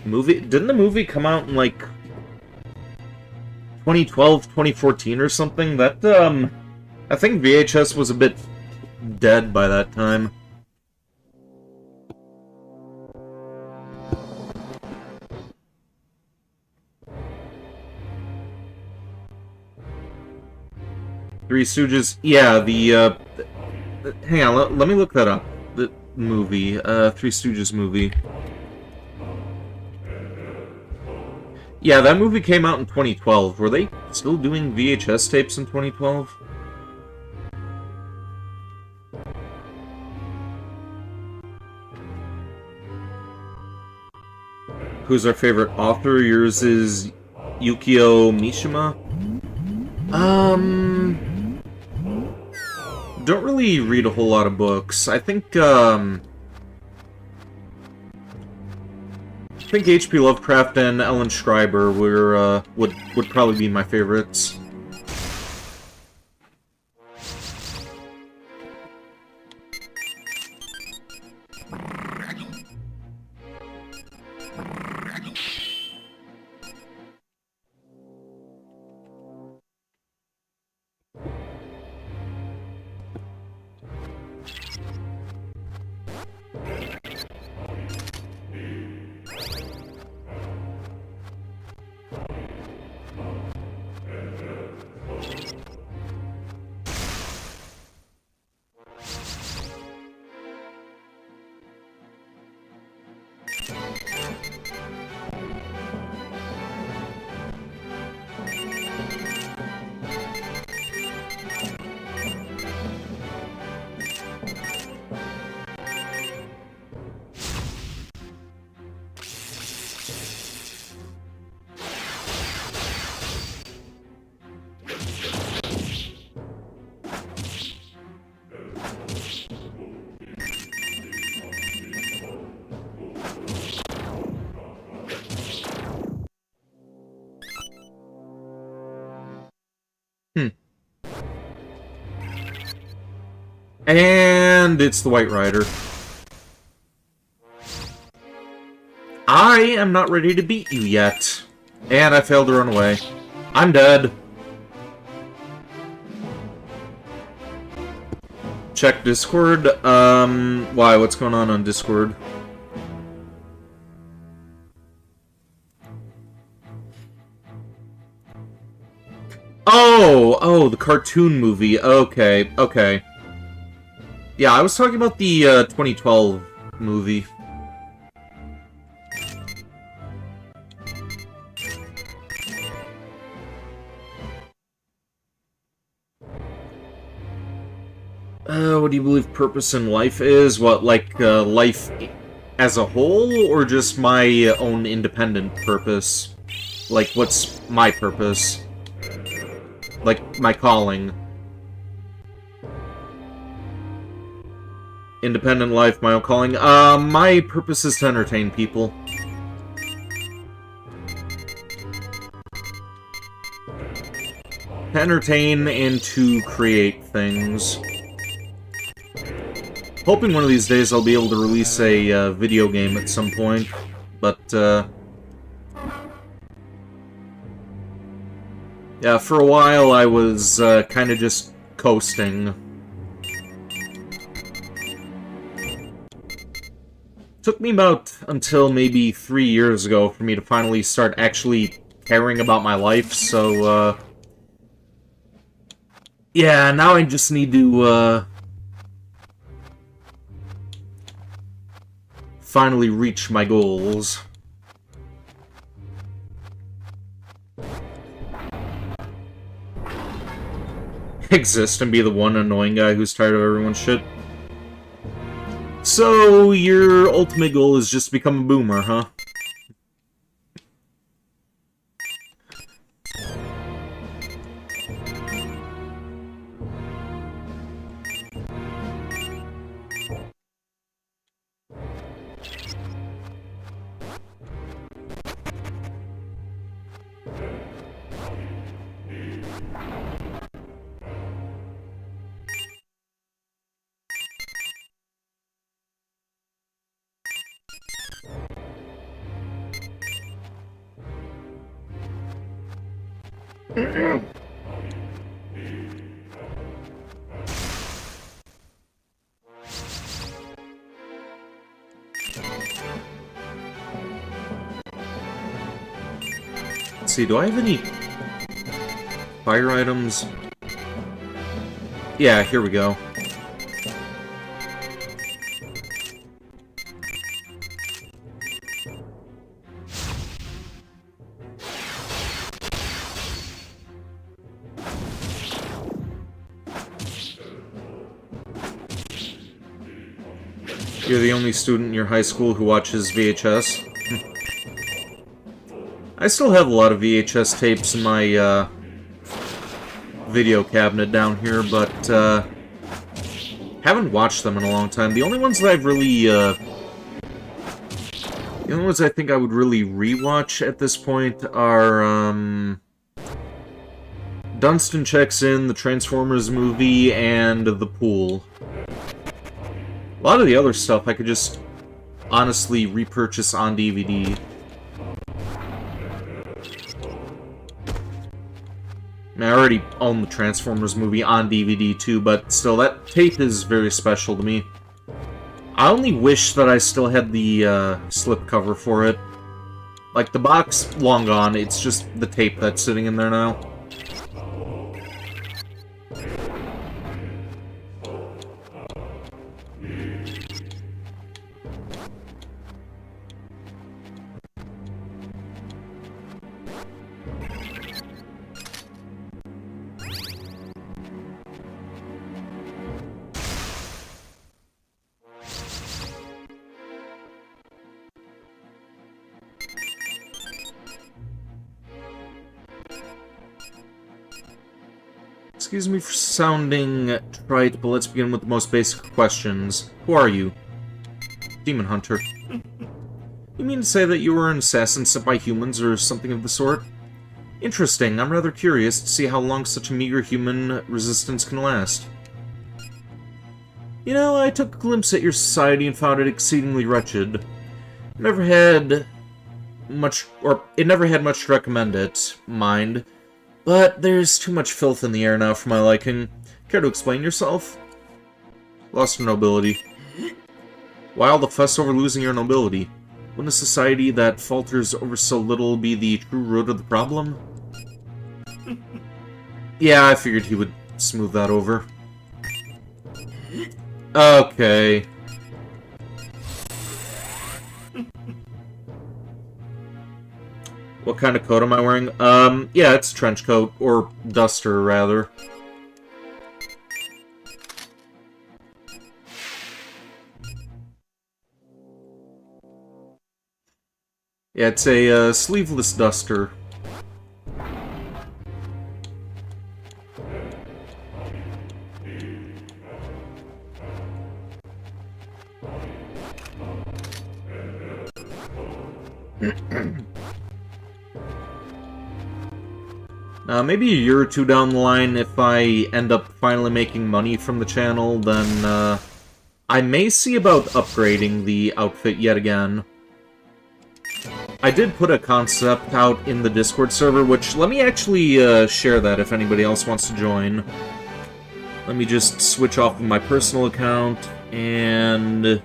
movie. Didn't the movie come out in, like, 2012, 2014 or something? That, I think VHS was a bit dead by that time. Three Stooges, yeah, the, hang on, let me look that up. The movie, Three Stooges movie. Yeah, that movie came out in 2012. Were they still doing VHS tapes in 2012? Who's our favorite author? Yours is Yukio Mishima? Don't really read a whole lot of books. I think H.P. Lovecraft and Ellen Schreiber were would probably be my favorites. And it's the White Rider. I am not ready to beat you yet. And I failed to run away. I'm dead. Check Discord. Why? What's going on Discord? Oh, the cartoon movie. Okay. Yeah, I was talking about the 2012 movie. What do you believe purpose in life is? What, like, life as a whole, or just my own independent purpose? Like, what's my purpose? Like, my calling. Independent life, my own calling. My purpose is to entertain people. To entertain and to create things. Hoping one of these days I'll be able to release a video game at some point, but yeah, for a while I was kind of just coasting. Took me about until maybe 3 years ago for me to finally start actually caring about my life, so yeah, now I just need to finally reach my goals. Exist and be the one annoying guy who's tired of everyone's shit. So, your ultimate goal is just to become a boomer, huh? Let's see, do I have any fire items? Yeah, here we go. You're the only student in your high school who watches VHS? I still have a lot of VHS tapes in my video cabinet down here, but haven't watched them in a long time. The only ones that I've really, the only ones I think I would really rewatch at this point are, Dunstan Checks In, the Transformers movie, and The Pool. A lot of the other stuff I could just honestly repurchase on DVD. I already own the Transformers movie on DVD too, but still, that tape is very special to me. I only wish that I still had the slipcover for it. Like, the box, long gone, it's just the tape that's sitting in there now. Excuse me for sounding trite, but let's begin with the most basic questions. Who are you? Demon Hunter. You mean to say that you were an assassin sent by humans or something of the sort? Interesting. I'm rather curious to see how long such a meager human resistance can last. You know, I took a glimpse at your society and found it exceedingly wretched. It never had much to recommend it, mind. But there's too much filth in the air now for my liking. Care to explain yourself? Lost your nobility. Why all the fuss over losing your nobility? Wouldn't a society that falters over so little be the true root of the problem? Yeah, I figured he would smooth that over. Okay. What kind of coat am I wearing? Yeah, it's a trench coat, or duster, rather. Yeah, it's a sleeveless duster. Maybe a year or two down the line, if I end up finally making money from the channel, then I may see about upgrading the outfit yet again. I did put a concept out in the Discord server, which, let me actually share that if anybody else wants to join. Let me just switch off of my personal account, and...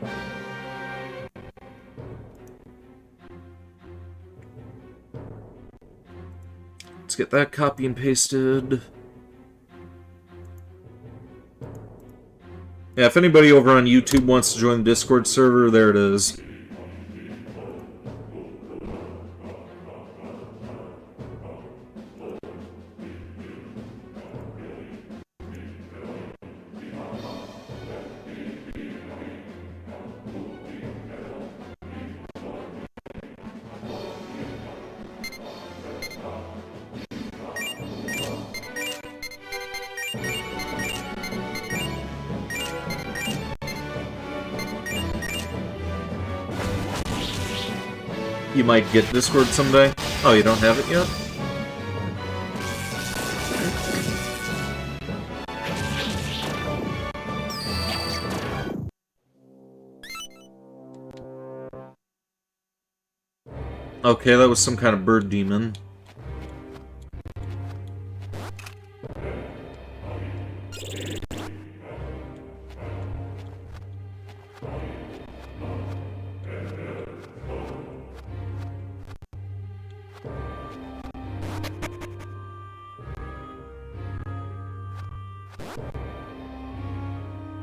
let's get that copy and pasted. Yeah, if anybody over on YouTube wants to join the Discord server, there it is. You might get Discord someday. Oh, you don't have it yet? Okay, that was some kind of bird demon.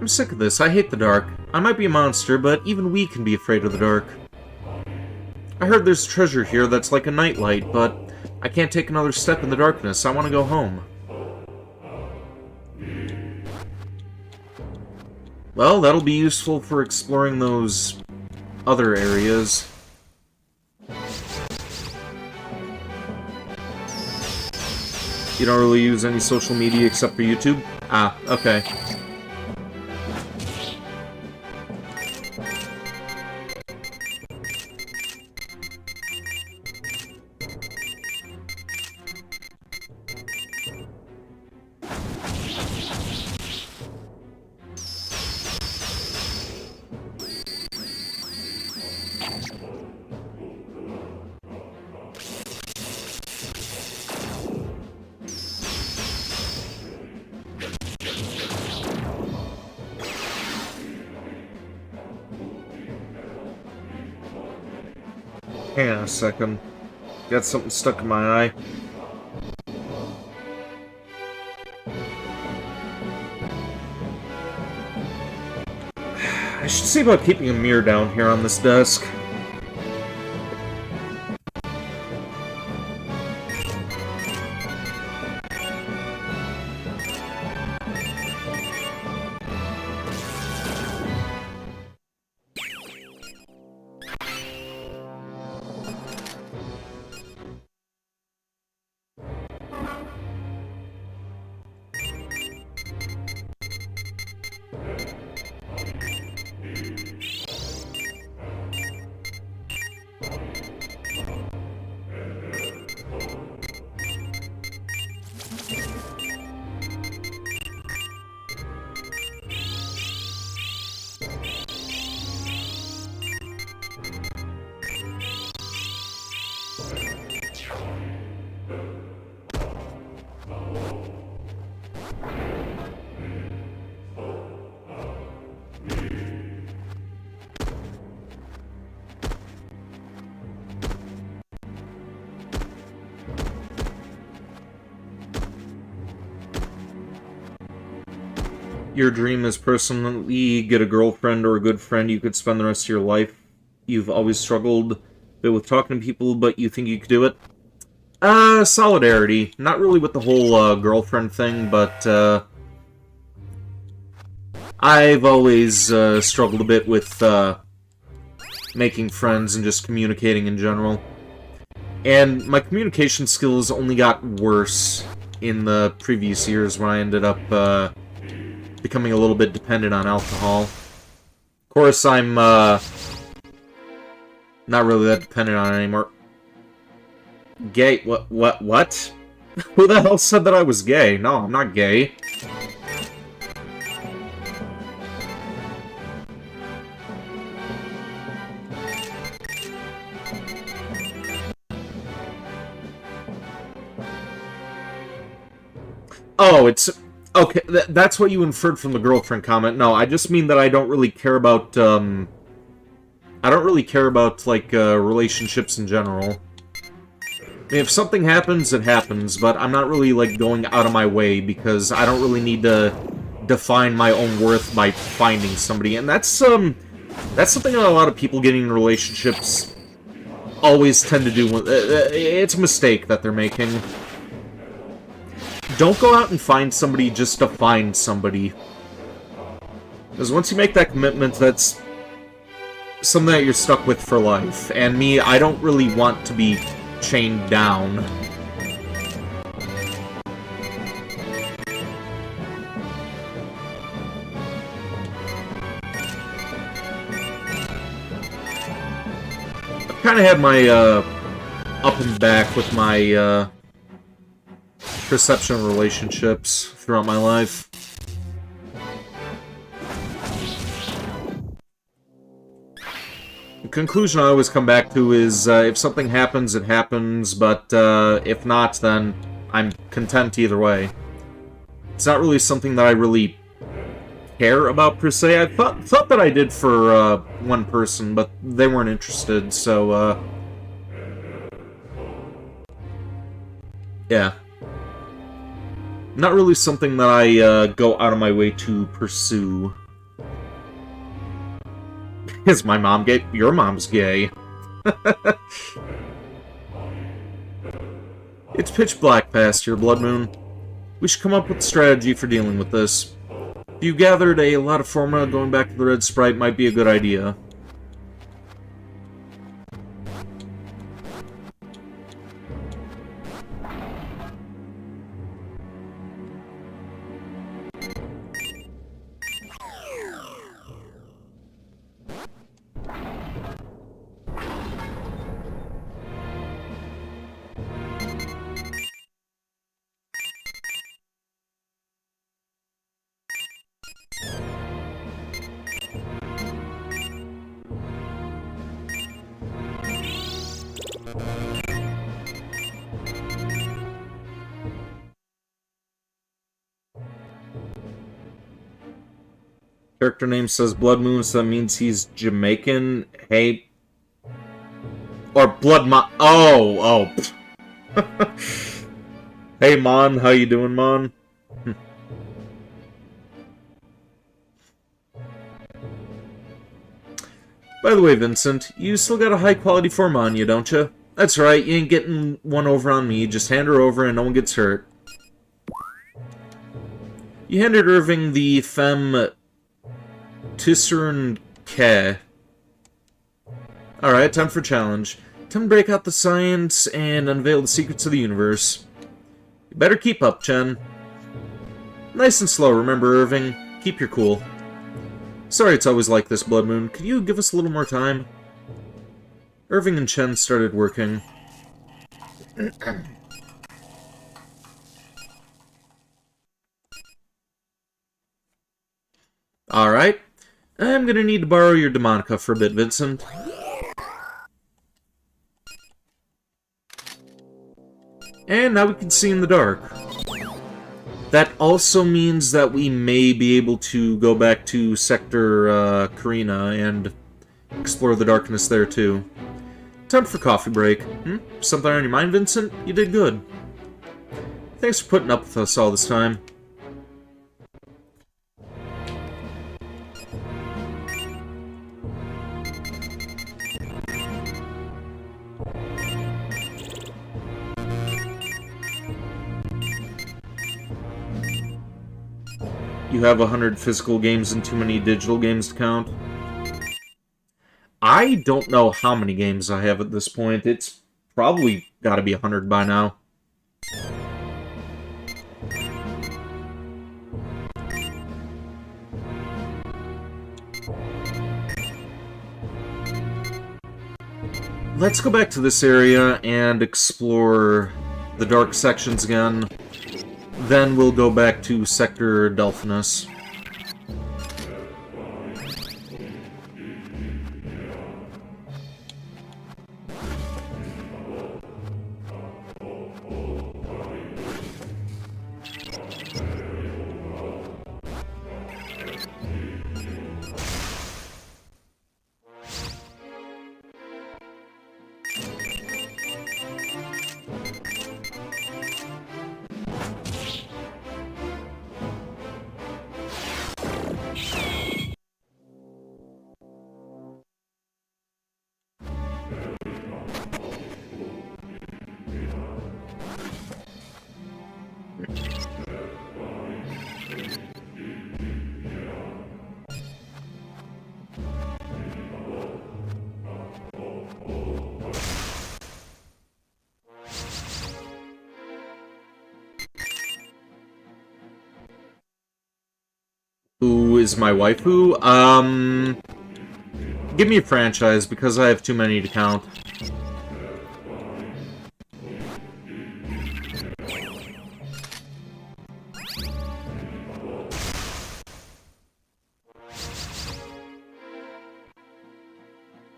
I'm sick of this. I hate the dark. I might be a monster, but even we can be afraid of the dark. I heard there's treasure here that's like a nightlight, but I can't take another step in the darkness. I want to go home. Well, that'll be useful for exploring those other areas. You don't really use any social media except for YouTube? Ah, okay. Hang on a second. Got something stuck in my eye. I should see about keeping a mirror down here on this desk. Your dream is personally get a girlfriend or a good friend you could spend the rest of your life. You've always struggled a bit with talking to people, but you think you could do it? Solidarity. Not really with the whole, girlfriend thing, but, I've always, struggled a bit with, making friends and just communicating in general. And my communication skills only got worse in the previous years when I ended up, becoming a little bit dependent on alcohol. Of course, I'm, not really that dependent on it anymore. Gay? What? Who the hell said that I was gay? No, I'm not gay. Oh, it's... Okay, that's what you inferred from the girlfriend comment. No, I just mean that I don't really care about, I don't really care about, like, relationships in general. I mean, if something happens, it happens, but I'm not really, like, going out of my way, because I don't really need to define my own worth by finding somebody, and that's something that a lot of people getting in relationships always tend to do. It's a mistake that they're making. Don't go out and find somebody just to find somebody. Because once you make that commitment, that's something that you're stuck with for life. And me, I don't really want to be chained down. I've kind of had my, up and back with my, perception of relationships throughout my life. The conclusion I always come back to is, if something happens, it happens, but if not, then I'm content either way. It's not really something that I really care about, per se. I thought that I did for one person, but they weren't interested, so, yeah. Not really something that I go out of my way to pursue. Is my mom gay? Your mom's gay. It's pitch black past here, Blood Moon. We should come up with a strategy for dealing with this. If you gathered a lot of formula, going back to the red sprite might be a good idea. Character name says Blood Moon, so that means he's Jamaican. Hey. Or Blood Mon. Oh. Hey, Mon. How you doing, Mon? By the way, Vincent, you still got a high-quality form on you, don't you? That's right, you ain't getting one over on me. Just hand her over and no one gets hurt. You handed Irving the Femme Tisserand Ke. Alright, time for a challenge. Time to break out the science and unveil the secrets of the universe. You better keep up, Chen. Nice and slow, remember, Irving. Keep your cool. Sorry it's always like this, Blood Moon. Could you give us a little more time? Irving and Chen started working. Alright. I'm gonna need to borrow your Demonica for a bit, Vincent. And now we can see in the dark. That also means that we may be able to go back to Sector Karina and explore the darkness there too. Time for coffee break. Something on your mind, Vincent? You did good. Thanks for putting up with us all this time. You have 100 physical games and too many digital games to count. I don't know how many games I have at this point. It's probably got to be 100 by now. Let's go back to this area and explore the dark sections again. Then we'll go back to Sector Delphinus. Who is my waifu? Give me a franchise, because I have too many to count.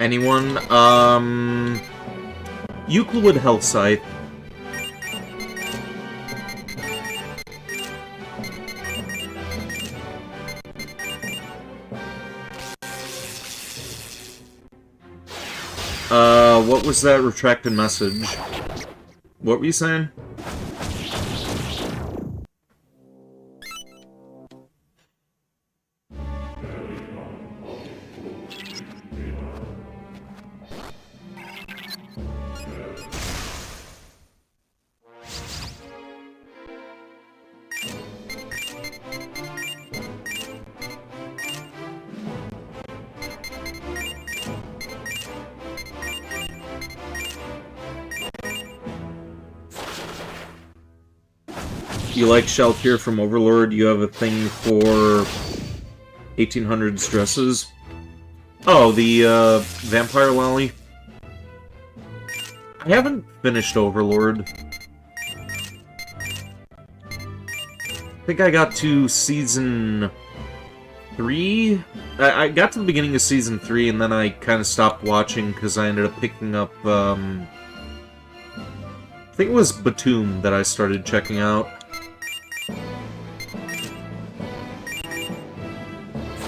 Anyone? Euclid Health Site. What was that retracted message? What were you saying? You like Sheltier from Overlord? You have a thing for 1800s dresses? Oh, the Vampire Lolly? I haven't finished Overlord. I think I got to Season 3? I got to the beginning of Season 3, and then I kind of stopped watching because I ended up picking up, I think it was Batum that I started checking out.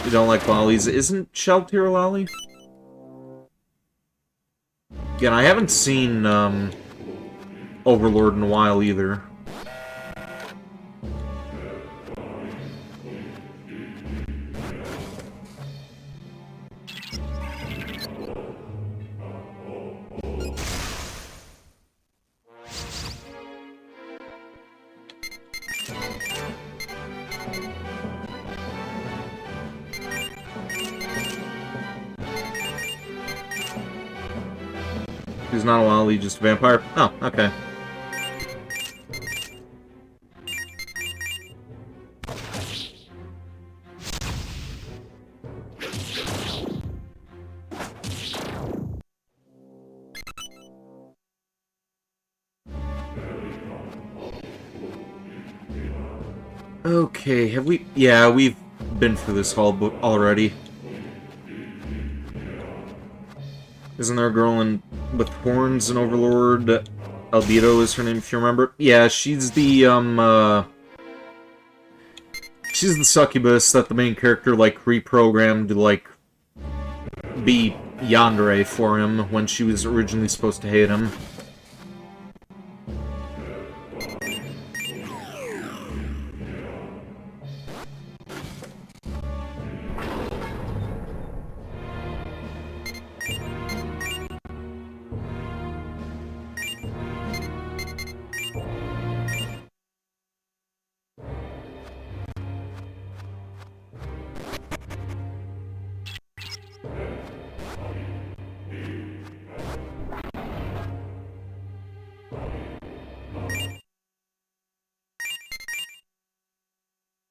You don't like lollies? Isn't Sheltier a lolly? Again, I haven't seen Overlord in a while either. He's not a lolly, just a vampire? Oh, okay. Okay, have we... Yeah, we've been through this hall already. Isn't there a girl with horns in Overlord? Albedo is her name, if you remember. Yeah, she's the, she's the succubus that the main character, like, reprogrammed to, like, be yandere for him when she was originally supposed to hate him.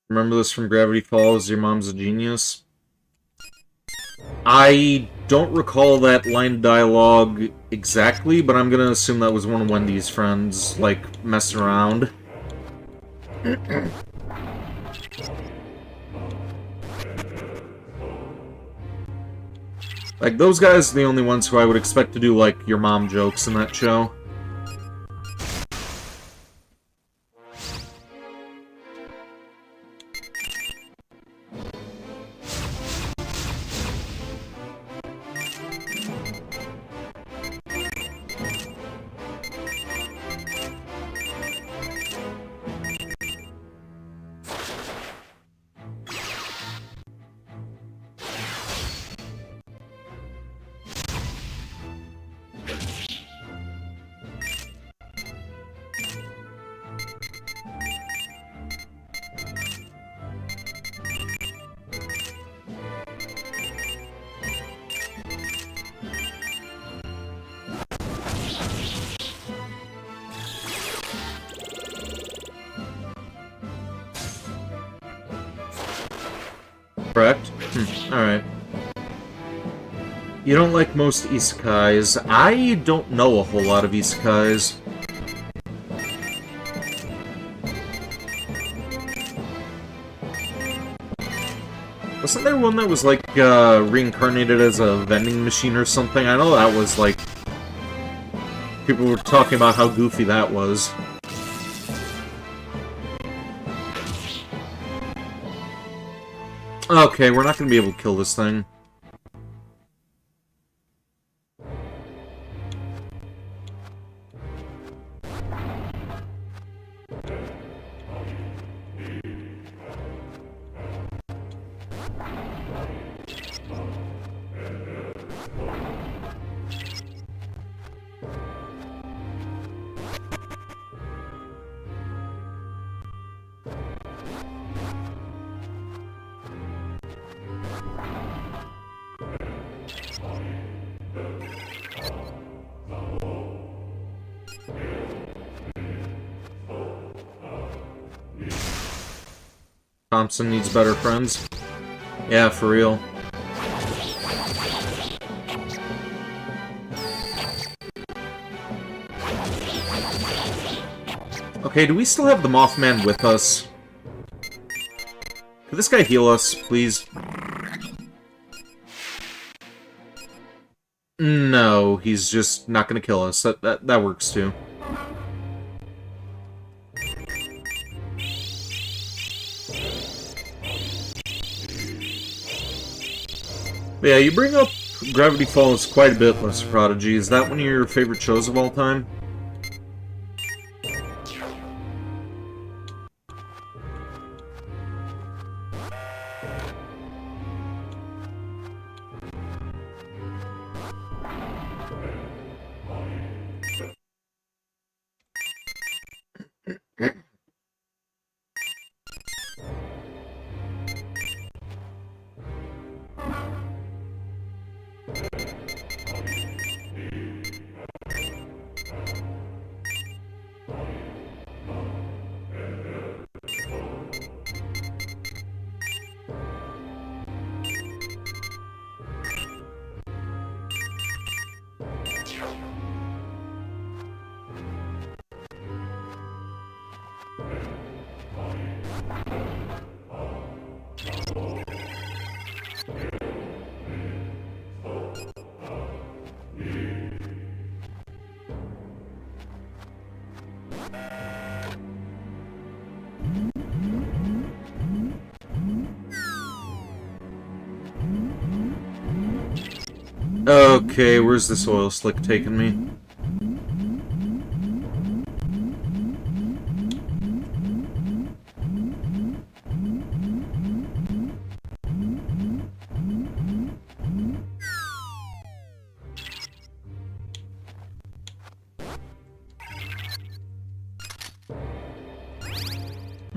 Remember this from Gravity Falls, your mom's a genius? I don't recall that line of dialogue exactly, but I'm gonna assume that was one of Wendy's friends, like, messing around. Like, those guys are the only ones who I would expect to do, like, your mom jokes in that show. Correct? Alright. You don't like most isekais. I don't know a whole lot of isekais. Wasn't there one that was, like, reincarnated as a vending machine or something? I know that was, like... People were talking about how goofy that was. Okay, we're not gonna be able to kill this thing. Thompson needs better friends. Yeah, for real. Okay, do we still have the Mothman with us? Could this guy heal us, please? No, he's just not gonna kill us. That works too. But yeah, you bring up Gravity Falls quite a bit, Lesser Prodigy. Is that one of your favorite shows of all time? Okay, where's this oil slick taking me?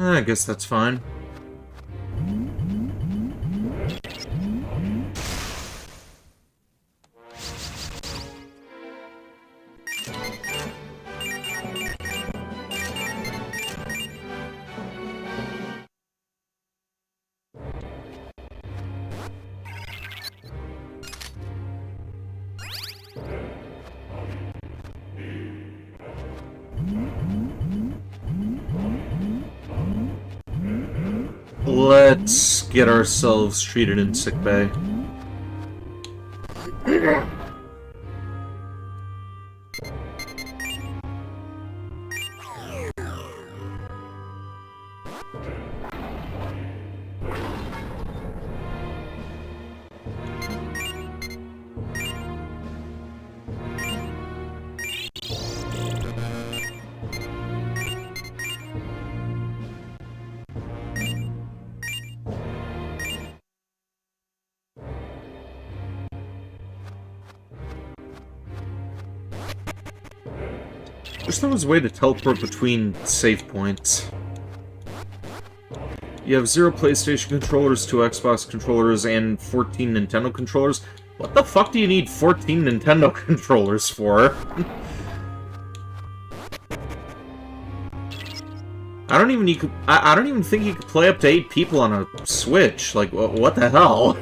I guess that's fine. Let's get ourselves treated in sickbay. Wish there was a way to teleport between save points. You have 0 PlayStation controllers, 2 Xbox controllers, and 14 Nintendo controllers. What the fuck do you need 14 Nintendo controllers for? I don't even think you could play up to 8 people on a Switch. Like, what the hell?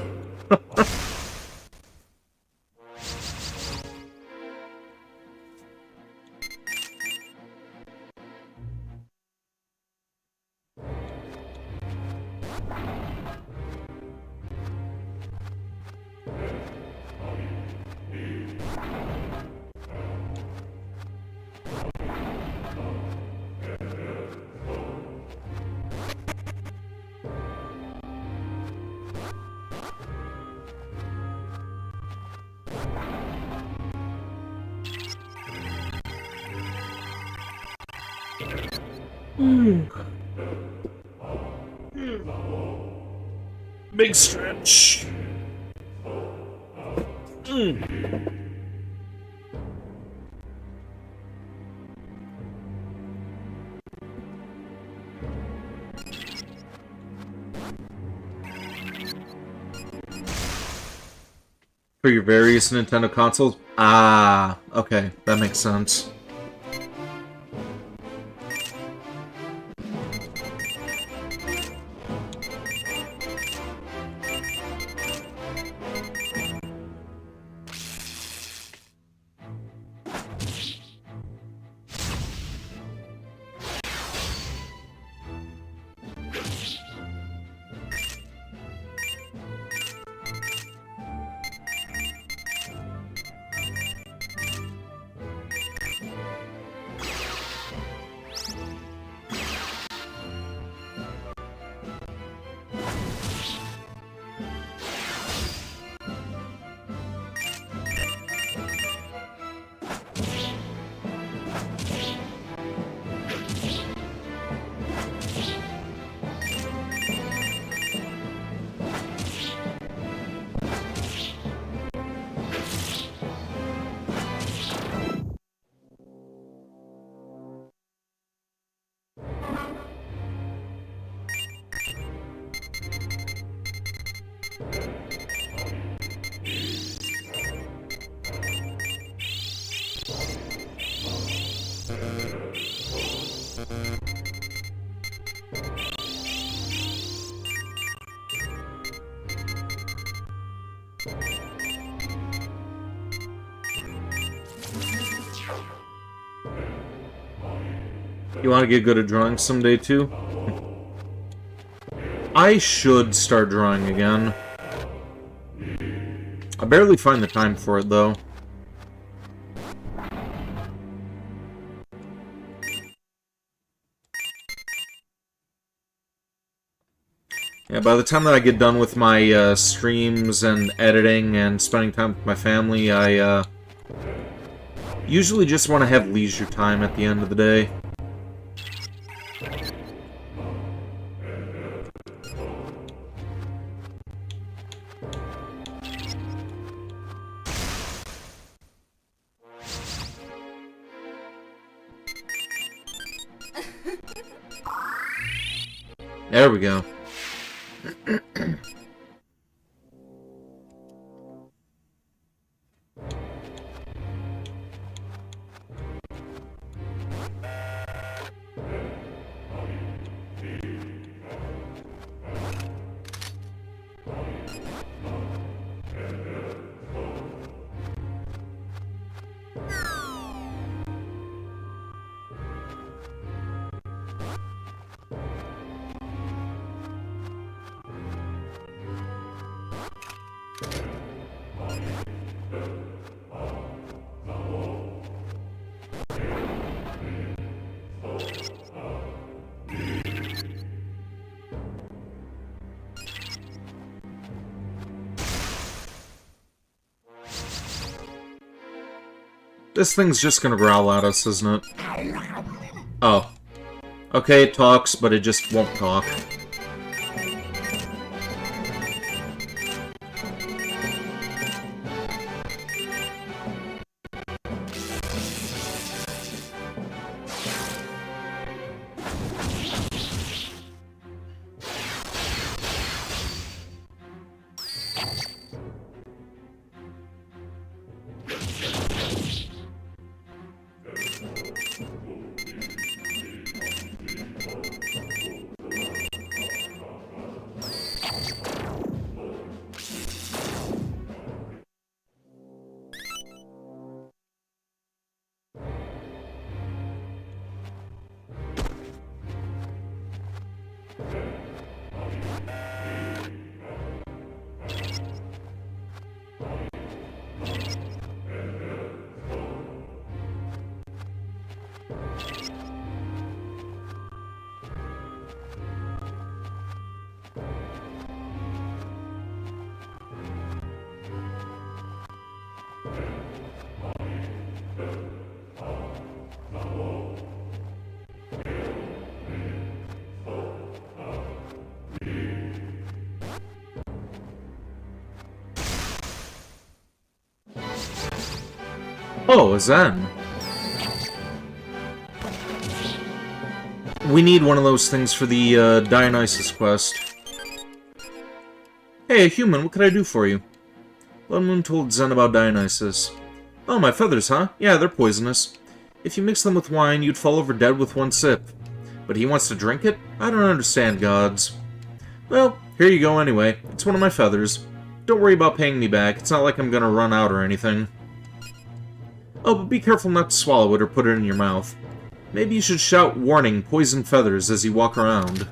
Big stretch. For your various Nintendo consoles? Ah, okay, that makes sense. You want to get good at drawing someday, too? I should start drawing again. I barely find the time for it, though. Yeah, by the time that I get done with my streams and editing and spending time with my family, I usually just want to have leisure time at the end of the day. There we go. This thing's just gonna growl at us, isn't it? Oh. Okay, it talks, but it just won't talk. Oh, a Zen. We need one of those things for the Dionysus quest. Hey, human, what can I do for you? Blood Moon told Zen about Dionysus. Oh, my feathers, huh? Yeah, they're poisonous. If you mix them with wine, you'd fall over dead with one sip. But he wants to drink it? I don't understand, gods. Well, here you go anyway. It's one of my feathers. Don't worry about paying me back. It's not like I'm gonna run out or anything. Oh, but be careful not to swallow it or put it in your mouth. Maybe you should shout warning, poison feathers as you walk around.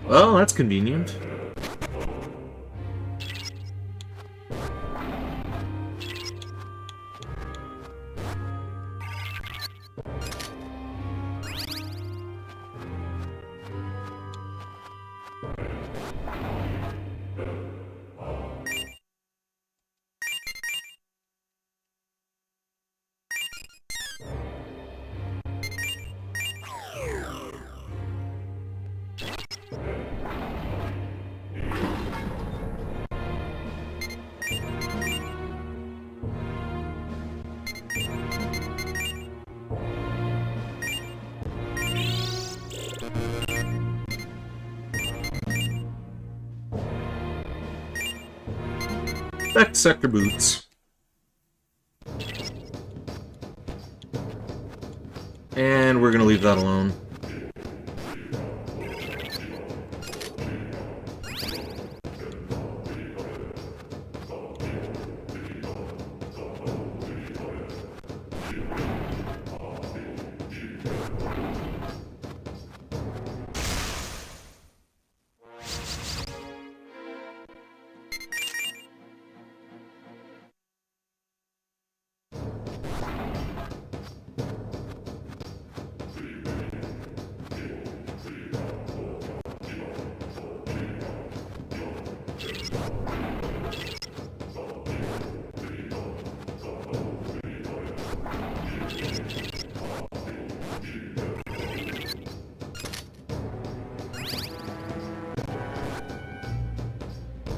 Well, that's convenient. Back to Sector Boots. And we're gonna leave that alone.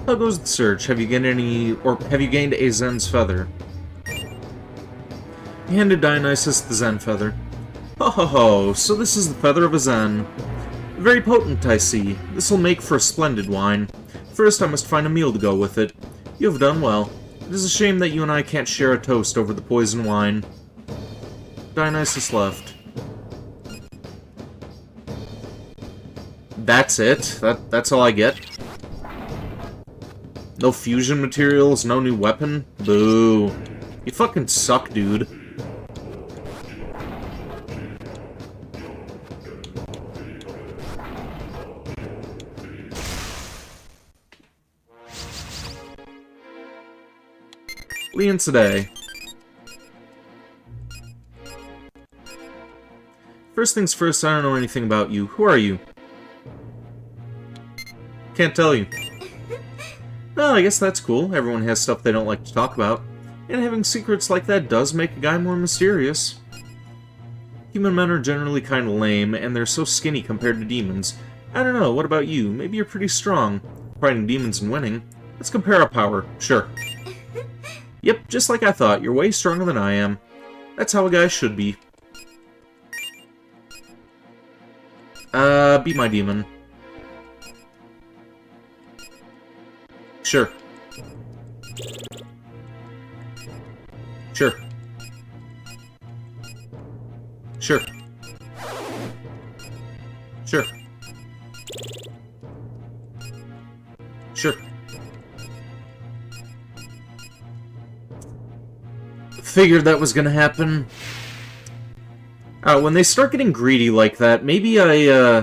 How goes the search? Have you gained a Zen's feather? He handed Dionysus the Zen feather. Ho ho ho, so this is the feather of a Zen. Very potent, I see. This'll make for a splendid wine. First, I must find a meal to go with it. You have done well. It is a shame that you and I can't share a toast over the poison wine. Dionysus left. That's it? That's all I get? No fusion materials, no new weapon? Boo. You fucking suck, dude. Leon today. First things first, I don't know anything about you. Who are you? Can't tell you. Well, I guess that's cool. Everyone has stuff they don't like to talk about. And having secrets like that does make a guy more mysterious. Human men are generally kind of lame, and they're so skinny compared to demons. I don't know, what about you? Maybe you're pretty strong. Fighting demons and winning. Let's compare our power. Sure. Yep, just like I thought. You're way stronger than I am. That's how a guy should be. Beat my demon. Sure. Sure. Sure. Sure. Sure. Figured that was gonna happen. When they start getting greedy like that, maybe I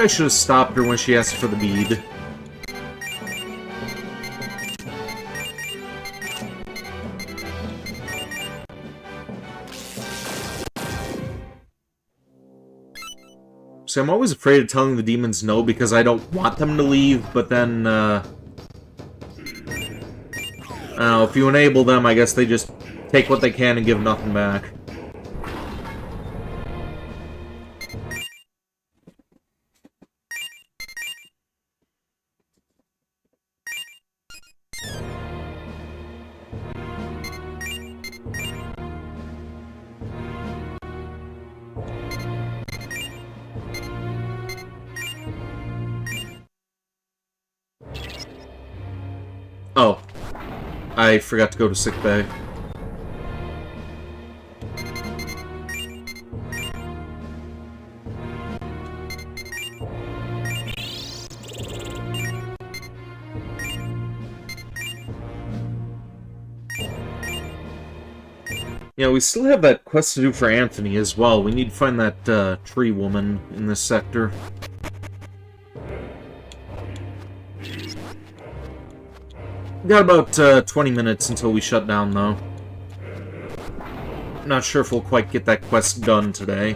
should have stopped her when she asked for the bead. So I'm always afraid of telling the demons no because I don't want them to leave, but then, if you enable them, I guess they just take what they can and give nothing back. Oh. I forgot to go to sickbay. Yeah, we still have that quest to do for Anthony as well. We need to find that tree woman in this sector. Got about 20 minutes until we shut down, though. Not sure if we'll quite get that quest done today.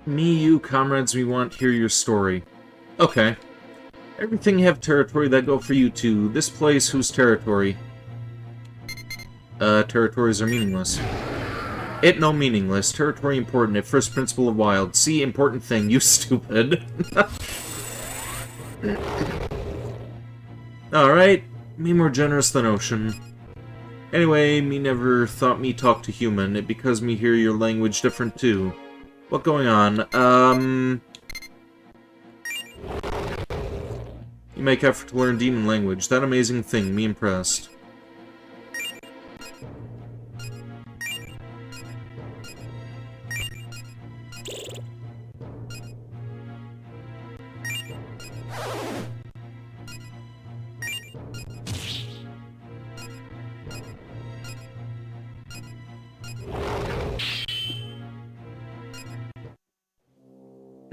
Me, you, comrades, we want to hear your story. Okay. Everything have territory that go for you too. This place, whose territory? Territories are meaningless. It no meaningless. Territory important. At first principle of wild. See, important thing. You stupid. Alright. Me more generous than ocean. Anyway, me never thought me talk to human. It because me hear your language different too. What going on? You make effort to learn demon language. That amazing thing. Me impressed.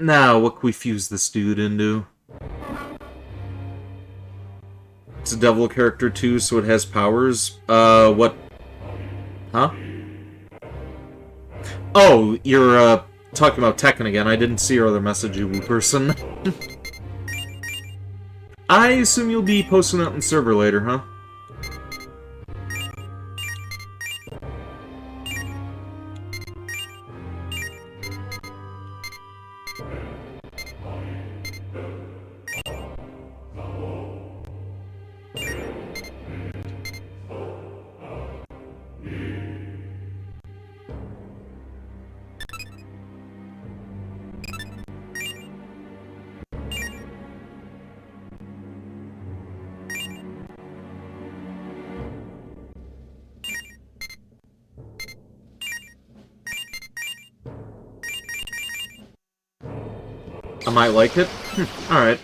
Now, what can we fuse this dude into? It's a devil character too, so it has powers. What? Huh? Oh, you're, talking about Tekken again. I didn't see your other message, you person. I assume you'll be posting out on the server later, huh? I might like it. Alright.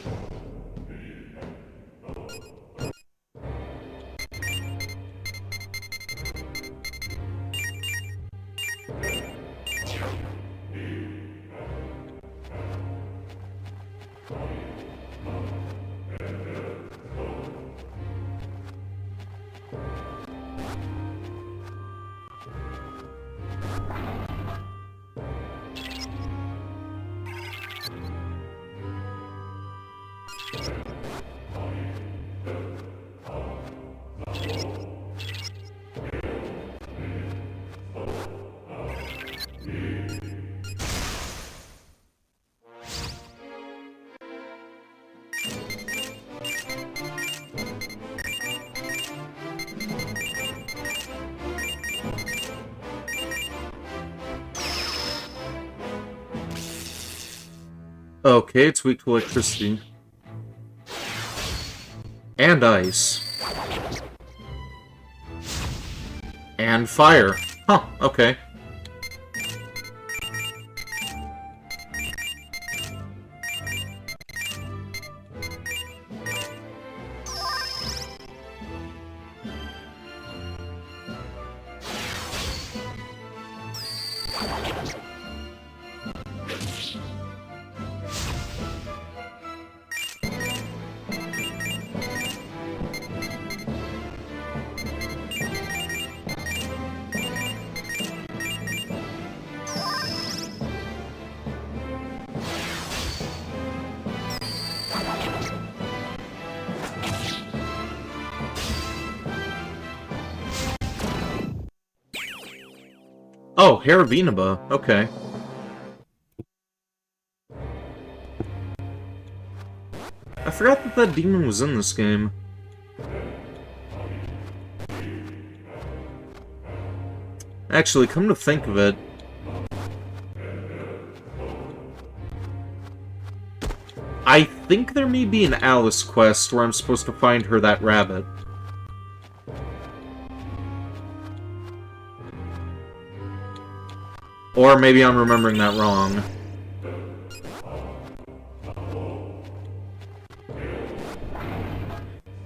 Okay, it's weak to electricity. And ice. And fire. Huh, okay. Oh, Haravinaba. Okay. I forgot that that demon was in this game. Actually, come to think of it... I think there may be an Alice quest where I'm supposed to find her that rabbit. Or maybe I'm remembering that wrong.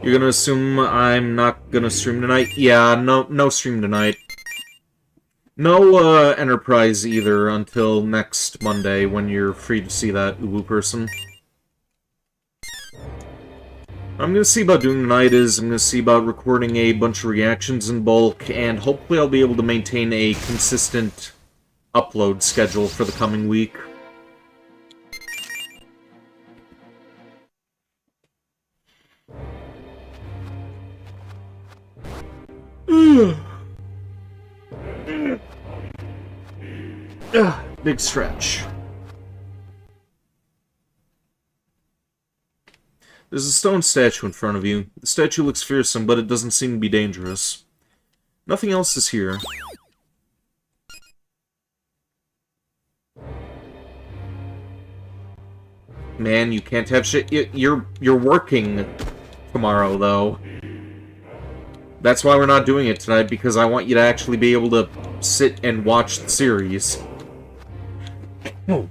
You're gonna assume I'm not gonna stream tonight? Yeah, no stream tonight. No Enterprise either until next Monday when you're free to see that Uwu person. What I'm gonna see about doing tonight is I'm gonna see about recording a bunch of reactions in bulk, and hopefully I'll be able to maintain a consistent upload schedule for the coming week. Big stretch. There's a stone statue in front of you. The statue looks fearsome, but it doesn't seem to be dangerous. Nothing else is here. Man, you can't have shit. You're working tomorrow, though. That's why we're not doing it tonight, because I want you to actually be able to sit and watch the series. Oh.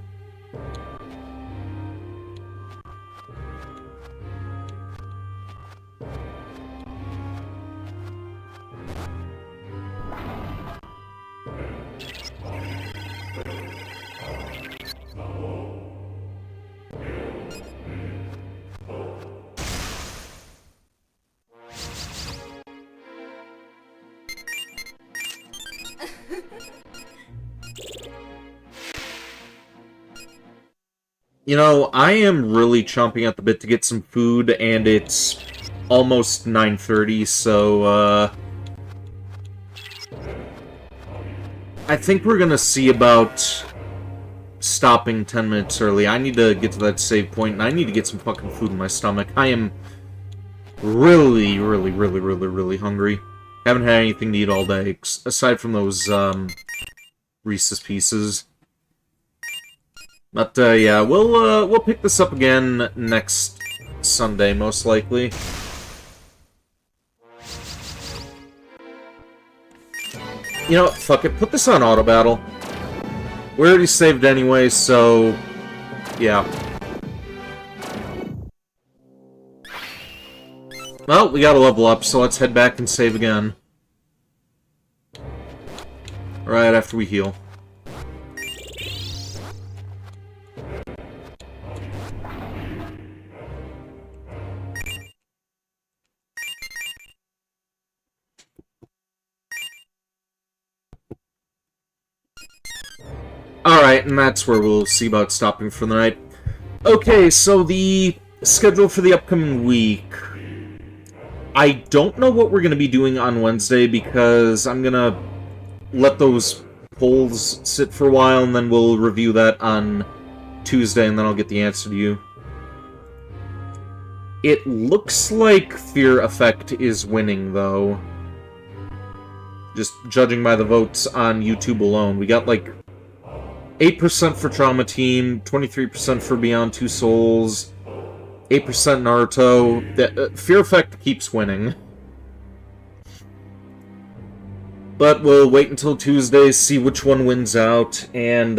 You know, I am really chomping at the bit to get some food, and it's almost 9:30, so, I think we're gonna see about stopping 10 minutes early. I need to get to that save point, and I need to get some fucking food in my stomach. I am really hungry. Haven't had anything to eat all day, aside from those, Reese's Pieces. But, yeah, we'll pick this up again next Sunday, most likely. You know what, fuck it, put this on auto battle. We already saved anyway, so... yeah. Well, we gotta level up, so let's head back and save again. Right after we heal. Alright, and that's where we'll see about stopping for the night. Okay, so the schedule for the upcoming week. I don't know what we're going to be doing on Wednesday because I'm going to let those polls sit for a while and then we'll review that on Tuesday and then I'll get the answer to you. It looks like Fear Effect is winning, though. Just judging by the votes on YouTube alone. We got like 8% for Trauma Team, 23% for Beyond Two Souls, 8% Naruto. Fear Effect keeps winning. But we'll wait until Tuesday, see which one wins out, and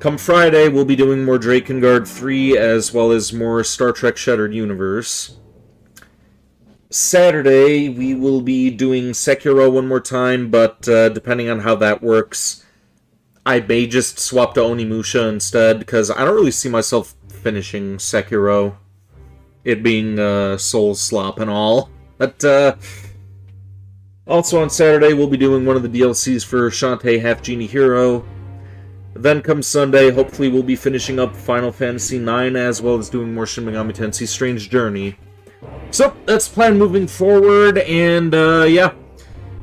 come Friday we'll be doing more Drakengard 3 as well as more Star Trek Shattered Universe. Saturday we will be doing Sekiro one more time, but depending on how that works, I may just swap to Onimusha instead, because I don't really see myself finishing Sekiro, it being soul slop and all. But also on Saturday, we'll be doing one of the DLCs for Shantae Half Genie Hero. Then comes Sunday, hopefully we'll be finishing up Final Fantasy IX, as well as doing more Shin Megami Tensei Strange Journey. So, that's the plan moving forward, and yeah.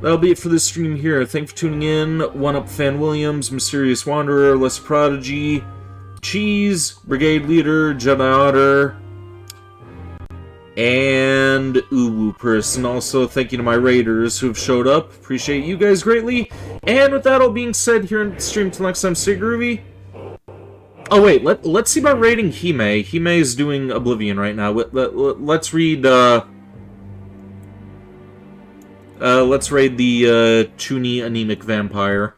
That'll be it for this stream here. Thanks for tuning in. One Up Fan Williams, Mysterious Wanderer, Les Prodigy, Cheese, Brigade Leader, Jedi Otter, and Uwu Person. Also, thank you to my raiders who have showed up. Appreciate you guys greatly. And with that all being said, here in the stream till next time, stay groovy. Oh wait, let's see about raiding Hime. Hime is doing Oblivion right now. Let's read, let's raid the, Chuni Anemic Vampire.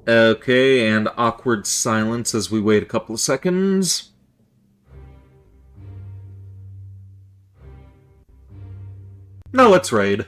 Okay, and awkward silence as we wait a couple of seconds. Now let's raid.